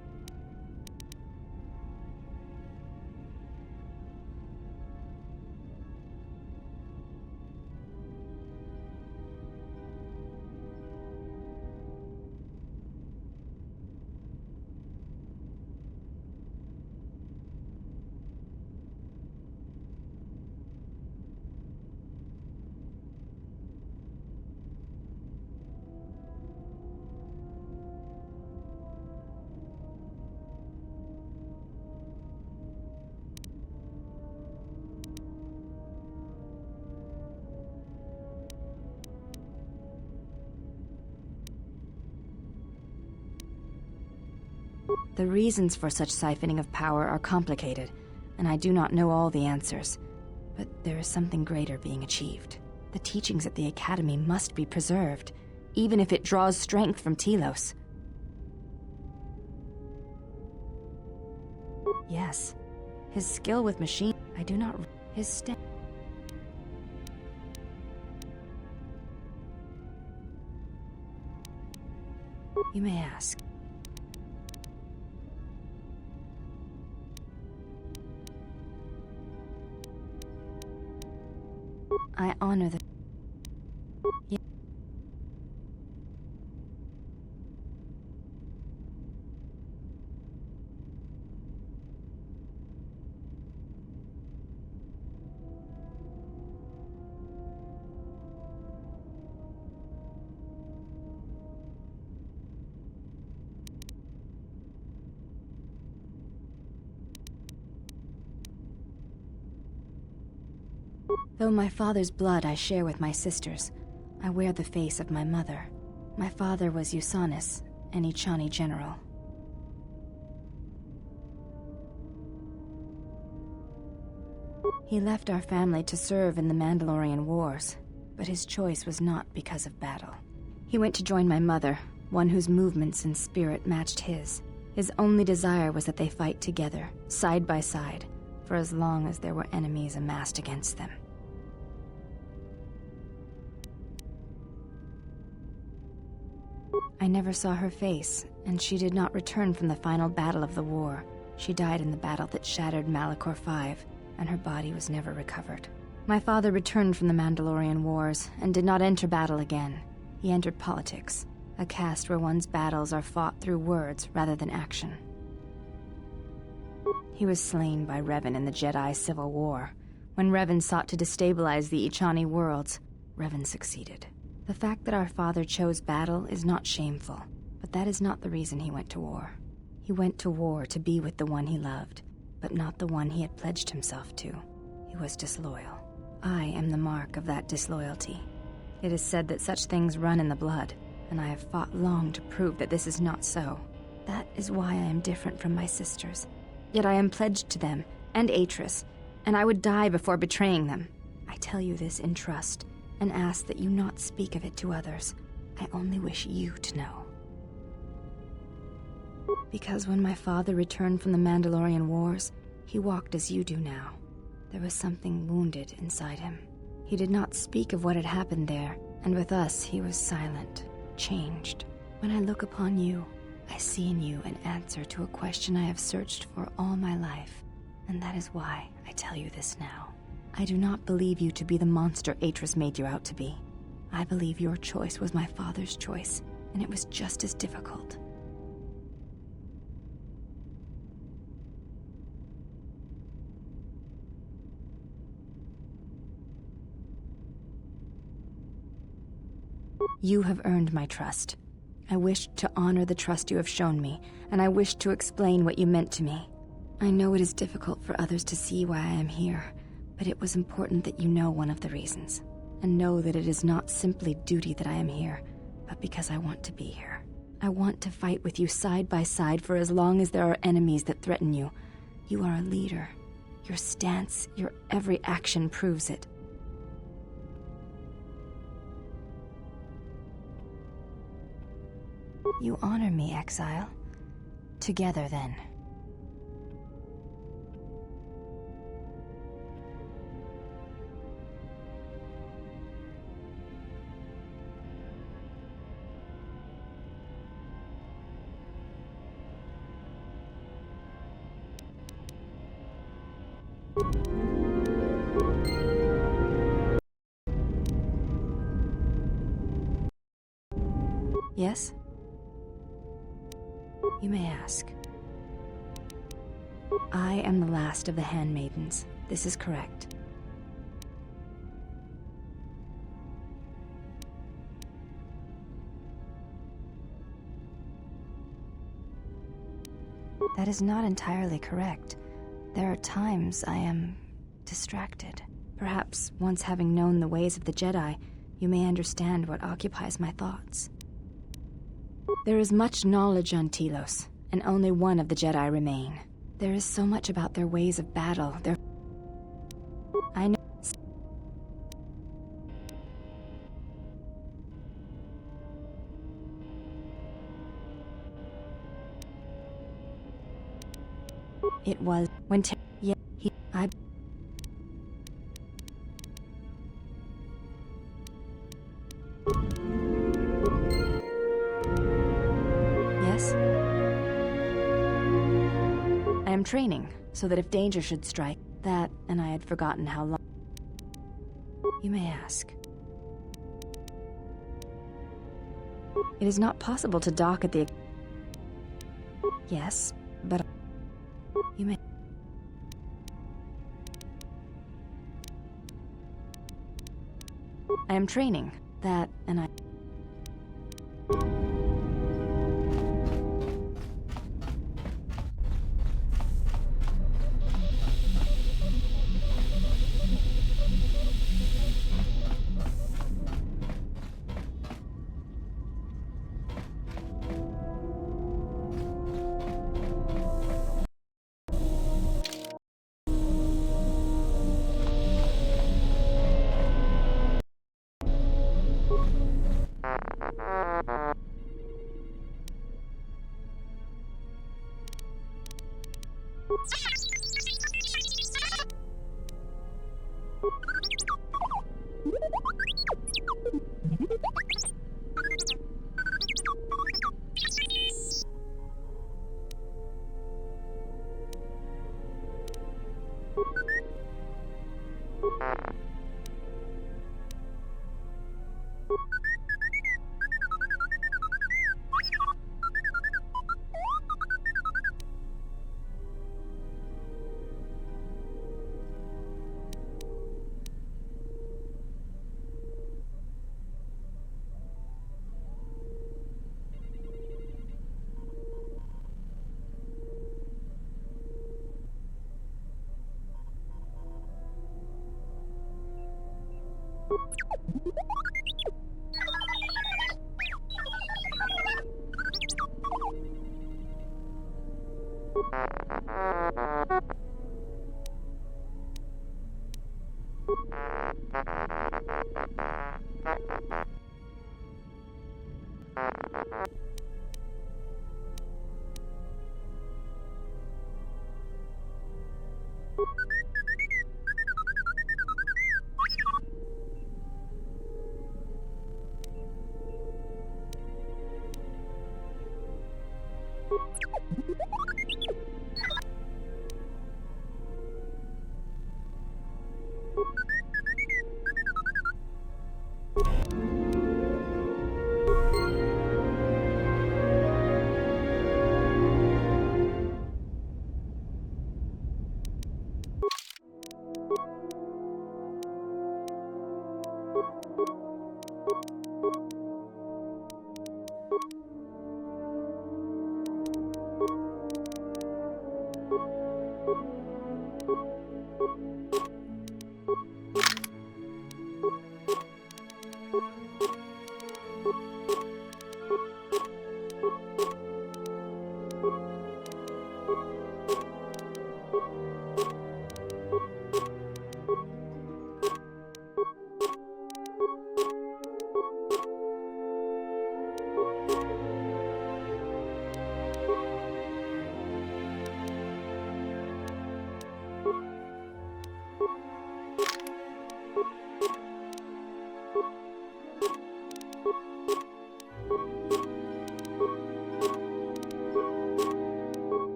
The reasons for such siphoning of power are complicated, and I do not know all the answers. But there is something greater being achieved. The teachings at the Academy must be preserved, even if it draws strength from Telos. Yes, his skill with machine, I do not... His step... You may ask. I honor the... Though my father's blood I share with my sisters, I wear the face of my mother. My father was Usanis, an Echani general. He left our family to serve in the Mandalorian Wars, but his choice was not because of battle. He went to join my mother, one whose movements and spirit matched his. His only desire was that they fight together, side by side, for as long as there were enemies amassed against them. I never saw her face, and she did not return from the final battle of the war. She died in the battle that shattered Malachor 5, and her body was never recovered. My father returned from the Mandalorian Wars, and did not enter battle again. He entered politics, a caste where one's battles are fought through words rather than action. He was slain by Revan in the Jedi Civil War. When Revan sought to destabilize the Echani worlds, Revan succeeded. The fact that our father chose battle is not shameful, but that is not the reason he went to war. He went to war to be with the one he loved, but not the one he had pledged himself to. He was disloyal. I am the mark of that disloyalty. It is said that such things run in the blood, and I have fought long to prove that this is not so. That is why I am different from my sisters. Yet I am pledged to them, and Atris, and I would die before betraying them. I tell you this in trust, and ask that you not speak of it to others. I only wish you to know. Because when my father returned from the Mandalorian Wars, he walked as you do now. There was something wounded inside him. He did not speak of what had happened there, and with us he was silent, changed. When I look upon you, I see in you an answer to a question I have searched for all my life, and that is why I tell you this now. I do not believe you to be the monster Atris made you out to be. I believe your choice was my father's choice, and it was just as difficult. You have earned my trust. I wish to honor the trust you have shown me, and I wish to explain what you meant to me. I know it is difficult for others to see why I am here, but it was important that you know one of the reasons, and know that it is not simply duty that I am here, but because I want to be here. I want to fight with you side by side for as long as there are enemies that threaten you. You are a leader. Your stance, your every action proves it. You honor me, exile. Together, then. Yes? You may ask. I am the last of the handmaidens. This is correct. That is not entirely correct. There are times I am distracted. Perhaps once having known the ways of the Jedi, you may understand what occupies my thoughts. There is much knowledge on Telos, and only one of the Jedi remain. There is so much about their ways of battle, I know... It was when Yes? I am training, so that if danger should strike, that, and I had forgotten how long... You may ask. It is not possible to dock at the... Yes, but... You may... I am training, that, and I...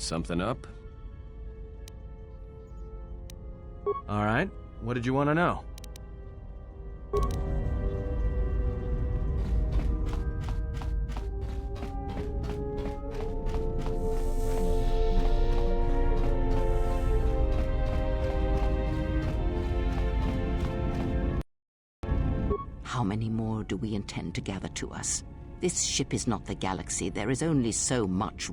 Something up? All right. What did you want to know? How many more do we intend to gather to us? This ship is not the galaxy. There is only so much.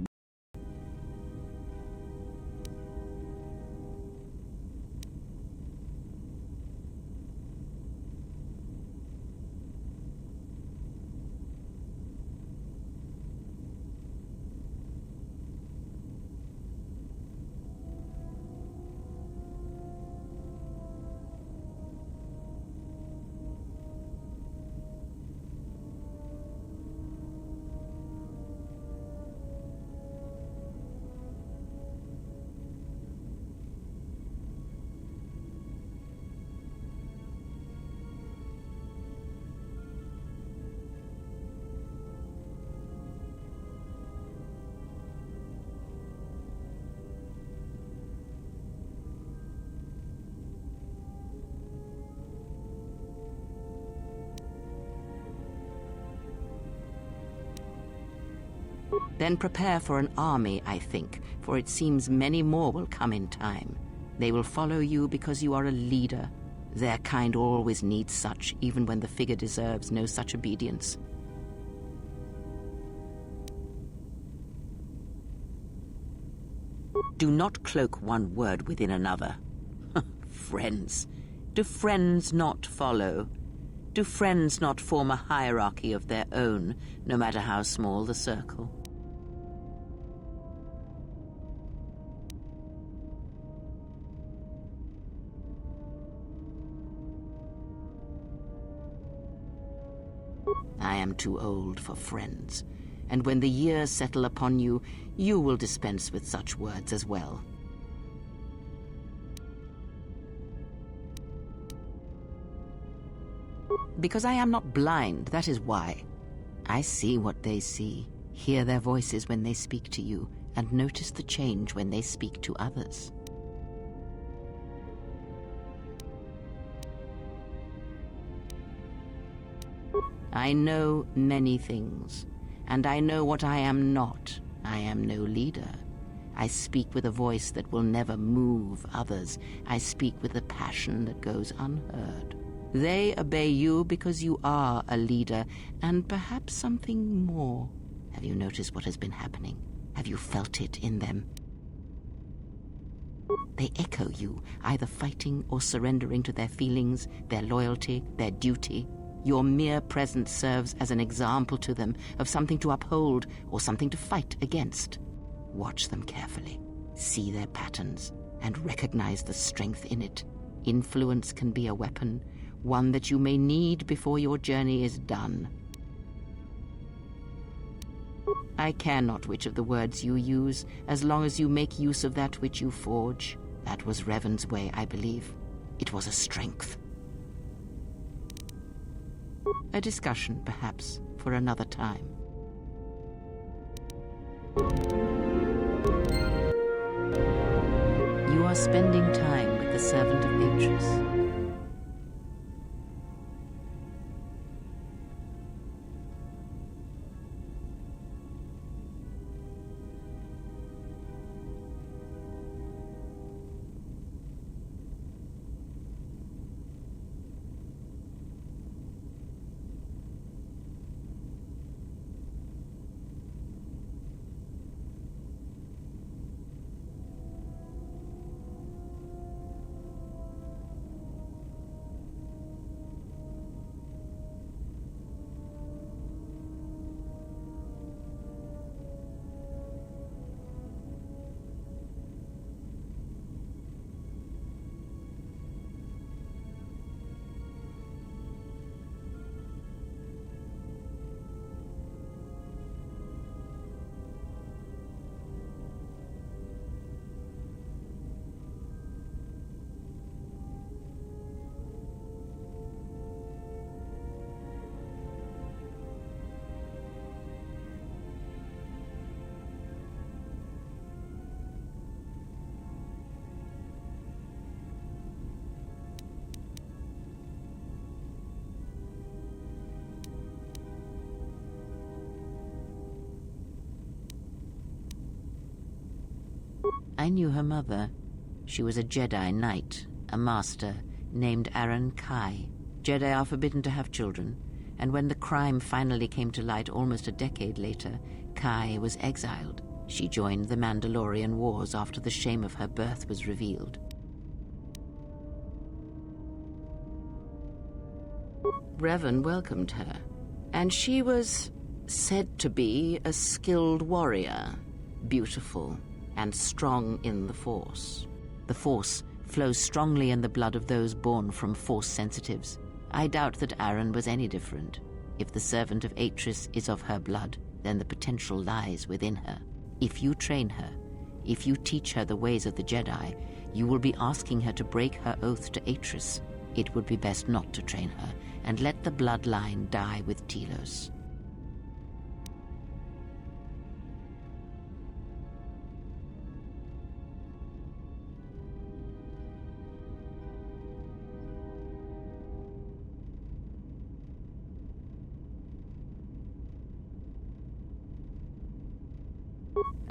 Then prepare for an army, I think, for it seems many more will come in time. They will follow you because you are a leader. Their kind always needs such, even when the figure deserves no such obedience. Do not cloak one word within another. Friends. Do friends not follow? Do friends not form a hierarchy of their own, no matter how small the circle? I am too old for friends, and when the years settle upon you, you will dispense with such words as well. Because I am not blind, that is why. I see what they see, hear their voices when they speak to you, and notice the change when they speak to others. I know many things, and I know what I am not. I am no leader. I speak with a voice that will never move others. I speak with a passion that goes unheard. They obey you because you are a leader, and perhaps something more. Have you noticed what has been happening? Have you felt it in them? They echo you, either fighting or surrendering to their feelings, their loyalty, their duty. Your mere presence serves as an example to them of something to uphold or something to fight against. Watch them carefully, see their patterns, and recognize the strength in it. Influence can be a weapon, one that you may need before your journey is done. I care not which of the words you use, as long as you make use of that which you forge. That was Revan's way, I believe. It was a strength. A discussion, perhaps, for another time. You are spending time with the servant of Atreus. I knew her mother. She was a Jedi Knight, a master, named Aaron Kai. Jedi are forbidden to have children, and when the crime finally came to light almost a decade later, Kai was exiled. She joined the Mandalorian Wars after the shame of her birth was revealed. Revan welcomed her, and she was said to be a skilled warrior, beautiful and strong in the Force. The Force flows strongly in the blood of those born from Force sensitives. I doubt that Aaron was any different. If the servant of Atris is of her blood, then the potential lies within her. If you train her, if you teach her the ways of the Jedi, you will be asking her to break her oath to Atris. It would be best not to train her, and let the bloodline die with Telos.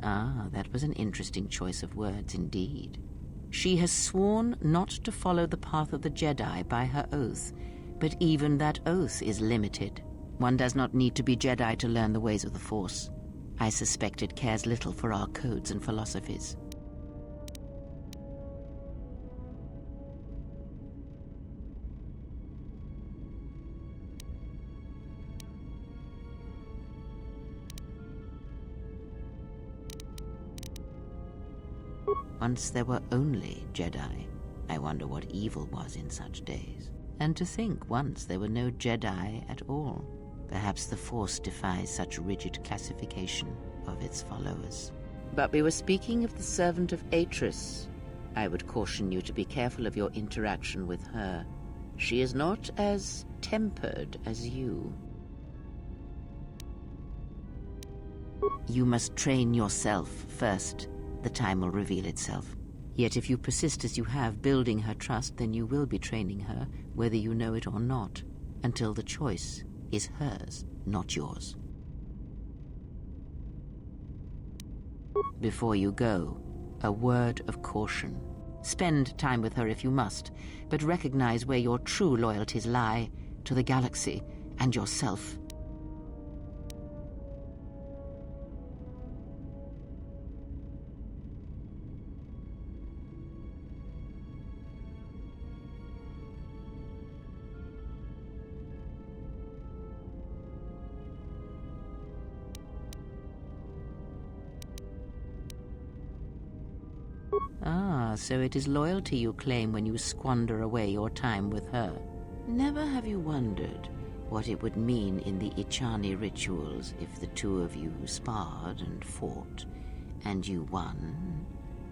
Ah, that was an interesting choice of words indeed. She has sworn not to follow the path of the Jedi by her oath, but even that oath is limited. One does not need to be Jedi to learn the ways of the Force. I suspect it cares little for our codes and philosophies. Once there were only Jedi. I wonder what evil was in such days. And to think once there were no Jedi at all. Perhaps the Force defies such rigid classification of its followers. But we were speaking of the servant of Atris. I would caution you to be careful of your interaction with her. She is not as tempered as you. You must train yourself first. The time will reveal itself. Yet if you persist as you have, building her trust, then you will be training her, whether you know it or not, until the choice is hers, not yours. Before you go, a word of caution. Spend time with her if you must, but recognize where your true loyalties lie, to the galaxy and yourself. Ah, so it is loyalty you claim when you squander away your time with her. Never have you wondered what it would mean in the Ichani rituals if the two of you sparred and fought, and you won,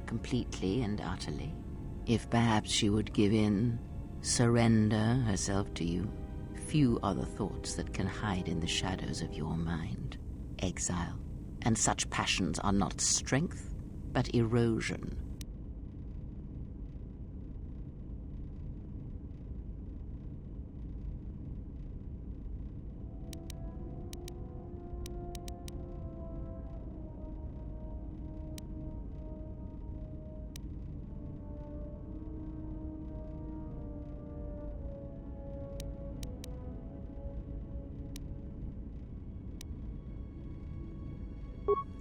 completely and utterly? If perhaps she would give in, surrender herself to you? Few are the thoughts that can hide in the shadows of your mind. Exile. And such passions are not strength, but erosion.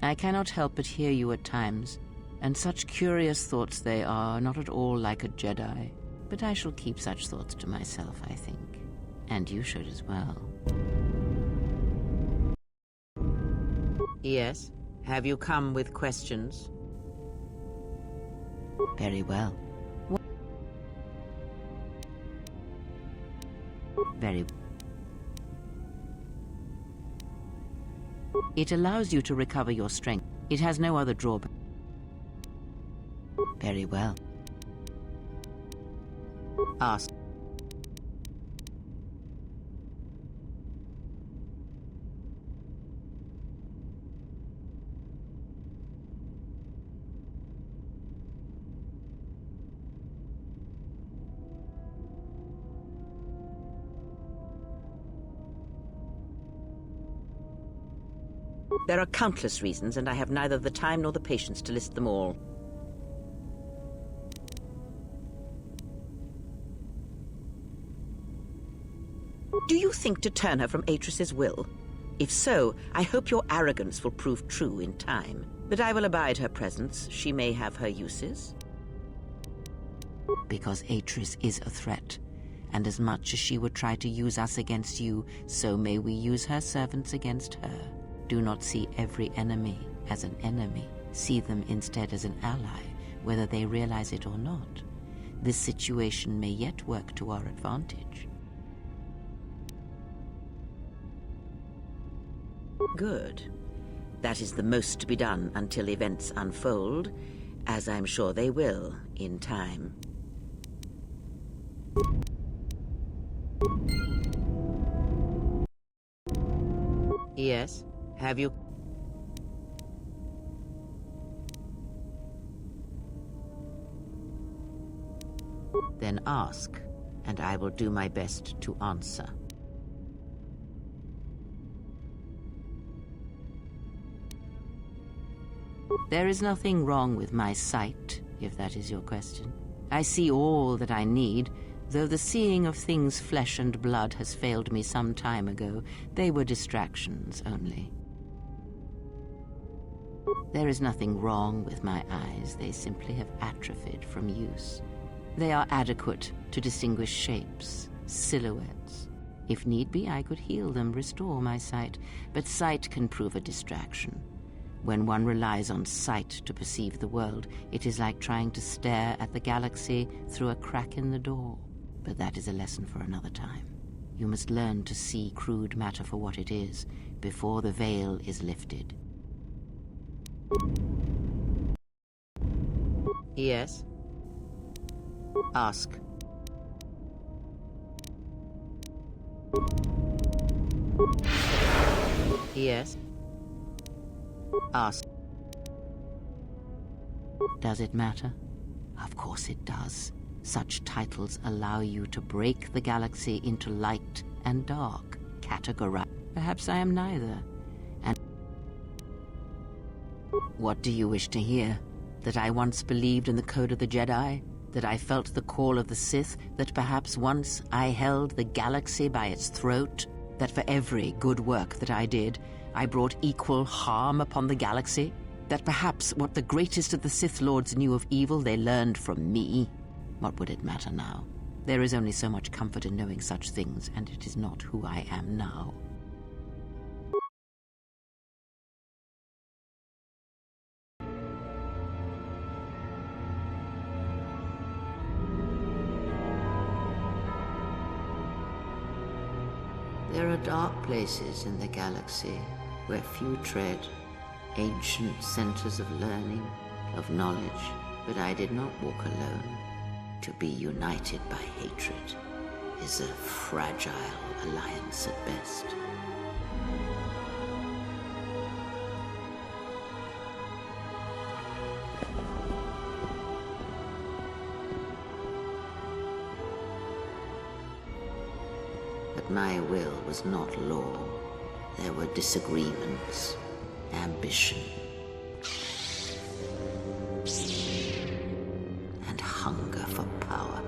I cannot help but hear you at times, and such curious thoughts they are, not at all like a Jedi. But I shall keep such thoughts to myself, I think. And you should as well. Yes? Have you come with questions? Very well. Very well. It allows you to recover your strength. It has no other drawback. Very well. Ask. There are countless reasons, and I have neither the time nor the patience to list them all. Do you think to turn her from Atris's will? If so, I hope your arrogance will prove true in time. But I will abide her presence. She may have her uses. Because Atris is a threat, and as much as she would try to use us against you, so may we use her servants against her. Do not see every enemy as an enemy. See them instead as an ally, whether they realize it or not. This situation may yet work to our advantage. Good. That is the most to be done until events unfold, as I'm sure they will in time. Yes? Have you? Then ask, and I will do my best to answer. There is nothing wrong with my sight, if that is your question. I see all that I need, though the seeing of things flesh and blood has failed me some time ago. They were distractions only. There is nothing wrong with my eyes. They simply have atrophied from use. They are adequate to distinguish shapes, silhouettes. If need be, I could heal them, restore my sight, but sight can prove a distraction. When one relies on sight to perceive the world, it is like trying to stare at the galaxy through a crack in the door. But that is a lesson for another time. You must learn to see crude matter for what it is, before the veil is lifted. Yes? Ask. Yes? Ask. Does it matter? Of course it does. Such titles allow you to break the galaxy into light and dark, categorize. Perhaps I am neither. And what do you wish to hear? That I once believed in the code of the Jedi? That I felt the call of the Sith? That perhaps once I held the galaxy by its throat? That for every good work that I did, I brought equal harm upon the galaxy? That perhaps what the greatest of the Sith Lords knew of evil they learned from me? What would it matter now? There is only so much comfort in knowing such things, and it is not who I am now. There are dark places in the galaxy where few tread, ancient centers of learning, of knowledge, but I did not walk alone. To be united by hatred is a fragile alliance at best. But my will was not law. There were disagreements, ambition, and hunger for power.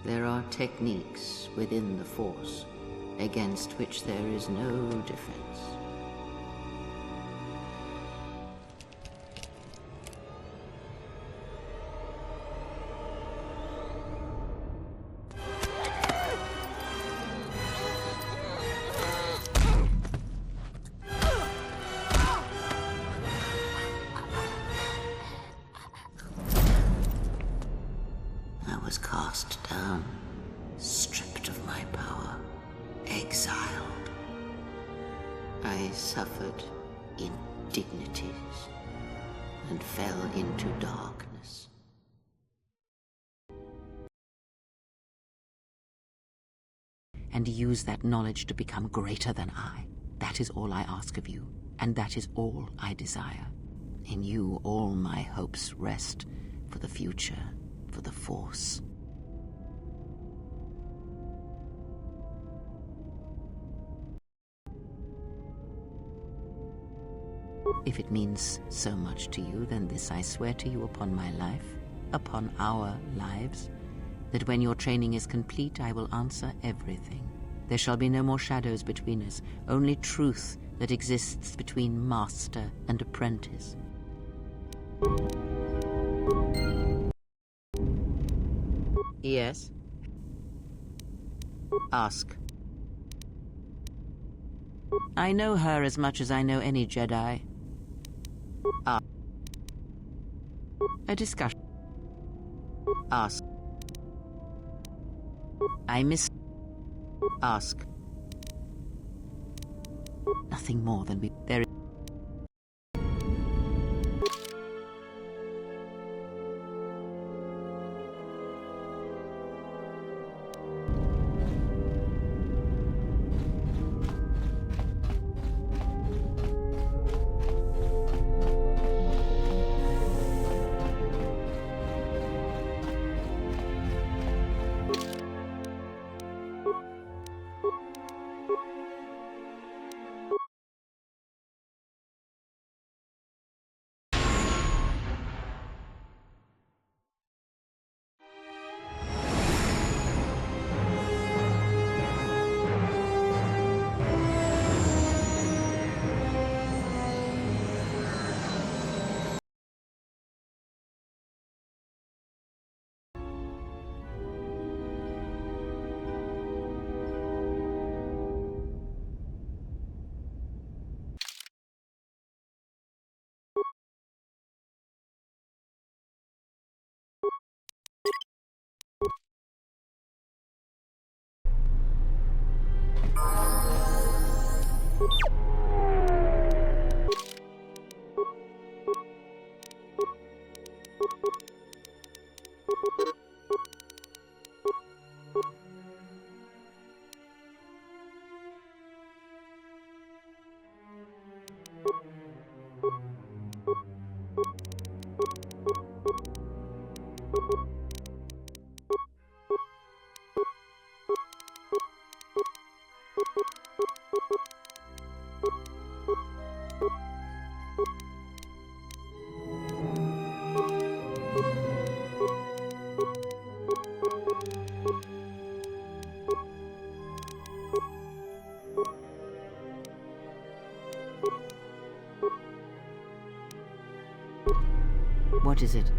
There are techniques within the Force against which there is no defense. I was cast down, stripped of my power, exiled. I suffered indignities and fell into darkness. And use that knowledge to become greater than I. That is all I ask of you, and that is all I desire. In you all my hopes rest for the future, for the Force. If it means so much to you, then this I swear to you upon my life, upon our lives, that when your training is complete, I will answer everything. There shall be no more shadows between us, only truth that exists between master and apprentice. Yes? Ask. I know her as much as I know any Jedi. Ask. A discussion. Ask. I miss. Ask. Nothing more than we. There is. What is it?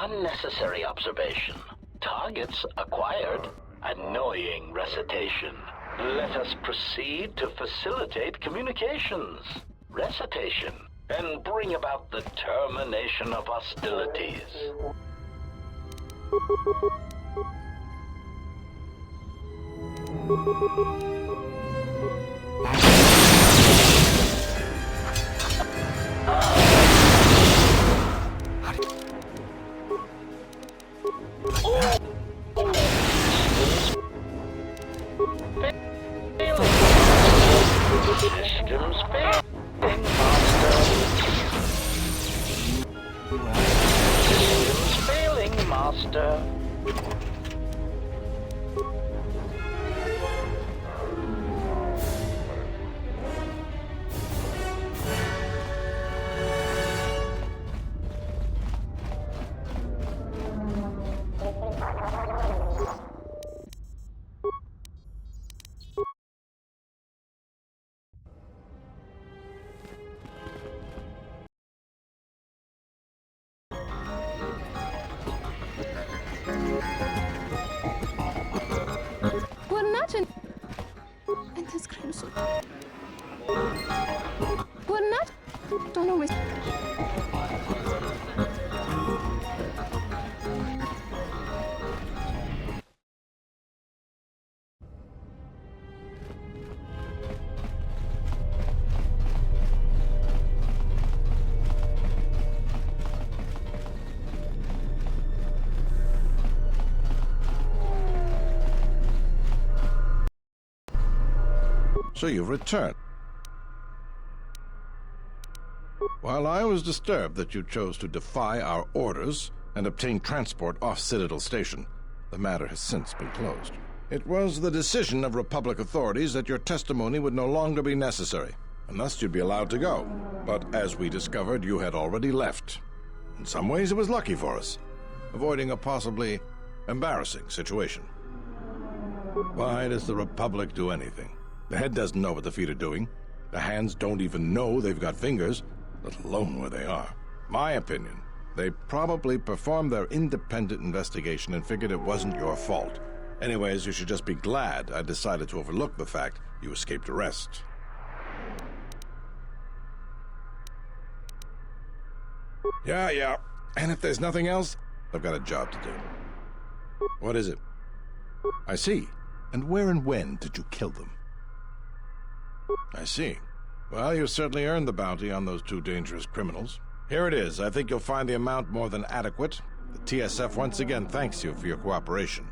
Unnecessary observation. Targets acquired. Annoying recitation. Let us proceed to facilitate communications. Recitation. And bring about the termination of hostilities. Systems failing, Master. Systems failing, Master. We're not in... And this crimson... We're not... Don't always... So you've returned. While I was disturbed that you chose to defy our orders and obtain transport off Citadel Station, the matter has since been closed. It was the decision of Republic authorities that your testimony would no longer be necessary, and thus you'd be allowed to go. But as we discovered, you had already left. In some ways, it was lucky for us, avoiding a possibly embarrassing situation. Why does the Republic do anything? The head doesn't know what the feet are doing. The hands don't even know they've got fingers, let alone where they are. My opinion, they probably performed their independent investigation and figured it wasn't your fault. Anyways, you should just be glad I decided to overlook the fact you escaped arrest. Yeah. And if there's nothing else, I've got a job to do. What is it? I see. And where and when did you kill them? I see. Well, you certainly earned the bounty on those two dangerous criminals. Here it is. I think you'll find the amount more than adequate. The TSF once again thanks you for your cooperation.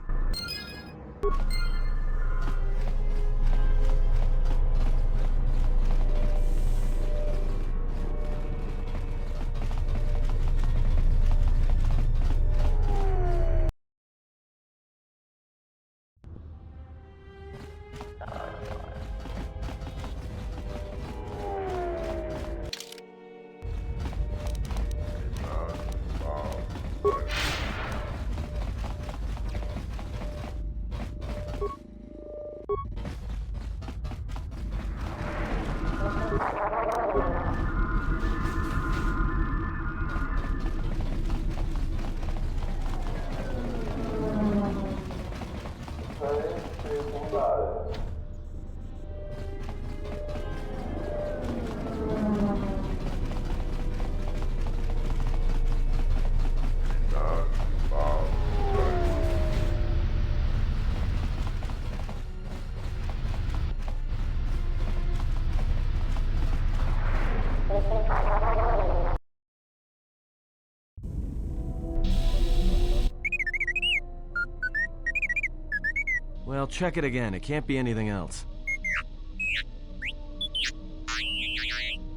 Well, check it again. It can't be anything else.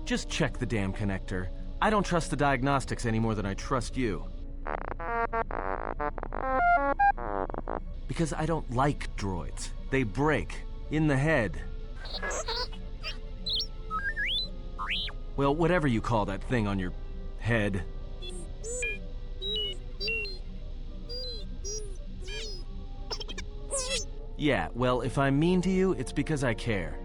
Just check the damn connector. I don't trust the diagnostics any more than I trust you. Because I don't like droids. They break. In the head. Well, whatever you call that thing on your head. Yeah, well, if I'm mean to you, it's because I care.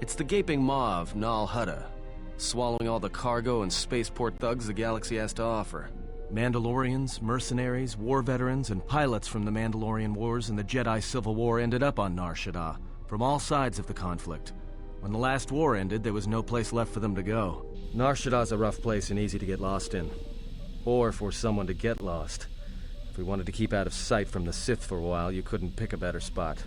It's the gaping maw of Nal Hutta, swallowing all the cargo and spaceport thugs the galaxy has to offer. Mandalorians, mercenaries, war veterans, and pilots from the Mandalorian Wars and the Jedi Civil War ended up on Nar Shaddaa, from all sides of the conflict. When the last war ended, there was no place left for them to go. Nar Shaddaa's a rough place and easy to get lost in. Or for someone to get lost. If we wanted to keep out of sight from the Sith for a while, you couldn't pick a better spot.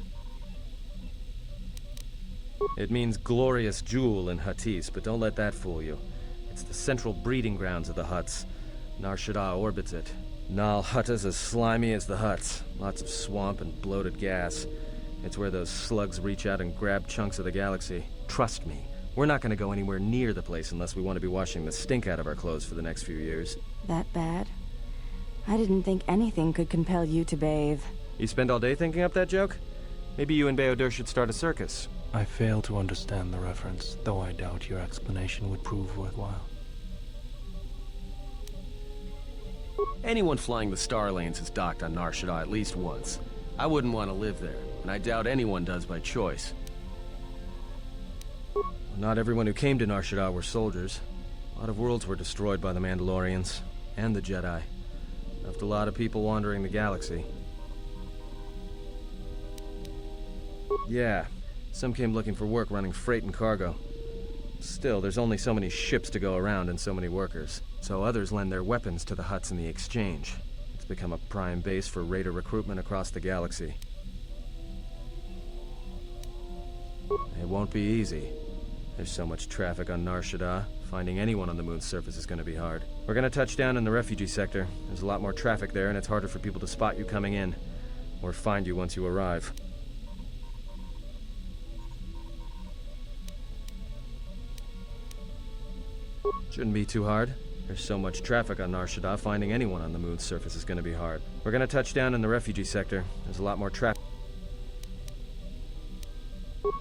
It means glorious jewel in Huttese, but don't let that fool you. It's the central breeding grounds of the Hutts. Nar Shaddaa orbits it. Nal Hutta's as slimy as the Hutts. Lots of swamp and bloated gas. It's where those slugs reach out and grab chunks of the galaxy. Trust me, we're not going to go anywhere near the place unless we want to be washing the stink out of our clothes for the next few years. That bad? I didn't think anything could compel you to bathe. You spend all day thinking up that joke? Maybe you and Beodur should start a circus. I fail to understand the reference, though I doubt your explanation would prove worthwhile. Anyone flying the Star Lanes has docked on Nar Shaddaa at least once. I wouldn't want to live there, and I doubt anyone does by choice. Not everyone who came to Nar Shaddaa were soldiers. A lot of worlds were destroyed by the Mandalorians, and the Jedi. Left a lot of people wandering the galaxy. Yeah, some came looking for work running freight and cargo. Still, there's only so many ships to go around and so many workers. So others lend their weapons to the Hutts in the exchange. It's become a prime base for raider recruitment across the galaxy. It won't be easy. There's so much traffic on Nar Shaddaa. Finding anyone on the moon's surface is going to be hard. We're going to touch down in the refugee sector. There's a lot more traffic there, and it's harder for people to spot you coming in. Or find you once you arrive. Shouldn't be too hard. There's so much traffic on Nar Shaddaa, finding anyone on the moon's surface is going to be hard. We're going to touch down in the refugee sector. There's a lot more traffic.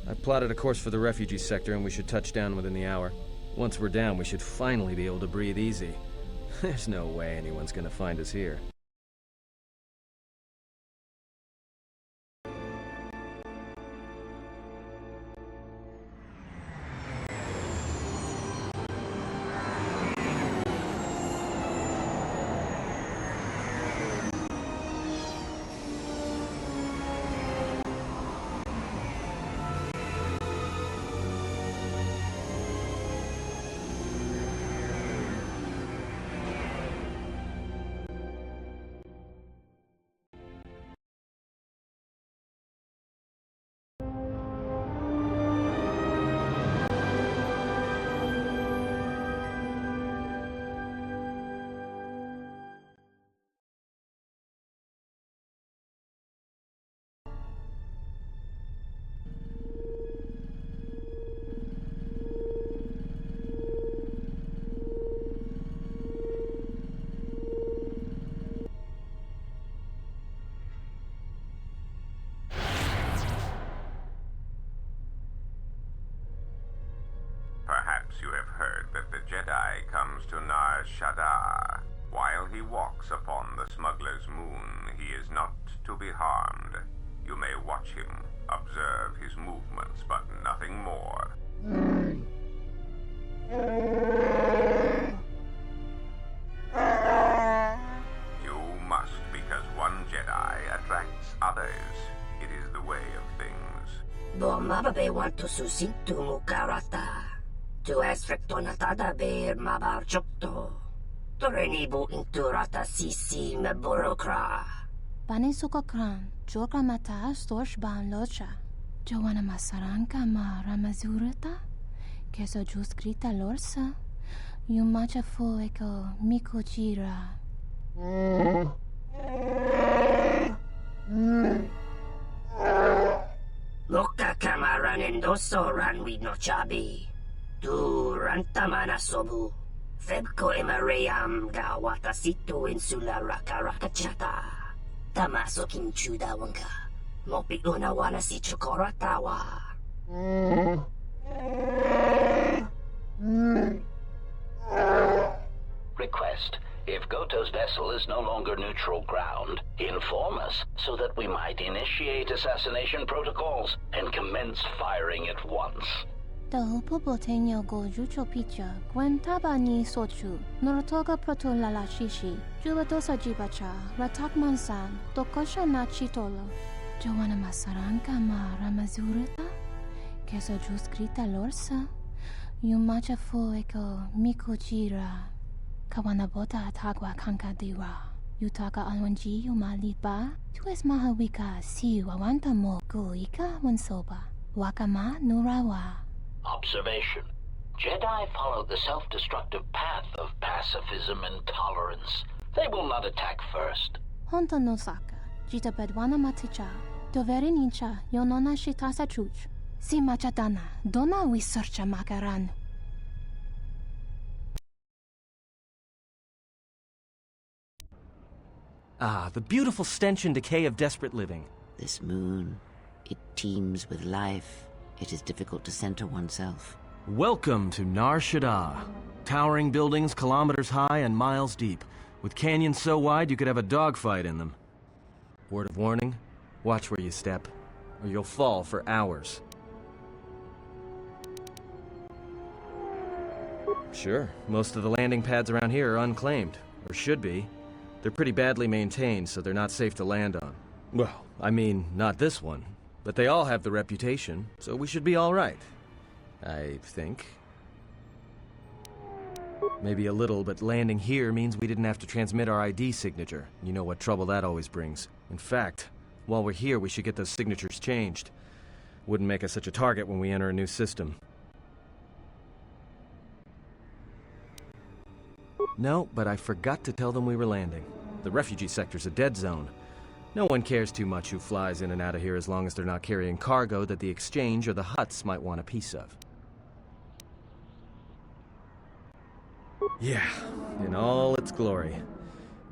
I've plotted a course for the refugee sector, and we should touch down within the hour. Once we're down, we should finally be able to breathe easy. There's no way anyone's going to find us here. Perhaps you have heard that the Jedi comes to Nar Shaddaa. While he walks upon the smuggler's moon, he is not to be harmed. You may watch him, observe his movements, but nothing more. You must, because one Jedi attracts others. It is the way of things. Bomababe want to susintu mukarata. Tu es rectonatada beer mabarchokto. Torenibu inturata sisi me burokra. Banisokokran, joka mata storch ban locha. Joana masaranka ma ramazurata. Keso juskrita lorsa. Yumacha fueko mikojira. Loka kamaran endoso ranwi no chabi. Tu rantamana sobu. Febko emareyam ga watasitu insula rakarakachata. Tamaso kinchuda wanka. Mopi una wana si chokoratawa. Request. If Goto's vessel is no longer neutral ground, inform us so that we might initiate assassination protocols and commence firing at once. The hupo boteño go jucho picha, guentaba ni sochu, norotoga proto lala shishi, jubadosa jibacha, ratak mansan, tokosha na chitolo. Joanna masaranka ma ramazurita, keso juskrita lorsa, yumacha fueko mikujira, kawanabota atagwa kankadiwa. Yutaka alwanji umalipa, tu es mahawika si wawanta mo guika wansoba, wakama nurawa. Observation. Jedi follow the self-destructive path of pacifism and tolerance. They will not attack first. Honta no saka, jita bedwana maticha, doveri nincha yonona shitasa chuch. Si machadana, dona we searcha makaran. Ah, the beautiful stench and decay of desperate living. This moon, it teems with life. It is difficult to center oneself. Welcome to Nar Shaddaa. Towering buildings kilometers high and miles deep, with canyons so wide you could have a dogfight in them. Word of warning, watch where you step, or you'll fall for hours. Sure, most of the landing pads around here are unclaimed, or should be. They're pretty badly maintained, so they're not safe to land on. Well, I mean, not this one. But they all have the reputation, so we should be all right. I think. Maybe a little, but landing here means we didn't have to transmit our ID signature. You know what trouble that always brings. In fact, while we're here, we should get those signatures changed. Wouldn't make us such a target when we enter a new system. No, but I forgot to tell them we were landing. The refugee sector's a dead zone. No one cares too much who flies in and out of here as long as they're not carrying cargo that the exchange or the Hutts might want a piece of. Yeah, in all its glory.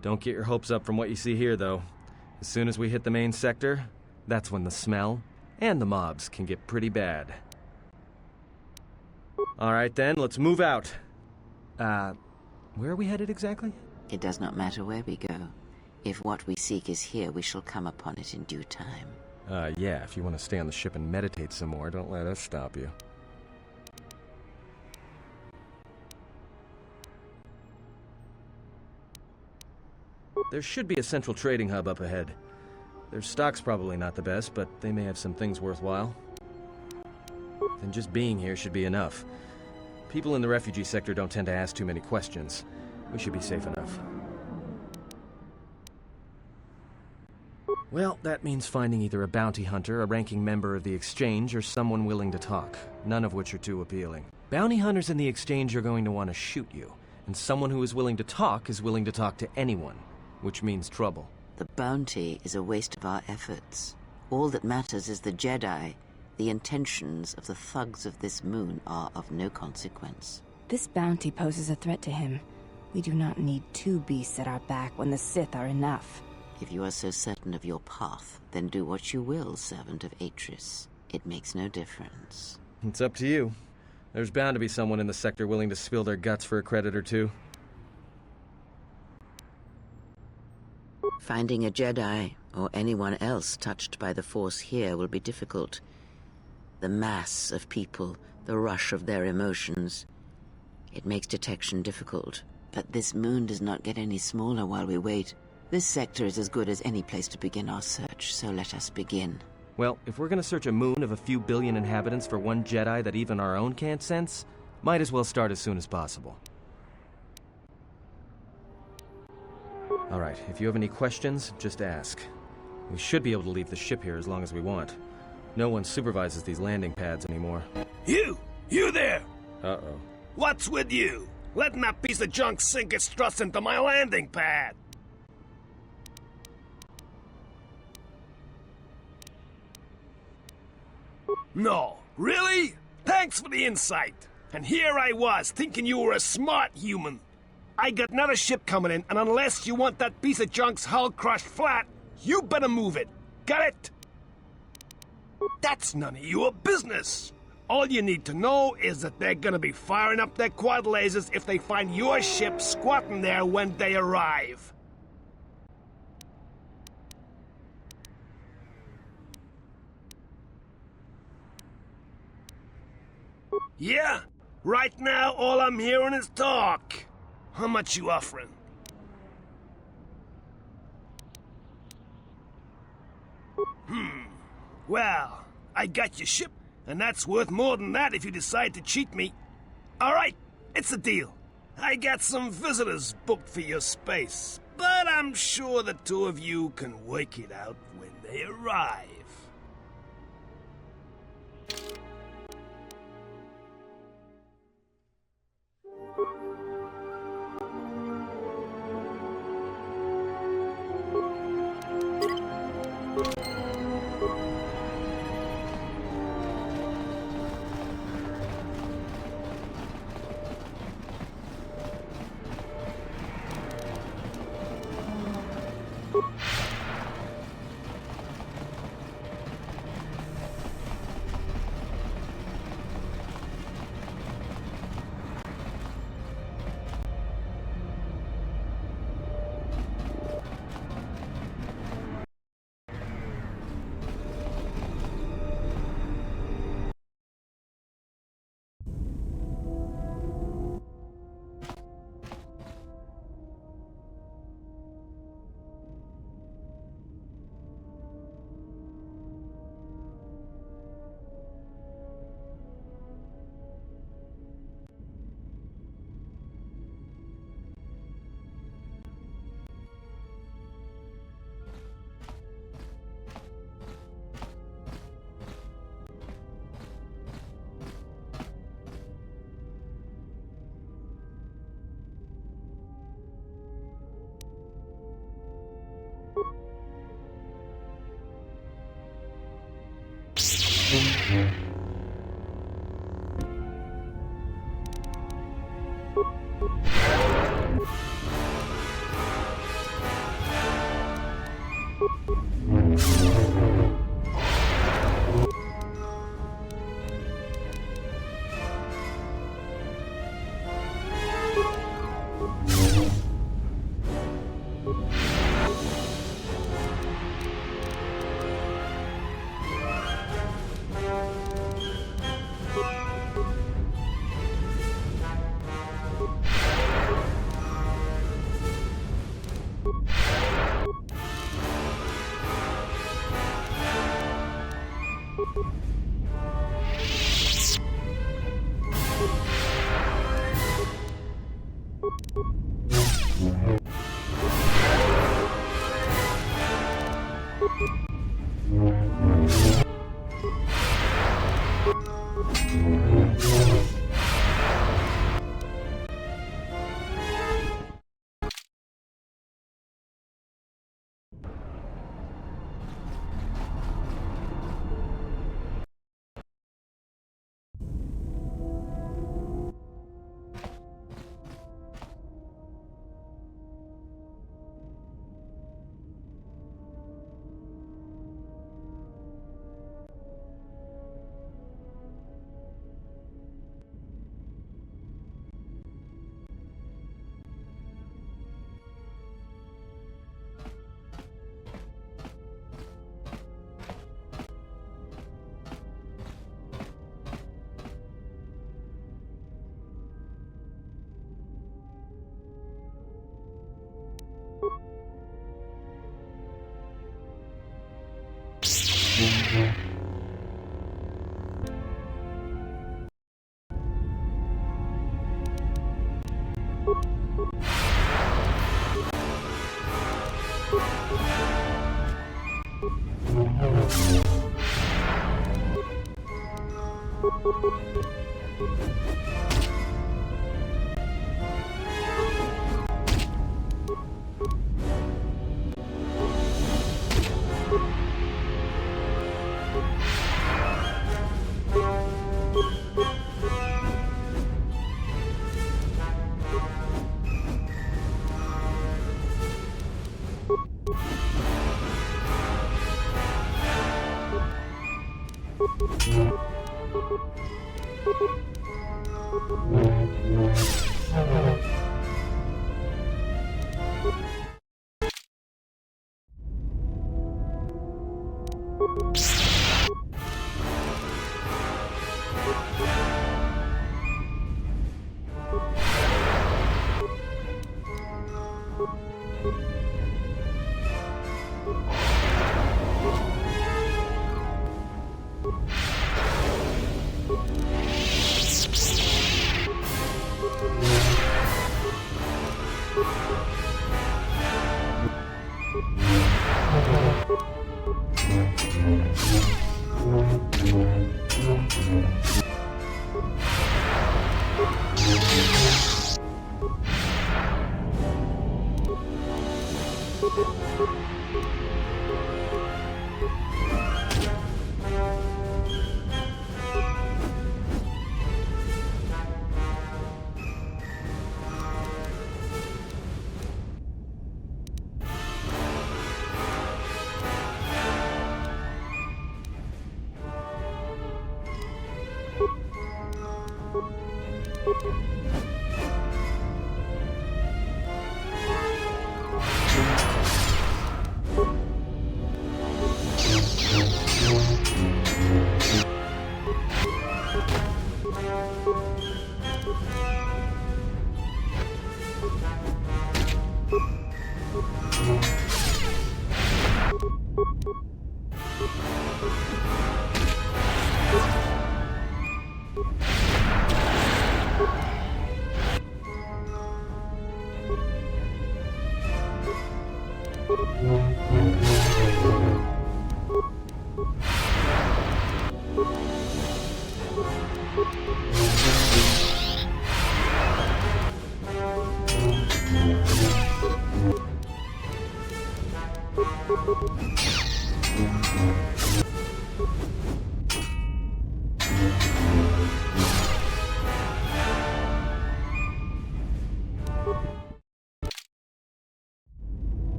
Don't get your hopes up from what you see here, though. As soon as we hit the main sector, that's when the smell and the mobs can get pretty bad. All right then, let's move out. Where are we headed exactly? It does not matter where we go. If what we seek is here, we shall come upon it in due time. Yeah, if you want to stay on the ship and meditate some more, don't let us stop you. There should be a central trading hub up ahead. Their stock's probably not the best, but they may have some things worthwhile. Then just being here should be enough. People in the refugee sector don't tend to ask too many questions. We should be safe enough. Well, that means finding either a bounty hunter, a ranking member of the Exchange, or someone willing to talk, none of which are too appealing. Bounty hunters in the Exchange are going to want to shoot you, and someone who is willing to talk to anyone, which means trouble. The bounty is a waste of our efforts. All that matters is the Jedi. The intentions of the thugs of this moon are of no consequence. This bounty poses a threat to him. We do not need two beasts at our back when the Sith are enough. If you are so certain of your path, then do what you will, servant of Atris. It makes no difference. It's up to you. There's bound to be someone in the sector willing to spill their guts for a credit or two. Finding a Jedi, or anyone else touched by the Force here, will be difficult. The mass of people, the rush of their emotions. It makes detection difficult. But this moon does not get any smaller while we wait. This sector is as good as any place to begin our search, so let us begin. Well, if we're gonna search a moon of a few billion inhabitants for one Jedi that even our own can't sense, might as well start as soon as possible. Alright, if you have any questions, just ask. We should be able to leave the ship here as long as we want. No one supervises these landing pads anymore. You there! Uh-oh. What's with you? Letting that piece of junk sink its struts into my landing pad! No, really? Thanks for the insight. And here I was, thinking you were a smart human. I got another ship coming in, and unless you want that piece of junk's hull crushed flat, you better move it. Got it? That's none of your business. All you need to know is that they're gonna be firing up their quad lasers if they find your ship squatting there when they arrive. Yeah? Right now, all I'm hearing is talk. How much you offering? Well, I got your ship, and that's worth more than that if you decide to cheat me. All right, it's a deal. I got some visitors booked for your space, but I'm sure the two of you can work it out when they arrive.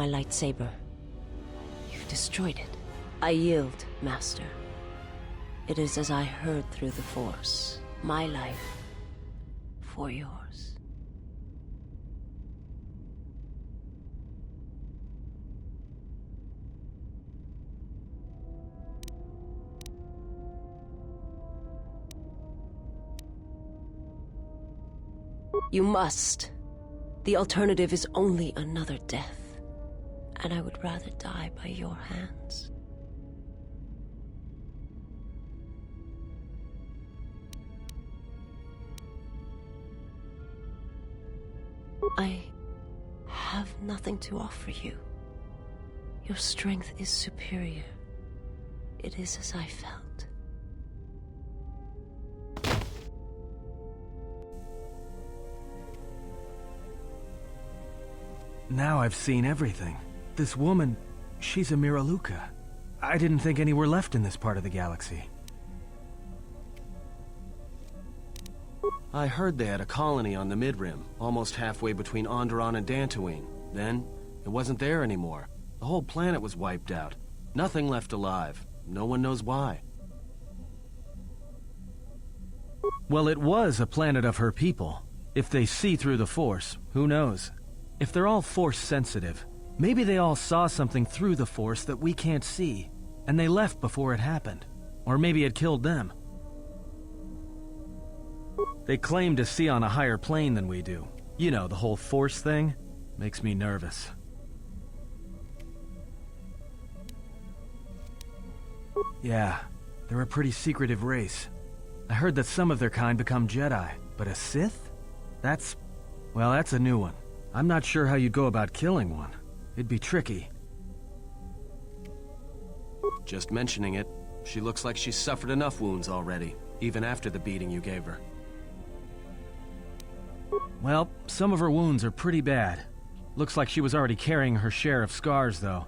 my lightsaber. You've destroyed it. I yield, Master. It is as I heard through the Force. My life for yours. You must. The alternative is only another death, and I would rather die by your hands. I have nothing to offer you. Your strength is superior. It is as I felt. Now I've seen everything. This woman, she's a Miraluka. I didn't think any were left in this part of the galaxy. I heard they had a colony on the Midrim, almost halfway between Onderon and Dantooine. Then, it wasn't there anymore. The whole planet was wiped out. Nothing left alive. No one knows why. Well, it was a planet of her people. If they see through the Force, who knows? If they're all Force-sensitive, maybe they all saw something through the Force that we can't see, and they left before it happened. Or maybe it killed them. They claim to see on a higher plane than we do. You know, the whole Force thing makes me nervous. Yeah, they're a pretty secretive race. I heard that some of their kind become Jedi, but a Sith? That's a new one. I'm not sure how you'd go about killing one. It'd be tricky. Just mentioning it, she looks like she's suffered enough wounds already, even after the beating you gave her. Well, some of her wounds are pretty bad. Looks like she was already carrying her share of scars, though.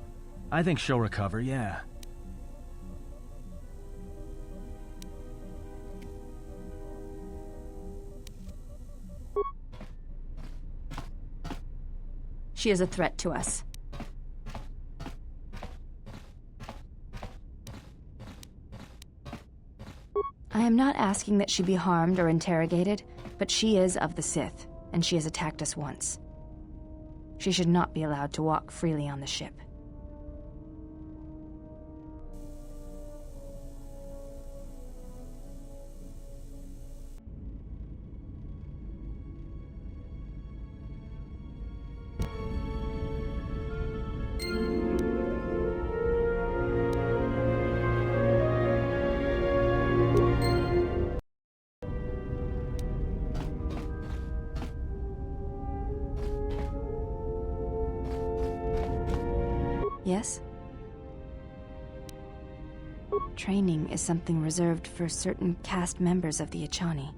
I think she'll recover, yeah. She is a threat to us. I am not asking that she be harmed or interrogated, but she is of the Sith, and she has attacked us once. She should not be allowed to walk freely on the ship. Yes? Training is something reserved for certain caste members of the Echani,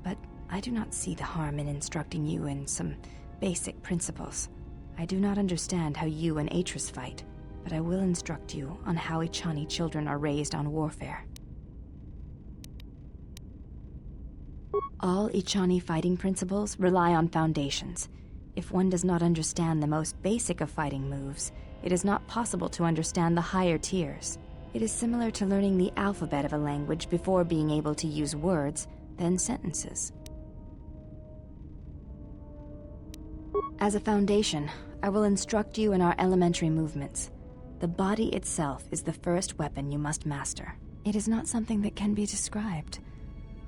but I do not see the harm in instructing you in some basic principles. I do not understand how you and Atris fight, but I will instruct you on how Echani children are raised on warfare. All Echani fighting principles rely on foundations. If one does not understand the most basic of fighting moves, it is not possible to understand the higher tiers. It is similar to learning the alphabet of a language before being able to use words, then sentences. As a foundation, I will instruct you in our elementary movements. The body itself is the first weapon you must master. It is not something that can be described.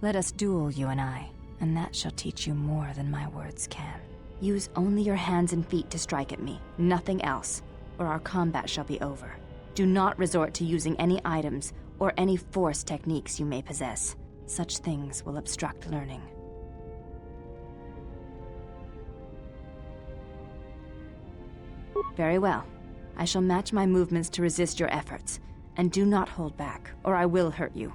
Let us duel, you and I, and that shall teach you more than my words can. Use only your hands and feet to strike at me, nothing else, or our combat shall be over. Do not resort to using any items or any force techniques you may possess. Such things will obstruct learning. Very well. I shall match my movements to resist your efforts, and do not hold back, or I will hurt you.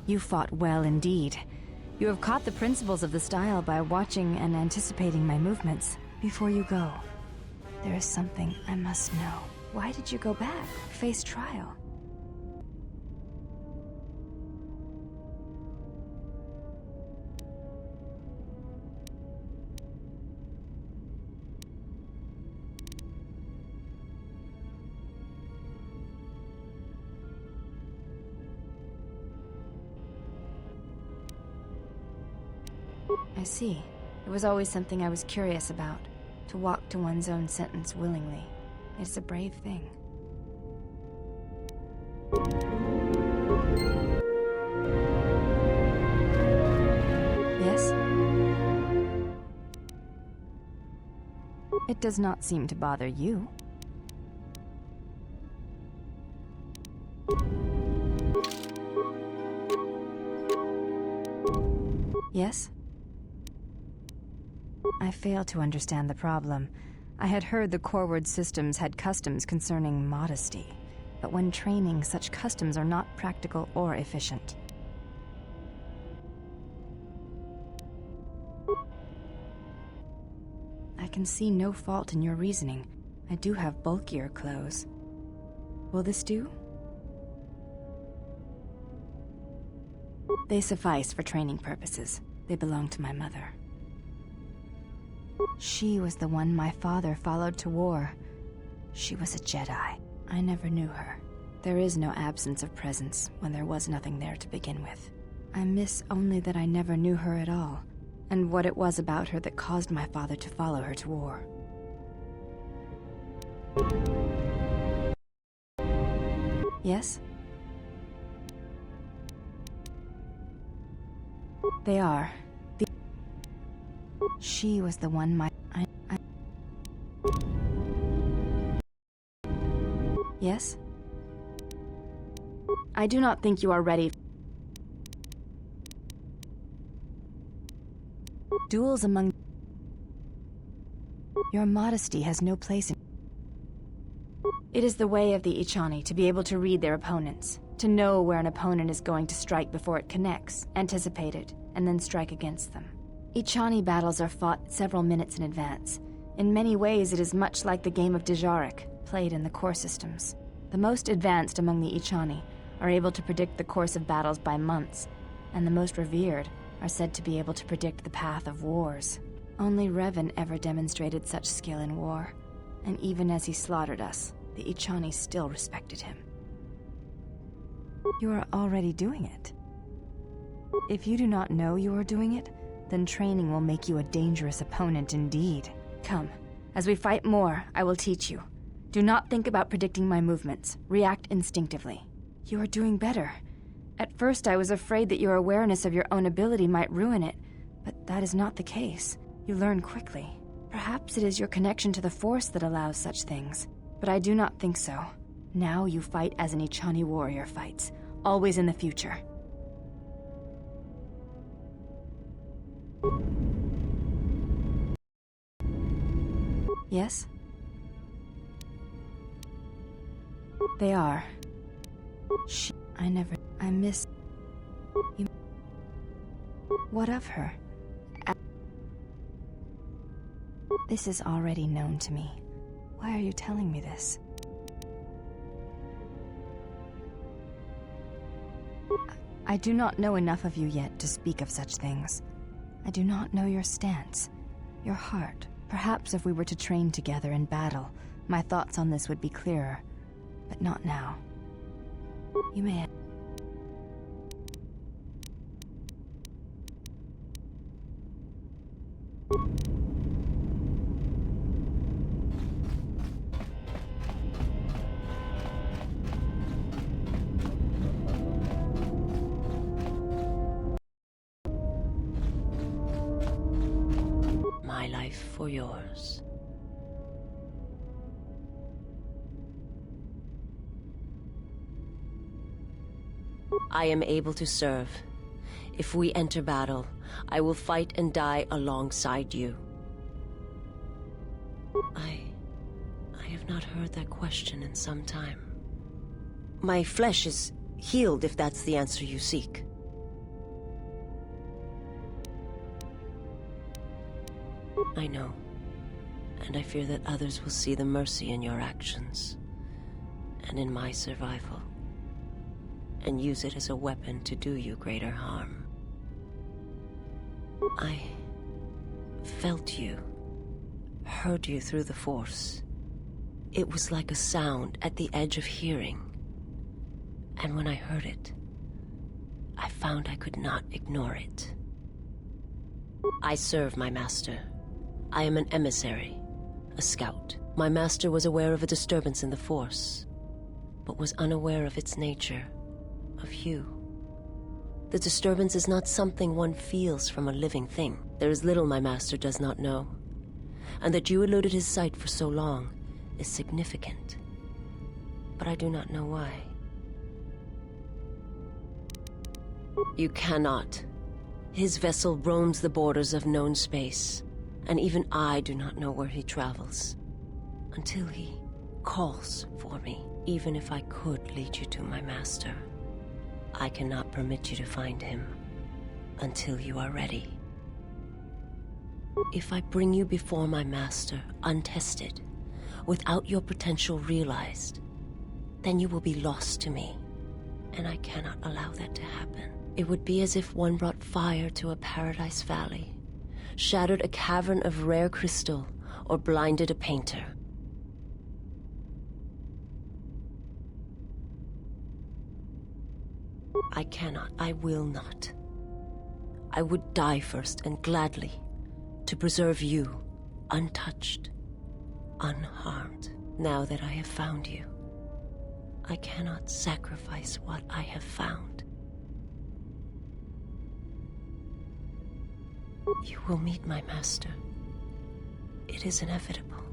You fought well indeed. You have caught the principles of the style by watching and anticipating my movements. Before you go, there is something I must know. Why did you go back, face trial? I see. It was always something I was curious about. To walk to one's own sentence willingly. It's a brave thing. Yes? It does not seem to bother you. Yes? I fail to understand the problem. I had heard the Corward systems had customs concerning modesty, but when training, such customs are not practical or efficient. I can see no fault in your reasoning. I do have bulkier clothes. Will this do? They suffice for training purposes. They belong to my mother. She was the one my father followed to war. She was a Jedi. I never knew her. There is no absence of presence when there was nothing there to begin with. I miss only that I never knew her at all, and what it was about her that caused my father to follow her to war. Yes? They are. She was the one Yes? I do not think you are ready. Duels among... Your modesty has no place in... It is the way of the Ichani to be able to read their opponents, to know where an opponent is going to strike before it connects, anticipate it, and then strike against them. Ichani battles are fought several minutes in advance. In many ways, it is much like the game of Dejarik, played in the core systems. The most advanced among the Ichani are able to predict the course of battles by months, and the most revered are said to be able to predict the path of wars. Only Revan ever demonstrated such skill in war, and even as he slaughtered us, the Ichani still respected him. You are already doing it. If you do not know you are doing it, then training will make you a dangerous opponent indeed. Come, as we fight more, I will teach you. Do not think about predicting my movements. React instinctively. You are doing better. At first I was afraid that your awareness of your own ability might ruin it, but that is not the case. You learn quickly. Perhaps it is your connection to the Force that allows such things, but I do not think so. Now you fight as an Ichani warrior fights, always in the future. Yes? They are. I miss... You... What of her? This is already known to me. Why are you telling me this? I do not know enough of you yet to speak of such things. I do not know your stance, your heart. Perhaps if we were to train together in battle, my thoughts on this would be clearer. But not now. You may... My life for yours. I am able to serve. If we enter battle, I will fight and die alongside you. I have not heard that question in some time. My flesh is healed, if that's the answer you seek. I know, and I fear that others will see the mercy in your actions, and in my survival, and use it as a weapon to do you greater harm. I felt you, heard you through the Force. It was like a sound at the edge of hearing, and when I heard it, I found I could not ignore it. I serve my master. I am an emissary, a scout. My master was aware of a disturbance in the Force, but was unaware of its nature, of you. The disturbance is not something one feels from a living thing. There is little my master does not know, and that you eluded his sight for so long is significant, but I do not know why. You cannot. His vessel roams the borders of known space, and even I do not know where he travels, until he calls for me. Even if I could lead you to my master, I cannot permit you to find him until you are ready. If I bring you before my master untested, without your potential realized, then you will be lost to me, and I cannot allow that to happen. It would be as if one brought fire to a paradise valley, shattered a cavern of rare crystal, or blinded a painter. I cannot, I will not. I would die first, and gladly, to preserve you, untouched, unharmed. Now that I have found you, I cannot sacrifice what I have found. You will meet my master. It is inevitable.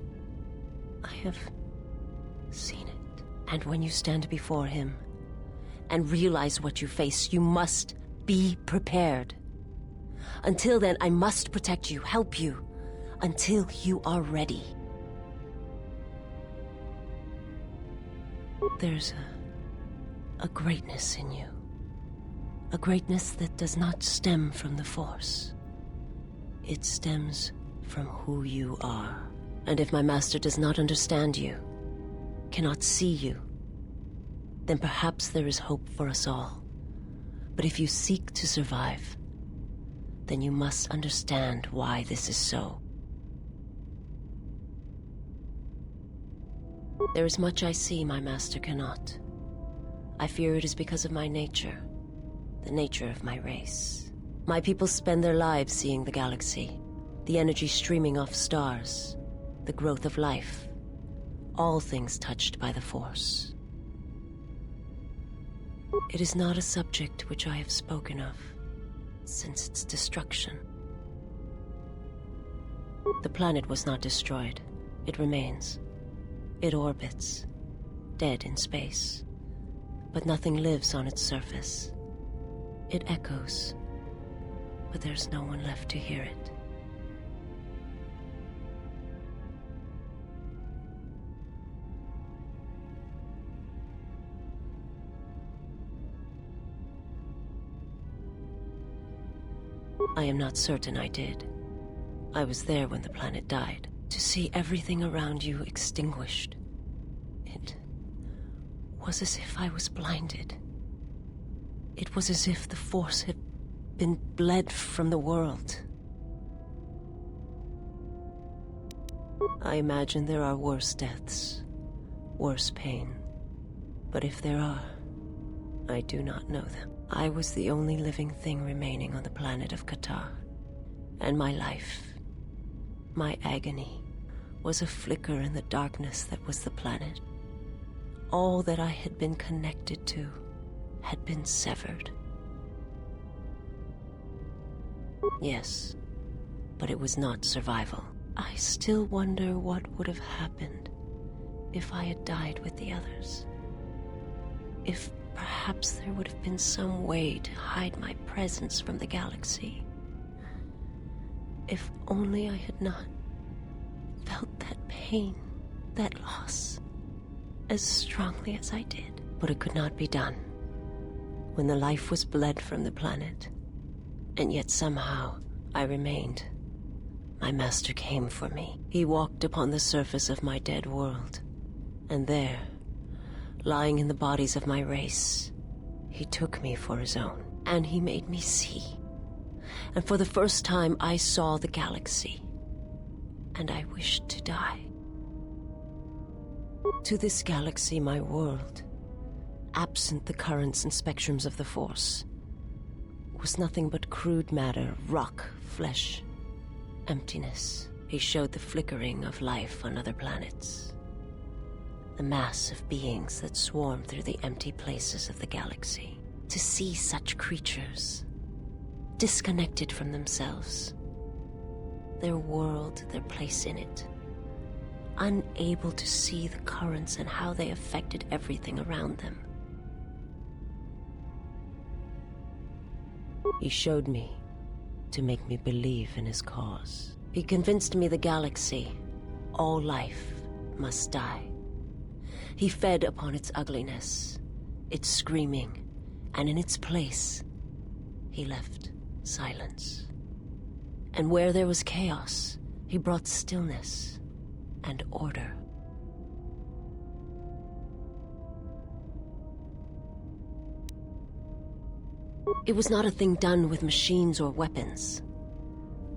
I have seen it. And when you stand before him and realize what you face, you must be prepared. Until then, I must protect you, help you, until you are ready. There's a greatness in you. A greatness that does not stem from the Force. It stems from who you are. And if my master does not understand you, cannot see you, then perhaps there is hope for us all. But if you seek to survive, then you must understand why this is so. There is much I see my master cannot. I fear it is because of my nature, the nature of my race. My people spend their lives seeing the galaxy, the energy streaming off stars, the growth of life, all things touched by the Force. It is not a subject which I have spoken of since its destruction. The planet was not destroyed. It remains. It orbits, dead in space. But nothing lives on its surface. It echoes, but there's no one left to hear it. I am not certain I did. I was there when the planet died. To see everything around you extinguished. It was as if I was blinded. It was as if the Force had been bled from the world. I imagine there are worse deaths, worse pain. But if there are, I do not know them. I was the only living thing remaining on the planet of Qatar, and my life, my agony, was a flicker in the darkness that was the planet. All that I had been connected to had been severed. Yes, but it was not survival. I still wonder what would have happened if I had died with the others. If perhaps there would have been some way to hide my presence from the galaxy. If only I had not felt that pain, that loss, as strongly as I did. But it could not be done. When the life was bled from the planet, and yet somehow I remained. My master came for me. He walked upon the surface of my dead world, and there, lying in the bodies of my race, he took me for his own, and he made me see. And for the first time I saw the galaxy, and I wished to die. To this galaxy, my world, absent the currents and spectrums of the Force, was nothing but crude matter, rock, flesh, emptiness. He showed the flickering of life on other planets, the mass of beings that swarm through the empty places of the galaxy. To see such creatures, disconnected from themselves, their world, their place in it, unable to see the currents and how they affected everything around them. He showed me to make me believe in his cause. He convinced me the galaxy, all life, must die. He fed upon its ugliness, its screaming, and in its place, he left silence. And where there was chaos, he brought stillness and order. It was not a thing done with machines or weapons.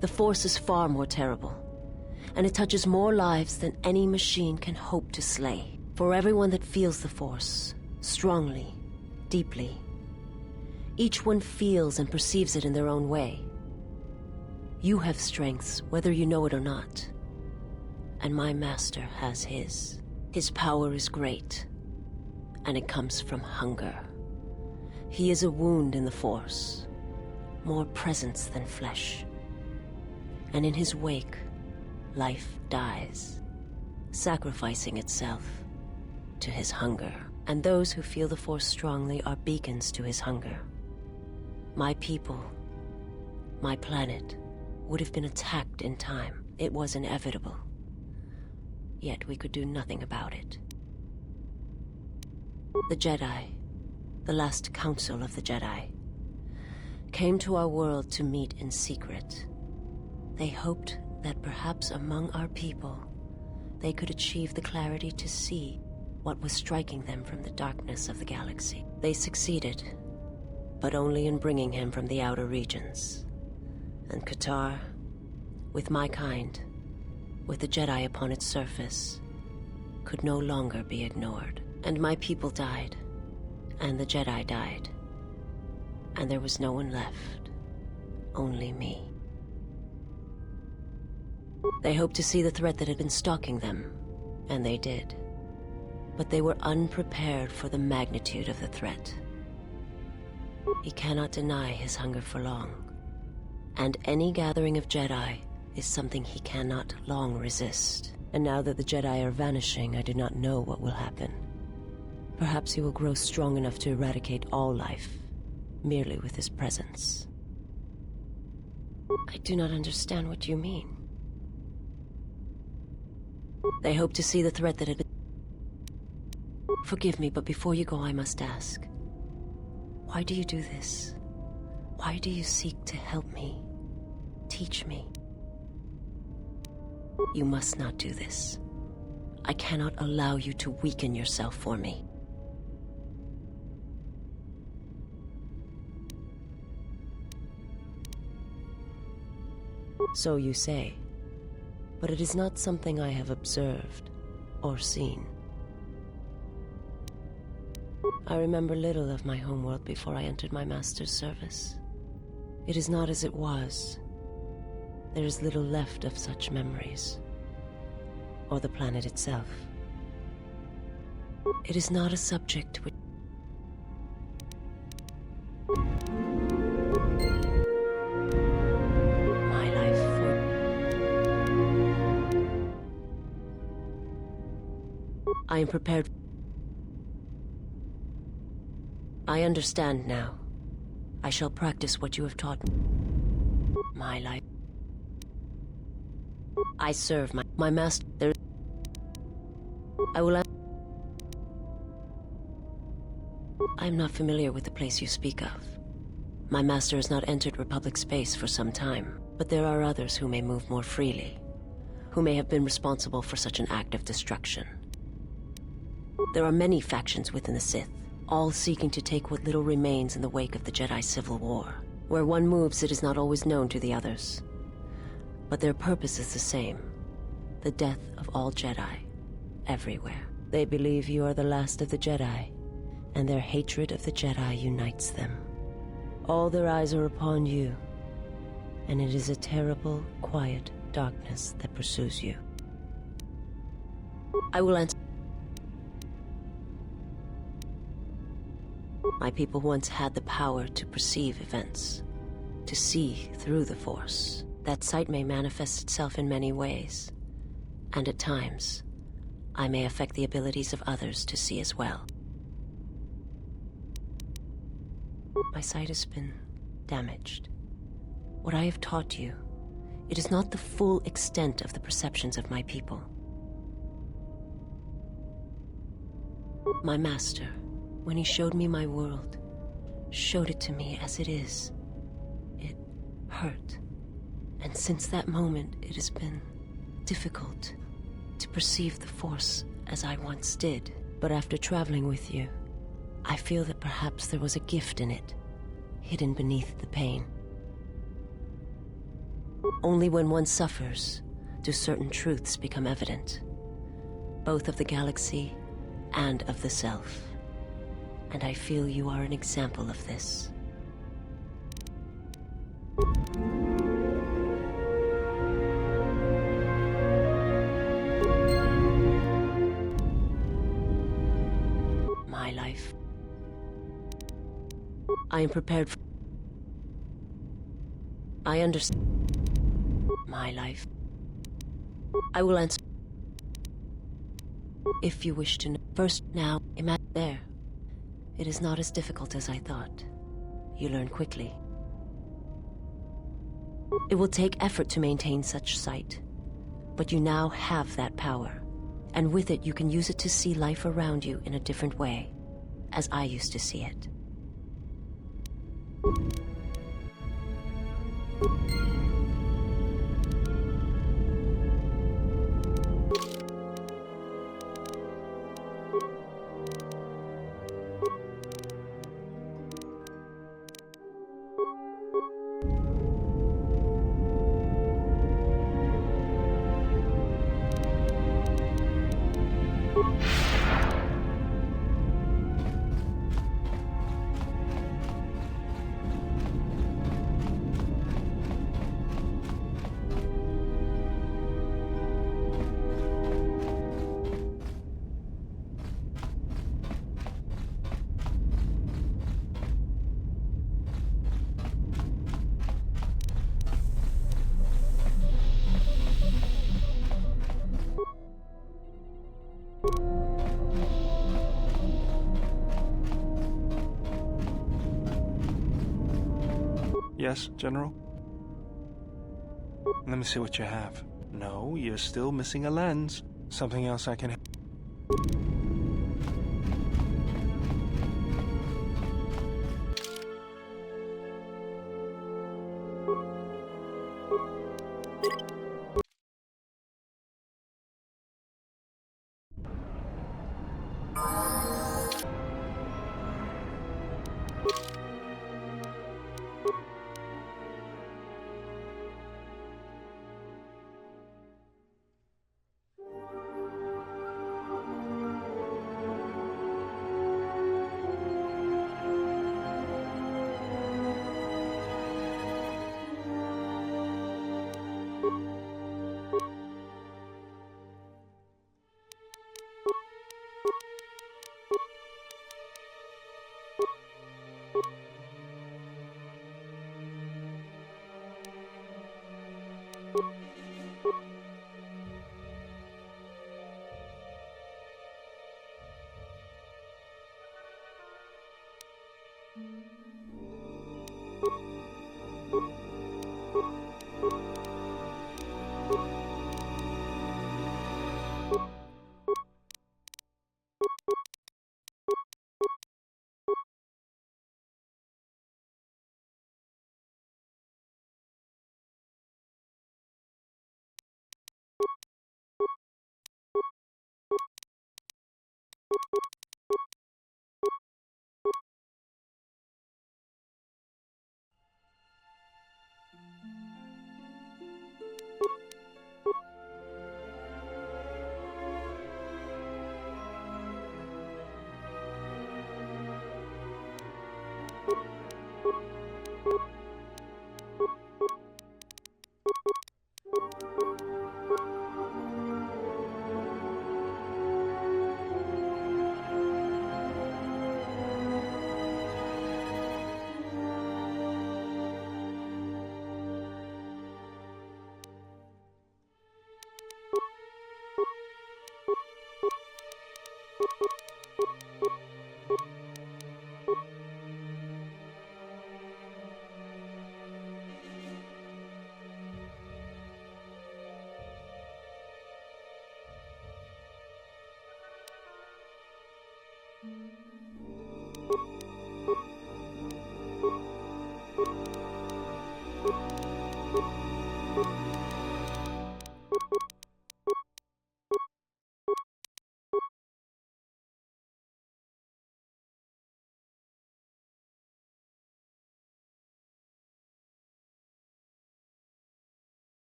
The Force is far more terrible, and it touches more lives than any machine can hope to slay. For everyone that feels the Force, strongly, deeply, each one feels and perceives it in their own way. You have strengths, whether you know it or not, and my master has his. His power is great, and it comes from hunger. He is a wound in the Force, more presence than flesh. And in his wake, life dies, sacrificing itself to his hunger. And those who feel the Force strongly are beacons to his hunger. My people, my planet, would have been attacked in time. It was inevitable. Yet we could do nothing about it. The Jedi, the last council of the Jedi, came to our world to meet in secret. They hoped that perhaps among our people, they could achieve the clarity to see what was striking them from the darkness of the galaxy. They succeeded, but only in bringing him from the outer regions. And Qatar, with my kind, with the Jedi upon its surface, could no longer be ignored. And my people died, and the Jedi died, and there was no one left, only me. They hoped to see the threat that had been stalking them, and they did. But they were unprepared for the magnitude of the threat. He cannot deny his hunger for long, and any gathering of Jedi is something he cannot long resist. And now that the Jedi are vanishing, I do not know what will happen. Perhaps he will grow strong enough to eradicate all life, merely with his presence. I do not understand what you mean. They hope to see the threat that had been... Forgive me, but before you go, I must ask. Why do you do this? Why do you seek to help me? Teach me? You must not do this. I cannot allow you to weaken yourself for me. So you say, but it is not something I have observed or seen. I remember little of my homeworld before I entered my master's service. It is not as it was. There is little left of such memories, or the planet itself. It is not a subject which... my life for... I am prepared... I understand now. I shall practice what you have taught me. My life. I serve my master. I will. I am not familiar with the place you speak of. My master has not entered Republic space for some time, but there are others who may move more freely, who may have been responsible for such an act of destruction. There are many factions within the Sith, all seeking to take what little remains in the wake of the Jedi Civil War. Where one moves, it is not always known to the others. But their purpose is the same. The death of all Jedi, everywhere. They believe you are the last of the Jedi, and their hatred of the Jedi unites them. All their eyes are upon you, and it is a terrible, quiet darkness that pursues you. I will answer. My people once had the power to perceive events, to see through the Force. That sight may manifest itself in many ways, and at times, I may affect the abilities of others to see as well. My sight has been damaged. What I have taught you, it is not the full extent of the perceptions of my people. My master, when he showed me my world, showed it to me as it is. It hurt. And since that moment, it has been difficult to perceive the Force as I once did. But after traveling with you, I feel that perhaps there was a gift in it, hidden beneath the pain. Only when one suffers do certain truths become evident, both of the galaxy and of the self. And I feel you are an example of this. My life. I am prepared for... I understand. My life. I will answer. If you wish to know. First, now, imagine there. It is not as difficult as I thought. You learn quickly. It will take effort to maintain such sight, but you now have that power, and with it you can use it to see life around you in a different way, as I used to see it. Yes, General? Let me see what you have. No, you're still missing a lens. Something else I can...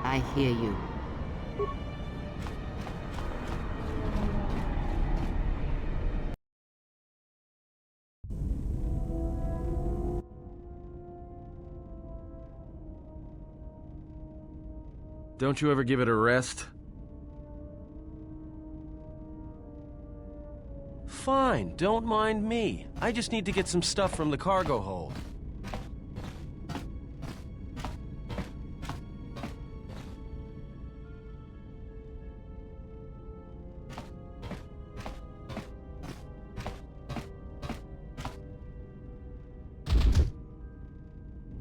I hear you. Don't you ever give it a rest? Fine, don't mind me. I just need to get some stuff from the cargo hold.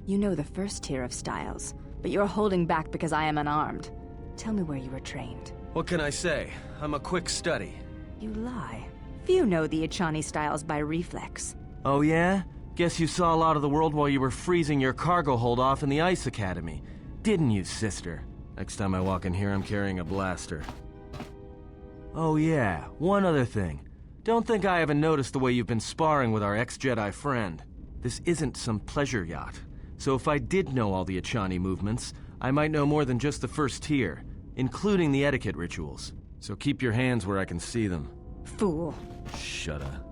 You know the first tier of styles, but you're holding back because I am unarmed. Tell me where you were trained. What can I say? I'm a quick study. You lie. Few know the Echani styles by reflex. Oh yeah? Guess you saw a lot of the world while you were freezing your cargo hold off in the Ice Academy. Didn't you, sister? Next time I walk in here, I'm carrying a blaster. Oh yeah, one other thing. Don't think I haven't noticed the way you've been sparring with our ex-Jedi friend. This isn't some pleasure yacht. So if I did know all the Echani movements, I might know more than just the first tier, including the etiquette rituals. So keep your hands where I can see them. Fool. Shut up.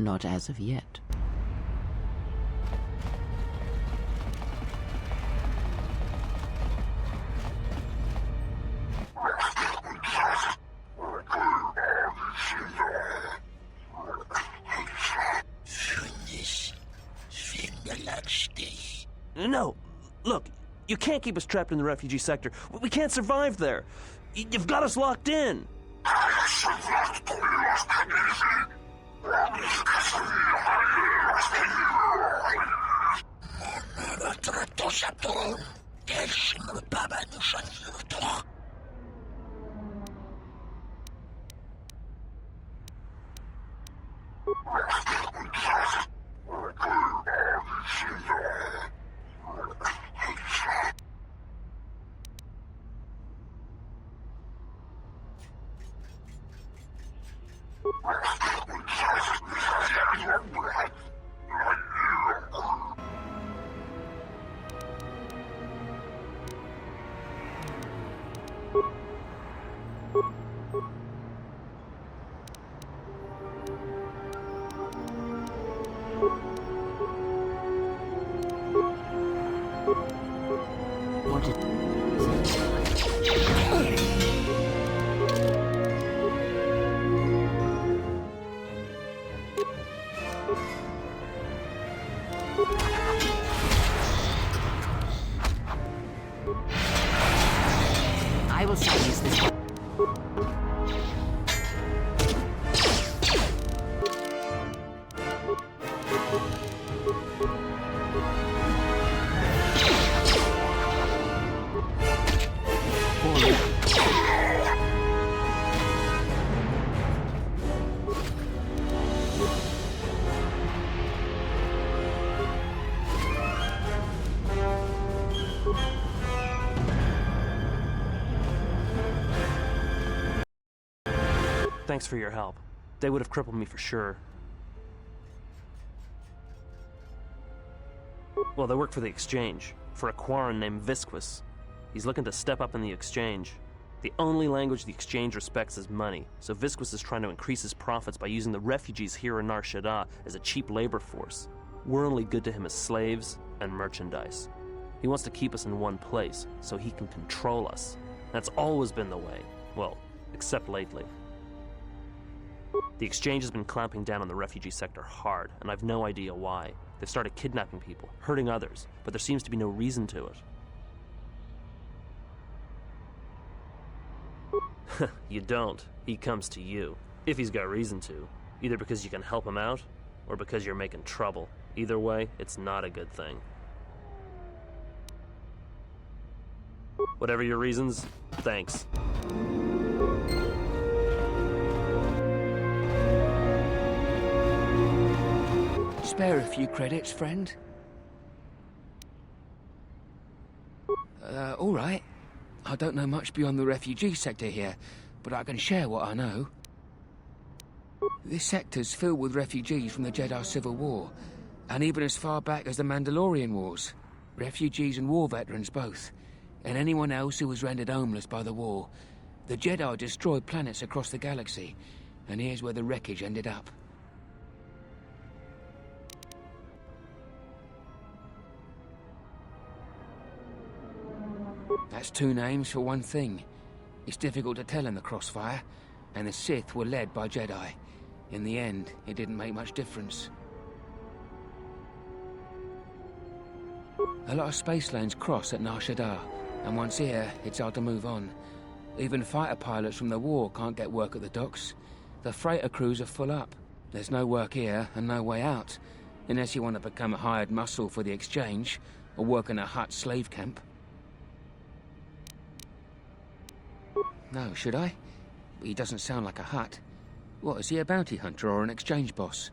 Not as of yet. No, look, you can't keep us trapped in the refugee sector. We can't survive there. You've got us locked in. I will silence this one. Thanks for your help. They would have crippled me for sure. Well, they work for the Exchange, for a Quarren named Visquis. He's looking to step up in the Exchange. The only language the Exchange respects is money, so Visquis is trying to increase his profits by using the refugees here in Nar Shaddaa as a cheap labor force. We're only good to him as slaves and merchandise. He wants to keep us in one place, so he can control us. That's always been the way. Well, except lately. The Exchange has been clamping down on the refugee sector hard, and I've no idea why. They've started kidnapping people, hurting others, but there seems to be no reason to it. You don't. He comes to you. If he's got reason to. Either because you can help him out, or because you're making trouble. Either way, it's not a good thing. Whatever your reasons, thanks. Spare a few credits, friend? All right. I don't know much beyond the refugee sector here, but I can share what I know. This sector's filled with refugees from the Jedi Civil War, and even as far back as the Mandalorian Wars. Refugees and war veterans both, and anyone else who was rendered homeless by the war. The Jedi destroyed planets across the galaxy, and here's where the wreckage ended up. That's two names for one thing. It's difficult to tell in the crossfire, and the Sith were led by Jedi. In the end, it didn't make much difference. A lot of space lanes cross at Nar Shaddaa, and once here, it's hard to move on. Even fighter pilots from the war can't get work at the docks. The freighter crews are full up. There's no work here and no way out, unless you want to become a hired muscle for the Exchange, or work in a Hutt slave camp. No, should I? He doesn't sound like a Hutt. What, is he a bounty hunter or an Exchange boss?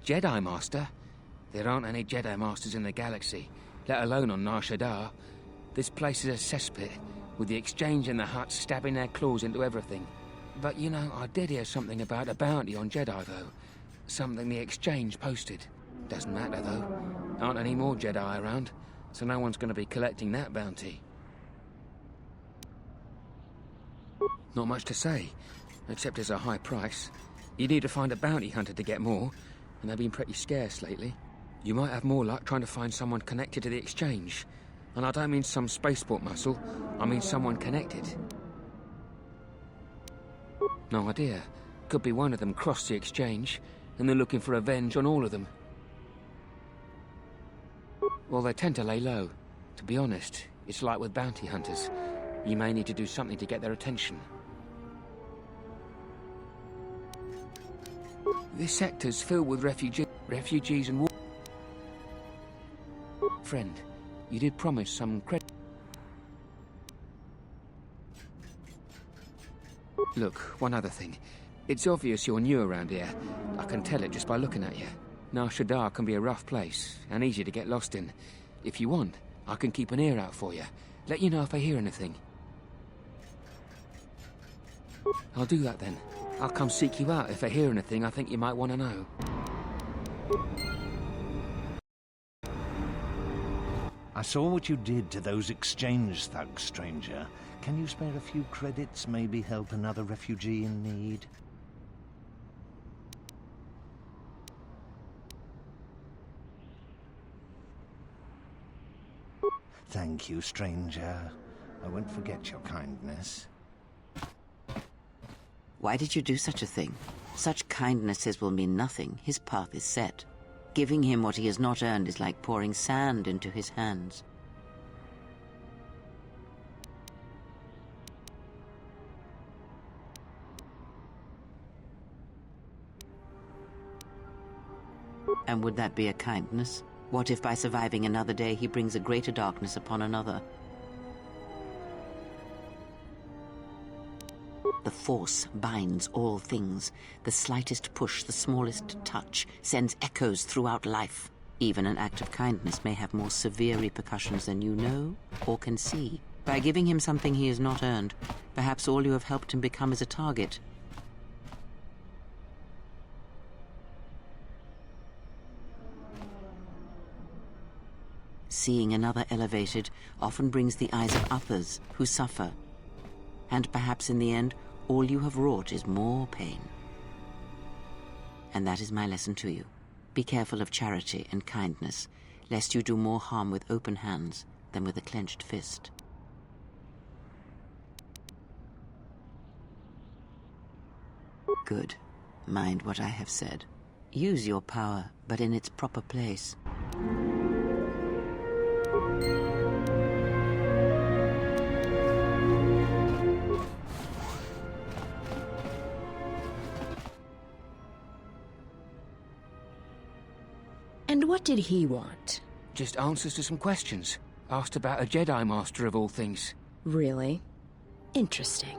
Jedi Master? There aren't any Jedi Masters in the galaxy, let alone on Nar Shaddaa. This place is a cesspit, with the Exchange and the Hutts stabbing their claws into everything. But, you know, I did hear something about a bounty on Jedi, though. Something the Exchange posted. Doesn't matter, though. Aren't any more Jedi around, so no one's going to be collecting that bounty. Not much to say, except it's a high price. You need to find a bounty hunter to get more, and they've been pretty scarce lately. You might have more luck trying to find someone connected to the Exchange. And I don't mean some spaceport muscle, I mean someone connected. No idea. Could be one of them crossed the Exchange, and they're looking for revenge on all of them. Well, they tend to lay low. To be honest, it's like with bounty hunters. You may need to do something to get their attention. This sector's filled with refugees and war... Friend, you did promise some credit. Look, one other thing. It's obvious you're new around here. I can tell it just by looking at you. Nar Shaddaa can be a rough place, and easy to get lost in. If you want, I can keep an ear out for you. Let you know if I hear anything. I'll do that then. I'll come seek you out if I hear anything I think you might want to know. I saw what you did to those Exchange thugs, stranger. Can you spare a few credits, maybe help another refugee in need? Thank you, stranger. I won't forget your kindness. Why did you do such a thing? Such kindnesses will mean nothing. His path is set. Giving him what he has not earned is like pouring sand into his hands. And would that be a kindness? What if by surviving another day he brings a greater darkness upon another? The Force binds all things. The slightest push, the smallest touch, sends echoes throughout life. Even an act of kindness may have more severe repercussions than you know or can see. By giving him something he has not earned, perhaps all you have helped him become is a target. Seeing another elevated often brings the eyes of others who suffer. And perhaps in the end, all you have wrought is more pain. And that is my lesson to you. Be careful of charity and kindness, lest you do more harm with open hands than with a clenched fist. Good. Mind what I have said. Use your power, but in its proper place. And what did he want? Just answers to some questions. Asked about a Jedi Master of all things. Really? Interesting.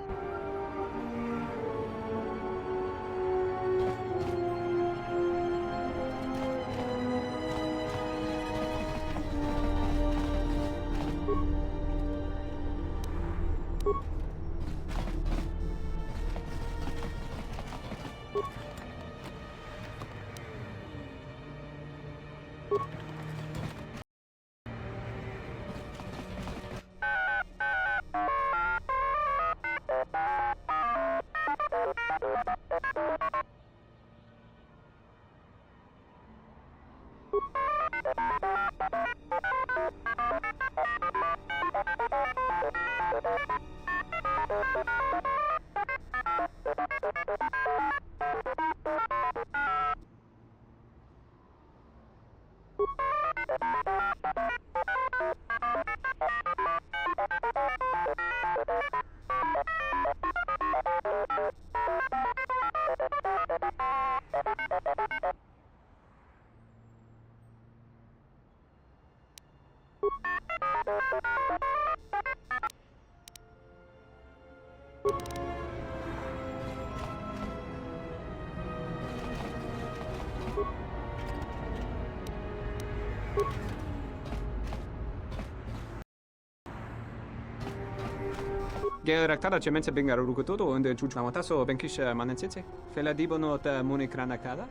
Geraktada cemense bengar rukutoto und chuchmataso benkish manensitse. Fela dibono ta munikranakada.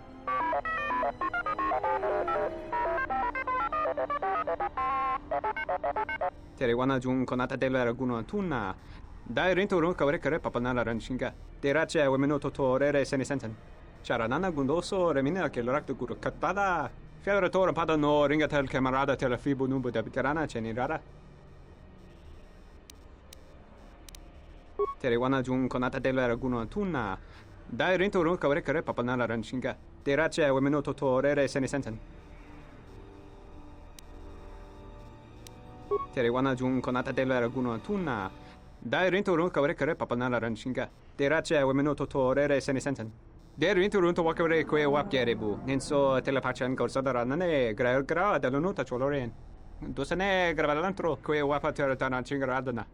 Terewana jun konata della raguno tunna. Dai rento ron kawrekare papanala ranshinga. Terache wemeno totorere senisensen. Charanana gundoso remina che l'orakto guru katada. Fiadoratore pada no ringatel camarada tela fibo numbo da bicarana cenirara. Terewana jun konata della raguno tunna. Dai rento ron kawrekare papanala ranshinga. Terache wemeno totorere senisensen. Terewana jun konata della raguno tunna. Dai rento ron kawrekare papanala ranshinga. Terache wemeno totorere senisensen. Der rento ron to wakare kwe wapgerebu. Nenso telepachan gorsada nane gra dall'onuta choloren. Dosane gravalantro kwe wapater tanachingaradana.